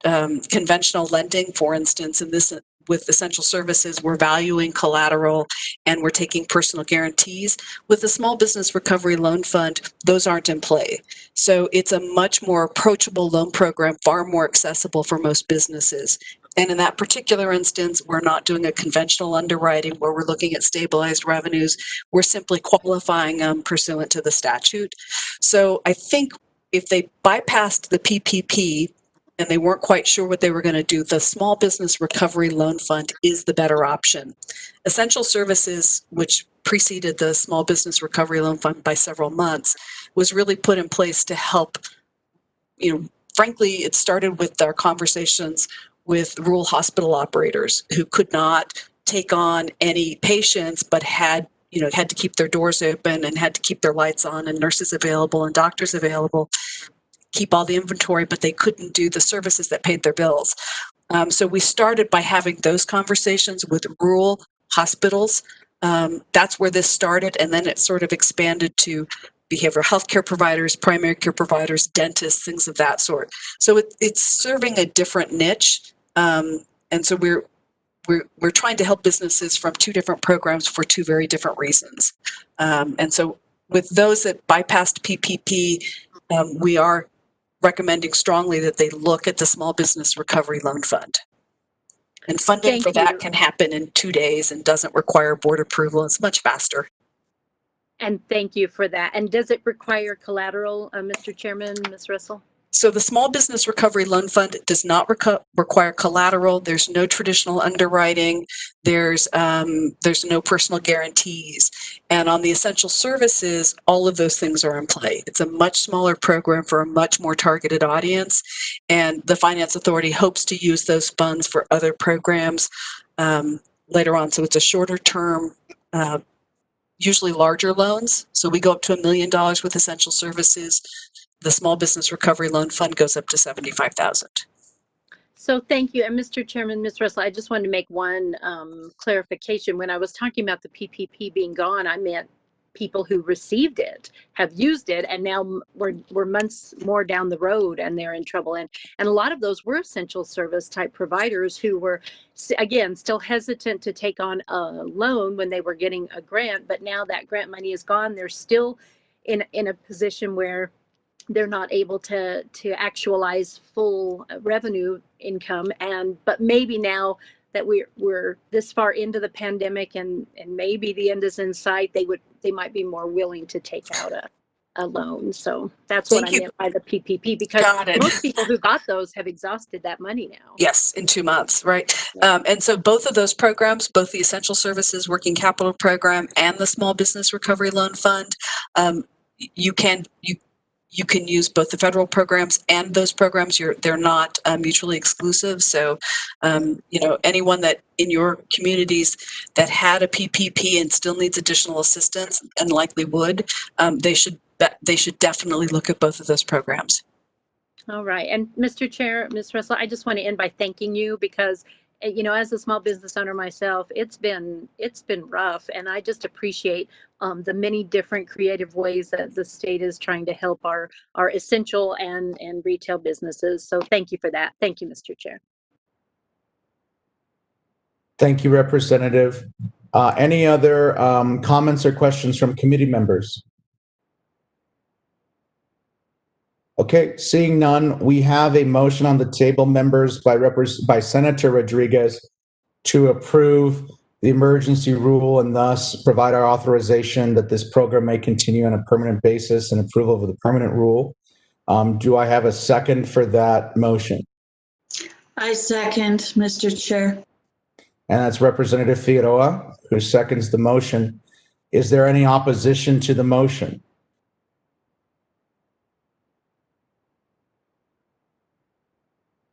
conventional lending, for instance, in this. With Essential Services, we're valuing collateral and we're taking personal guarantees. With the Small Business Recovery Loan Fund, those aren't in play. So it's a much more approachable loan program, far more accessible for most businesses. And in that particular instance, we're not doing a conventional underwriting where we're looking at stabilized revenues. We're simply qualifying pursuant to the statute. So I think if they bypassed the PPP, and they weren't quite sure what they were going to do, the Small Business Recovery Loan Fund is the better option. Essential Services, which preceded the Small Business Recovery Loan Fund by several months, was really put in place to help, frankly, it started with our conversations with rural hospital operators who could not take on any patients, but had to keep their doors open and had to keep their lights on and nurses available and doctors available, keep all the inventory, but they couldn't do the services that paid their bills. So we started by having those conversations with rural hospitals. That's where this started, and then it sort of expanded to behavioral health care providers, primary care providers, dentists, things of that sort. So it's serving a different niche. And so we're trying to help businesses from two different programs for two very different reasons. And so with those that bypassed PPP, we are recommending strongly that they look at the Small Business Recovery Loan Fund. And funding for that can happen in 2 days and doesn't require board approval. It's much faster. And thank you for that. And does it require collateral, Mr. Chairman, Ms. Russell? So the Small Business Recovery Loan Fund does not require collateral. There's no traditional underwriting. There's no personal guarantees. And on the essential services, all of those things are in play. It's a much smaller program for a much more targeted audience. And the Finance Authority hopes to use those funds for other programs later on. So it's a shorter term, usually larger loans. So we go up to $1 million with essential services. The Small Business Recovery Loan Fund goes up to $75,000. So thank you. And Mr. Chairman, Ms. Russell, I just wanted to make one clarification. When I was talking about the PPP being gone, I meant people who received it, have used it, and now we're months more down the road and they're in trouble. And a lot of those were essential service type providers who were, again, still hesitant to take on a loan when they were getting a grant. But now that grant money is gone, they're still in a position where they're not able to actualize full revenue income. But maybe now that we're this far into the pandemic and maybe the end is in sight, they might be more willing to take out a loan. So that's what I meant by the PPP, because most people who got those have exhausted that money now. Yes, in 2 months, right? And so both of those programs, both the Essential Services Working Capital Program and the Small Business Recovery Loan Fund, you can use both the federal programs and those programs. They're not mutually exclusive. So, anyone that in your communities that had a PPP and still needs additional assistance and likely would, they should definitely look at both of those programs. All right. And Mr. Chair, Ms. Russell, I just want to end by thanking you because, as a small business owner myself, it's been rough, and I just appreciate the many different creative ways that the state is trying to help our essential and retail businesses. So thank you for that. Thank you, Mr. Chair. Thank you, Representative. Any other comments or questions from committee members? Okay, seeing none, we have a motion on the table, members, by Senator Rodriguez to approve the emergency rule and thus provide our authorization that this program may continue on a permanent basis and approval of the permanent rule. Do I have a second for that motion? I second, Mr. Chair. And that's Representative Figueroa, who seconds the motion. Is there any opposition to the motion?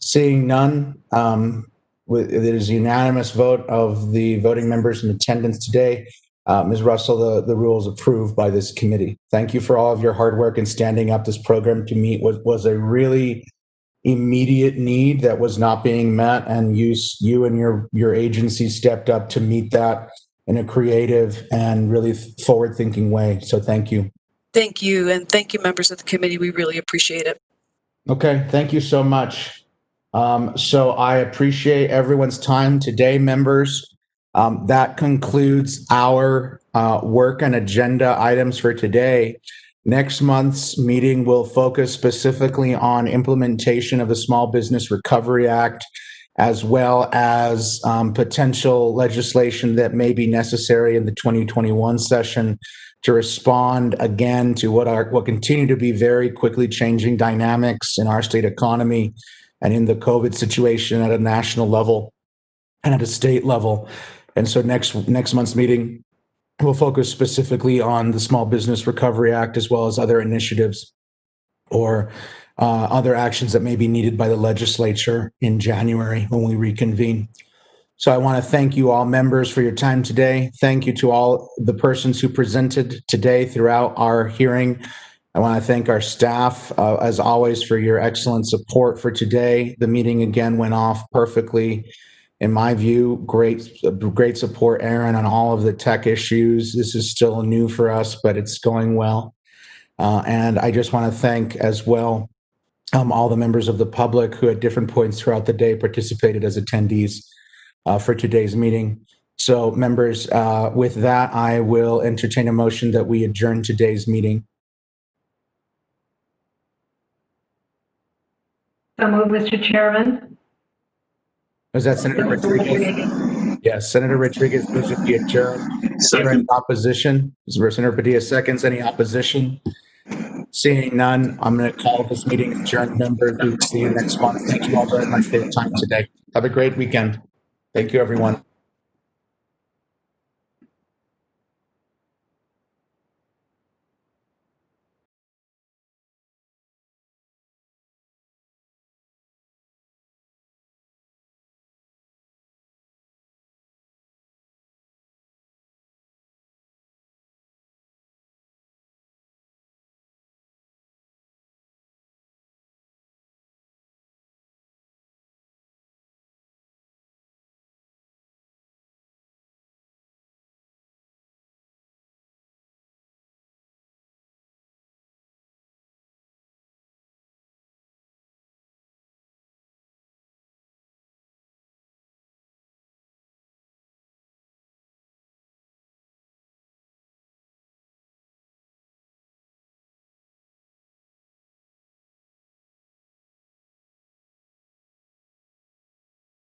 Seeing none, it is a unanimous vote of the voting members in attendance today. Ms. Russell, the rule is approved by this committee. Thank you for all of your hard work in standing up this program to meet what was a really immediate need that was not being met, and you and your agency stepped up to meet that in a creative and really forward-thinking way. So thank you. Thank you, and thank you, members of the committee. We really appreciate it. Okay, thank you so much. So I appreciate everyone's time today, members. That concludes our work and agenda items for today. Next month's meeting will focus specifically on implementation of the Small Business Recovery Act, as well as potential legislation that may be necessary in the 2021 session to respond again to what continue to be very quickly changing dynamics in our state economy and in the COVID situation at a national level and at a state level. And so next month's meeting will focus specifically on the Small Business Recovery Act, as well as other initiatives or other actions that may be needed by the legislature in January when we reconvene. So I want to thank you all members for your time today. Thank you to all the persons who presented today throughout our hearing. I want to thank our staff, as always, for your excellent support for today. The meeting again went off perfectly. In my view, great support, Aaron, on all of the tech issues. This is still new for us, but it's going well. And I just want to thank as well all the members of the public who at different points throughout the day participated as attendees for today's meeting. So members, with that, I will entertain a motion that we adjourn today's meeting. So move, Mr. Chairman. Was that Senator Rodriguez? Yes, Senator Rodriguez moves to be adjourned. Is there any opposition? Senator Padilla seconds. Any opposition? Seeing none, I'm going to call this meeting adjourned. Members, we will see you next month. Thank you all very much for your time today. Have a great weekend. Thank you, everyone.